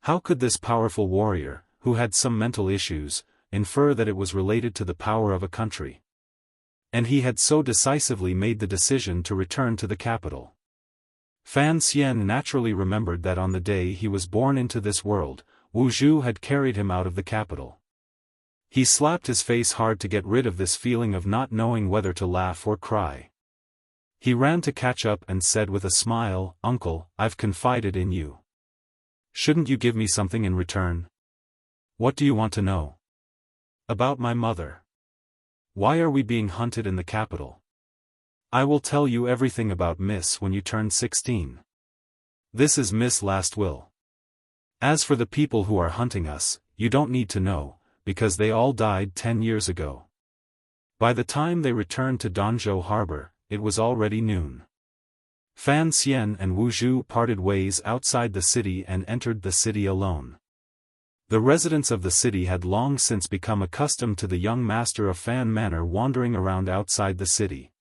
How could this powerful warrior, who had some mental issues, infer that it was related to the power of a country? And he had so decisively made the decision to return to the capital. Fan Xian naturally remembered that on the day he was born into this world, Wu Zhu had carried him out of the capital. He slapped his face hard to get rid of this feeling of not knowing whether to laugh or cry. He ran to catch up and said with a smile, "Uncle, I've confided in you. Shouldn't you give me something in return? What do you want to know?" "About my mother. Why are we being hunted in the capital?" "I will tell you everything about Miss when you turn 16. This is Miss' last will. As for the people who are hunting us, you don't need to know, because they all died 10 years ago." By the time they returned to Danzhou harbor, it was already noon. Fan Xian and Wu Zhu parted ways outside the city and entered the city alone. The residents of the city had long since become accustomed to the young master of Fan Manor wandering around outside the city.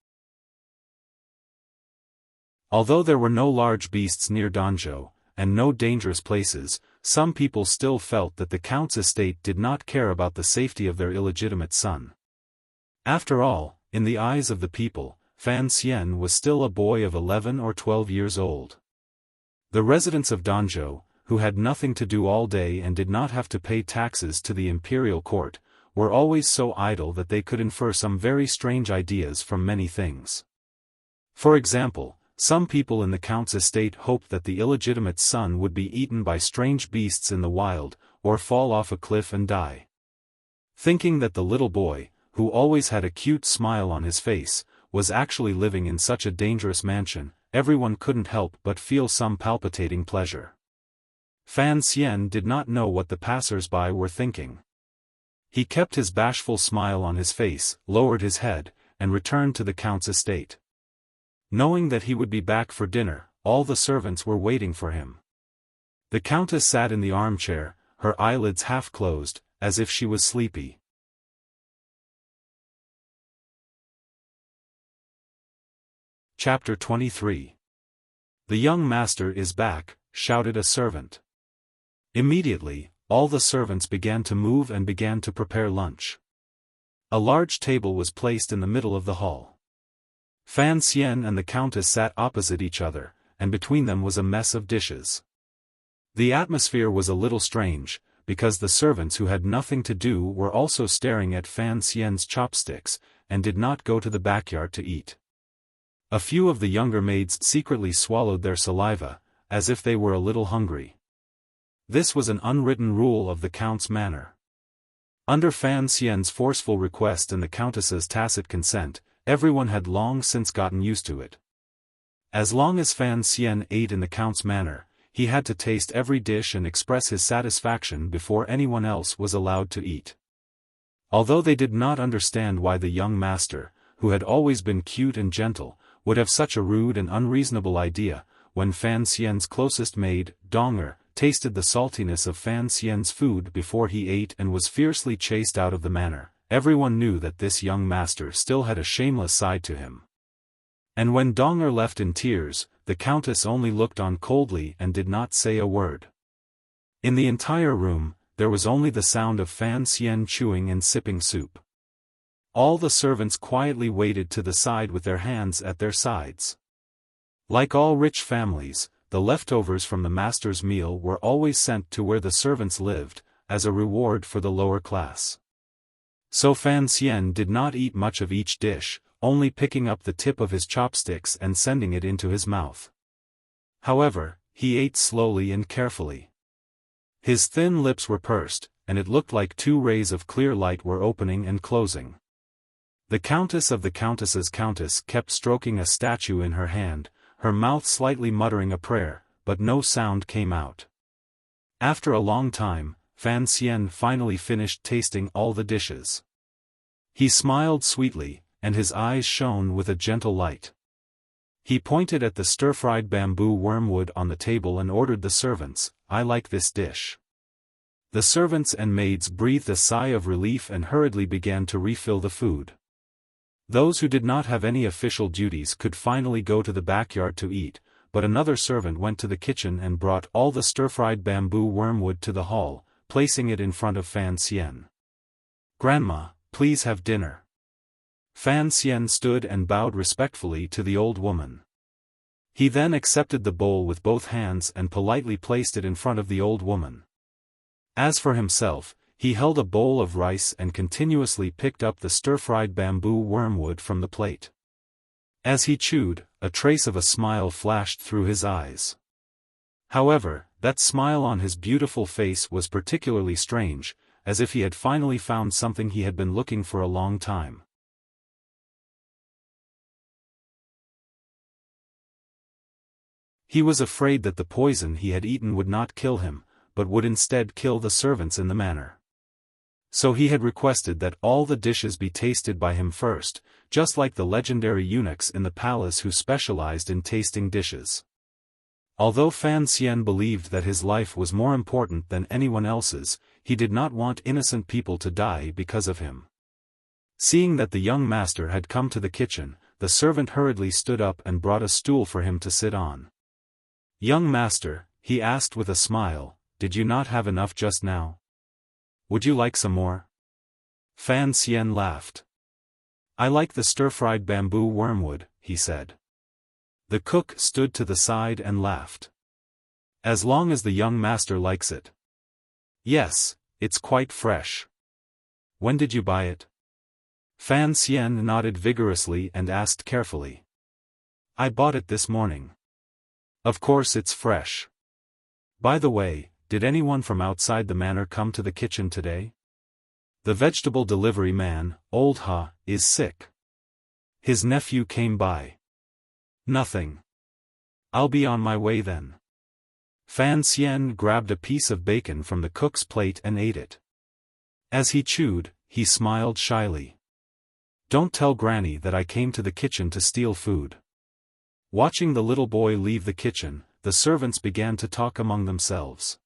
Although there were no large beasts near Danzhou, and no dangerous places, some people still felt that the count's estate did not care about the safety of their illegitimate son. After all, in the eyes of the people, Fan Xian was still a boy of 11 or 12 years old. The residents of Danzhou, who had nothing to do all day and did not have to pay taxes to the imperial court, were always so idle that they could infer some very strange ideas from many things. For example, some people in the count's estate hoped that the illegitimate son would be eaten by strange beasts in the wild, or fall off a cliff and die. Thinking that the little boy, who always had a cute smile on his face, was actually living in such a dangerous mansion, everyone couldn't help but feel some palpitating pleasure. Fan Xian did not know what the passers-by were thinking. He kept his bashful smile on his face, lowered his head, and returned to the count's estate. Knowing that he would be back for dinner, all the servants were waiting for him. The countess sat in the armchair, her eyelids half closed, as if she was sleepy. Chapter 23. The young master is back, shouted a servant. Immediately, all the servants began to move and began to prepare lunch. A large table was placed in the middle of the hall. Fan Xian and the countess sat opposite each other, and between them was a mess of dishes. The atmosphere was a little strange, because the servants who had nothing to do were also staring at Fan Xian's chopsticks, and did not go to the backyard to eat. A few of the younger maids secretly swallowed their saliva, as if they were a little hungry. This was an unwritten rule of the count's manor. Under Fan Xian's forceful request and the countess's tacit consent, everyone had long since gotten used to it. As long as Fan Xian ate in the count's manor, he had to taste every dish and express his satisfaction before anyone else was allowed to eat. Although they did not understand why the young master, who had always been cute and gentle, would have such a rude and unreasonable idea, when Fan Xian's closest maid, Donger, tasted the saltiness of Fan Xian's food before he ate and was fiercely chased out of the manor, everyone knew that this young master still had a shameless side to him. And when Donger left in tears, the countess only looked on coldly and did not say a word. In the entire room, there was only the sound of Fan Xian chewing and sipping soup. All the servants quietly waited to the side with their hands at their sides. Like all rich families, the leftovers from the master's meal were always sent to where the servants lived, as a reward for the lower class. So Fan Xian did not eat much of each dish, only picking up the tip of his chopsticks and sending it into his mouth. However, he ate slowly and carefully. His thin lips were pursed, and it looked like two rays of clear light were opening and closing. The countess of the countess's countess kept stroking a statue in her hand, her mouth slightly muttering a prayer, but no sound came out. After a long time, Fan Xian finally finished tasting all the dishes. He smiled sweetly, and his eyes shone with a gentle light. He pointed at the stir-fried bamboo wormwood on the table and ordered the servants, "I like this dish." The servants and maids breathed a sigh of relief and hurriedly began to refill the food. Those who did not have any official duties could finally go to the backyard to eat, but another servant went to the kitchen and brought all the stir-fried bamboo wormwood to the hall, placing it in front of Fan Xian. "Grandma, please have dinner." Fan Xian stood and bowed respectfully to the old woman. He then accepted the bowl with both hands and politely placed it in front of the old woman. As for himself, he held a bowl of rice and continuously picked up the stir-fried bamboo wormwood from the plate. As he chewed, a trace of a smile flashed through his eyes. However, that smile on his beautiful face was particularly strange, as if he had finally found something he had been looking for a long time. He was afraid that the poison he had eaten would not kill him, but would instead kill the servants in the manor. So he had requested that all the dishes be tasted by him first, just like the legendary eunuchs in the palace who specialized in tasting dishes. Although Fan Xian believed that his life was more important than anyone else's, he did not want innocent people to die because of him. Seeing that the young master had come to the kitchen, the servant hurriedly stood up and brought a stool for him to sit on. "Young master," he asked with a smile, "did you not have enough just now? Would you like some more?" Fan Xian laughed. "I like the stir-fried bamboo wormwood," he said. The cook stood to the side and laughed. "As long as the young master likes it." "Yes, it's quite fresh." "When did you buy it?" Fan Xian nodded vigorously and asked carefully. "I bought it this morning." "Of course it's fresh. By the way, did anyone from outside the manor come to the kitchen today? The vegetable delivery man, Old Ha, is sick. His nephew came by." "Nothing. I'll be on my way then." Fan Xian grabbed a piece of bacon from the cook's plate and ate it. As he chewed, he smiled shyly. "Don't tell Granny that I came to the kitchen to steal food." Watching the little boy leave the kitchen, the servants began to talk among themselves.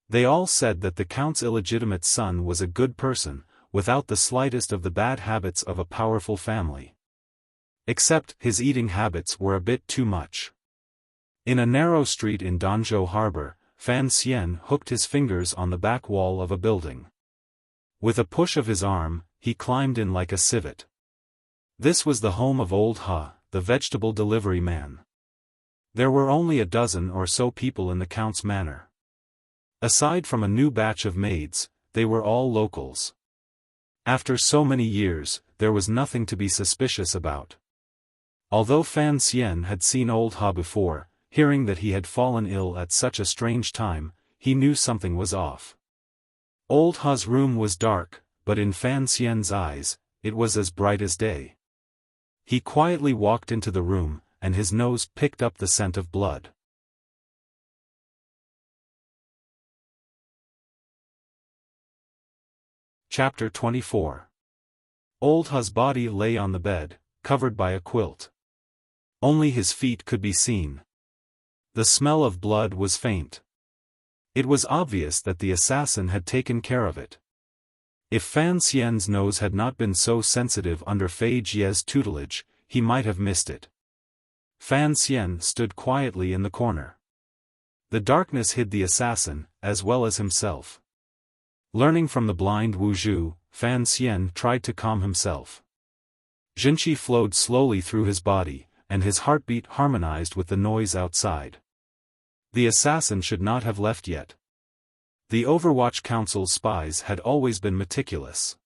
They all said that the count's illegitimate son was a good person, without the slightest of the bad habits of a powerful family. Except, his eating habits were a bit too much. In a narrow street in Danzhou Harbor, Fan Xian hooked his fingers on the back wall of a building. With a push of his arm, he climbed in like a civet. This was the home of old Ha, the vegetable delivery man. There were only a dozen or so people in the Count's manor. Aside from a new batch of maids, they were all locals. After so many years, there was nothing to be suspicious about. Although Fan Xian had seen old Ha before, hearing that he had fallen ill at such a strange time, he knew something was off. Old Ha's room was dark, but in Fan Xian's eyes, it was as bright as day. He quietly walked into the room, and his nose picked up the scent of blood. Chapter 24. Old Ha's body lay on the bed, covered by a quilt. Only his feet could be seen. The smell of blood was faint. It was obvious that the assassin had taken care of it. If Fan Xian's nose had not been so sensitive under Fei Jie's tutelage, he might have missed it. Fan Xian stood quietly in the corner. The darkness hid the assassin, as well as himself. Learning from the blind Wu Zhu, Fan Xian tried to calm himself. Jinqi flowed slowly through his body, and his heartbeat harmonized with the noise outside. The assassin should not have left yet. The Overwatch Council's spies had always been meticulous.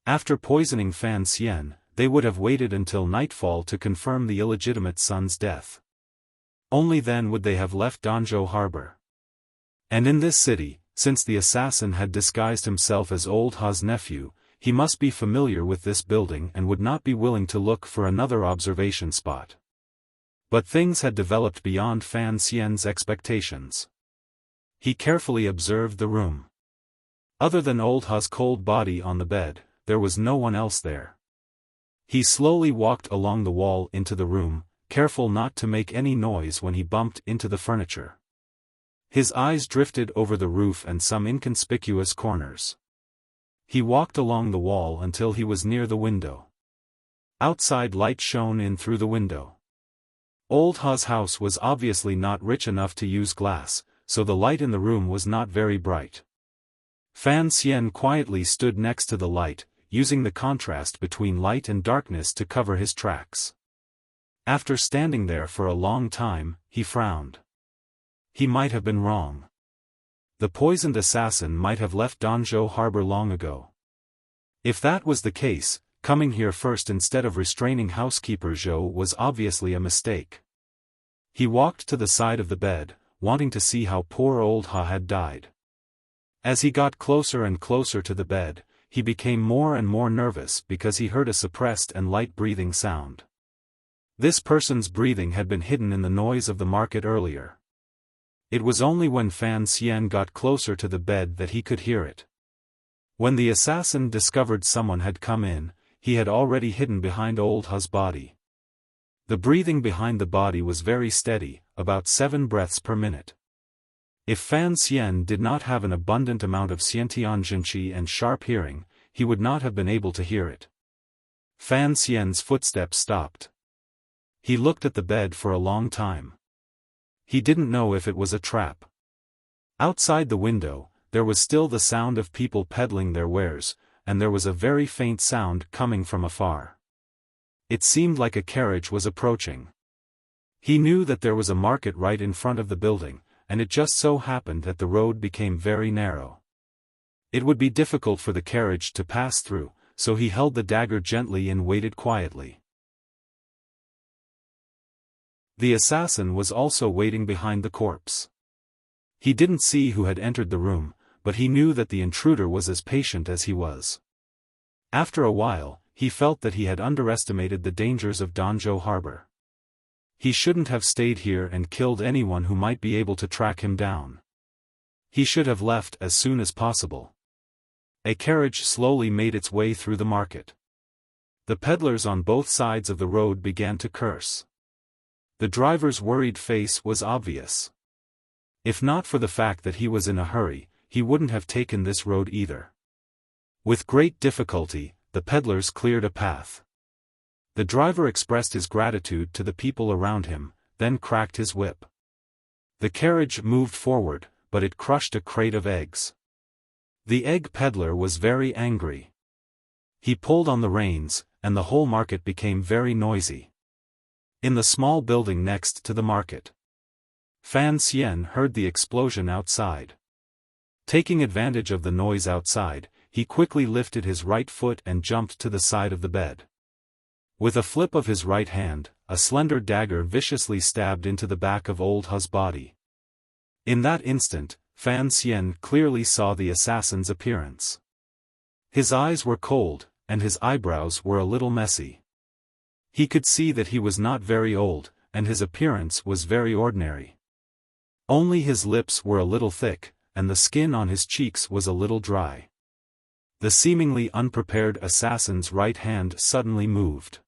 After poisoning Fan Xian, they would have waited until nightfall to confirm the illegitimate son's death. Only then would they have left Danzhou Harbor. And in this city, since the assassin had disguised himself as old Ha's nephew, he must be familiar with this building and would not be willing to look for another observation spot. But things had developed beyond Fan Xian's expectations. He carefully observed the room. Other than old Ha's cold body on the bed, there was no one else there. He slowly walked along the wall into the room, careful not to make any noise when he bumped into the furniture. His eyes drifted over the roof and some inconspicuous corners. He walked along the wall until he was near the window. Outside light shone in through the window. Old Ha's house was obviously not rich enough to use glass, so the light in the room was not very bright. Fan Xian quietly stood next to the light, using the contrast between light and darkness to cover his tracks. After standing there for a long time, he frowned. He might have been wrong. The poisoned assassin might have left Danzhou Harbor long ago. If that was the case, coming here first instead of restraining housekeeper Zhou was obviously a mistake. He walked to the side of the bed, wanting to see how poor old Ha had died. As he got closer and closer to the bed, he became more and more nervous because he heard a suppressed and light breathing sound. This person's breathing had been hidden in the noise of the market earlier. It was only when Fan Xian got closer to the bed that he could hear it. When the assassin discovered someone had come in, he had already hidden behind old Ha's body. The breathing behind the body was very steady, about 7 breaths per minute. If Fan Xian did not have an abundant amount of Xiantian Jinqi and sharp hearing, he would not have been able to hear it. Fan Xian's footsteps stopped. He looked at the bed for a long time. He didn't know if it was a trap. Outside the window, there was still the sound of people peddling their wares, and there was a very faint sound coming from afar. It seemed like a carriage was approaching. He knew that there was a market right in front of the building, and it just so happened that the road became very narrow. It would be difficult for the carriage to pass through, so he held the dagger gently and waited quietly. The assassin was also waiting behind the corpse. He didn't see who had entered the room, but he knew that the intruder was as patient as he was. After a while, he felt that he had underestimated the dangers of Danzhou Harbor. He shouldn't have stayed here and killed anyone who might be able to track him down. He should have left as soon as possible. A carriage slowly made its way through the market. The peddlers on both sides of the road began to curse. The driver's worried face was obvious. If not for the fact that he was in a hurry, he wouldn't have taken this road either. With great difficulty, the peddlers cleared a path. The driver expressed his gratitude to the people around him, then cracked his whip. The carriage moved forward, but it crushed a crate of eggs. The egg peddler was very angry. He pulled on the reins, and the whole market became very noisy. In the small building next to the market, Fan Xian heard the explosion outside. Taking advantage of the noise outside, he quickly lifted his right foot and jumped to the side of the bed. With a flip of his right hand, a slender dagger viciously stabbed into the back of Old Hu's body. In that instant, Fan Xian clearly saw the assassin's appearance. His eyes were cold, and his eyebrows were a little messy. He could see that he was not very old, and his appearance was very ordinary. Only his lips were a little thick, and the skin on his cheeks was a little dry. The seemingly unprepared assassin's right hand suddenly moved.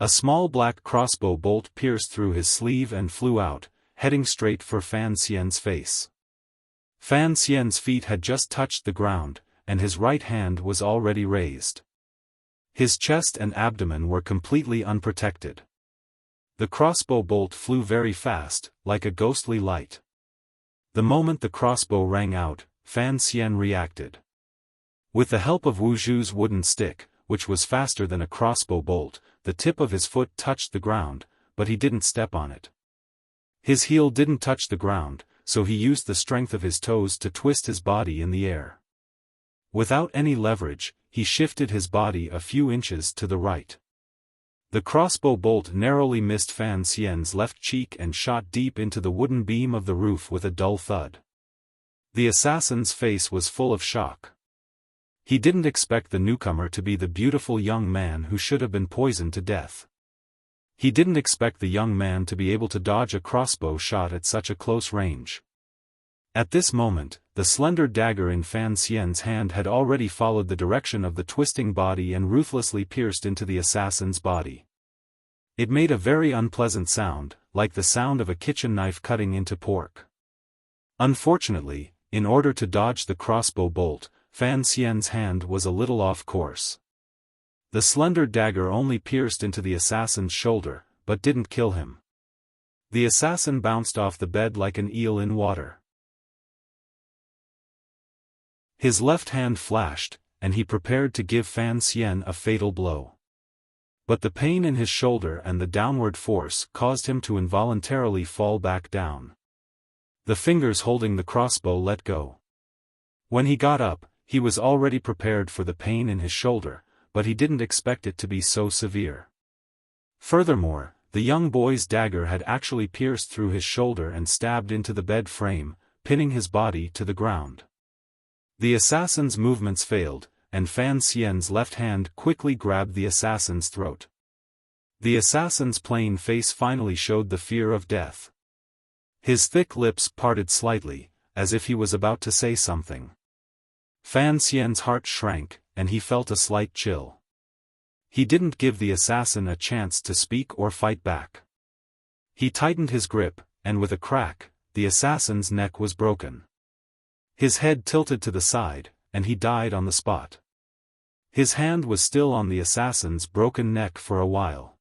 A small black crossbow bolt pierced through his sleeve and flew out, heading straight for Fan Xian's face. Fan Xian's feet had just touched the ground, and his right hand was already raised. His chest and abdomen were completely unprotected. The crossbow bolt flew very fast, like a ghostly light. The moment the crossbow rang out, Fan Xian reacted. With the help of Wu Zhu's wooden stick, which was faster than a crossbow bolt, the tip of his foot touched the ground, but he didn't step on it. His heel didn't touch the ground, so he used the strength of his toes to twist his body in the air. Without any leverage, he shifted his body a few inches to the right. The crossbow bolt narrowly missed Fan Xian's left cheek and shot deep into the wooden beam of the roof with a dull thud. The assassin's face was full of shock. He didn't expect the newcomer to be the beautiful young man who should have been poisoned to death. He didn't expect the young man to be able to dodge a crossbow shot at such a close range. At this moment, the slender dagger in Fan Xian's hand had already followed the direction of the twisting body and ruthlessly pierced into the assassin's body. It made a very unpleasant sound, like the sound of a kitchen knife cutting into pork. Unfortunately, in order to dodge the crossbow bolt, Fan Xian's hand was a little off course. The slender dagger only pierced into the assassin's shoulder, but didn't kill him. The assassin bounced off the bed like an eel in water. His left hand flashed, and he prepared to give Fan Xian a fatal blow. But the pain in his shoulder and the downward force caused him to involuntarily fall back down. The fingers holding the crossbow let go. When he got up, he was already prepared for the pain in his shoulder, but he didn't expect it to be so severe. Furthermore, the young boy's dagger had actually pierced through his shoulder and stabbed into the bed frame, pinning his body to the ground. The assassin's movements failed, and Fan Xian's left hand quickly grabbed the assassin's throat. The assassin's plain face finally showed the fear of death. His thick lips parted slightly, as if he was about to say something. Fan Xian's heart shrank, and he felt a slight chill. He didn't give the assassin a chance to speak or fight back. He tightened his grip, and with a crack, the assassin's neck was broken. His head tilted to the side, and he died on the spot. His hand was still on the assassin's broken neck for a while.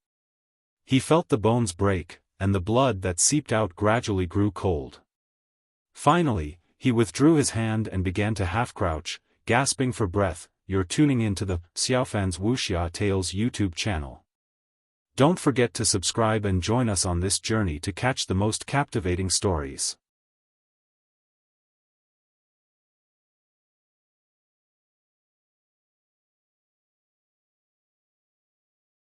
He felt the bones break, and the blood that seeped out gradually grew cold. Finally, he withdrew his hand and began to half-crouch, gasping for breath. You're tuning into the Xiaofan's Wuxia Tales YouTube channel. Don't forget to subscribe and join us on this journey to catch the most captivating stories.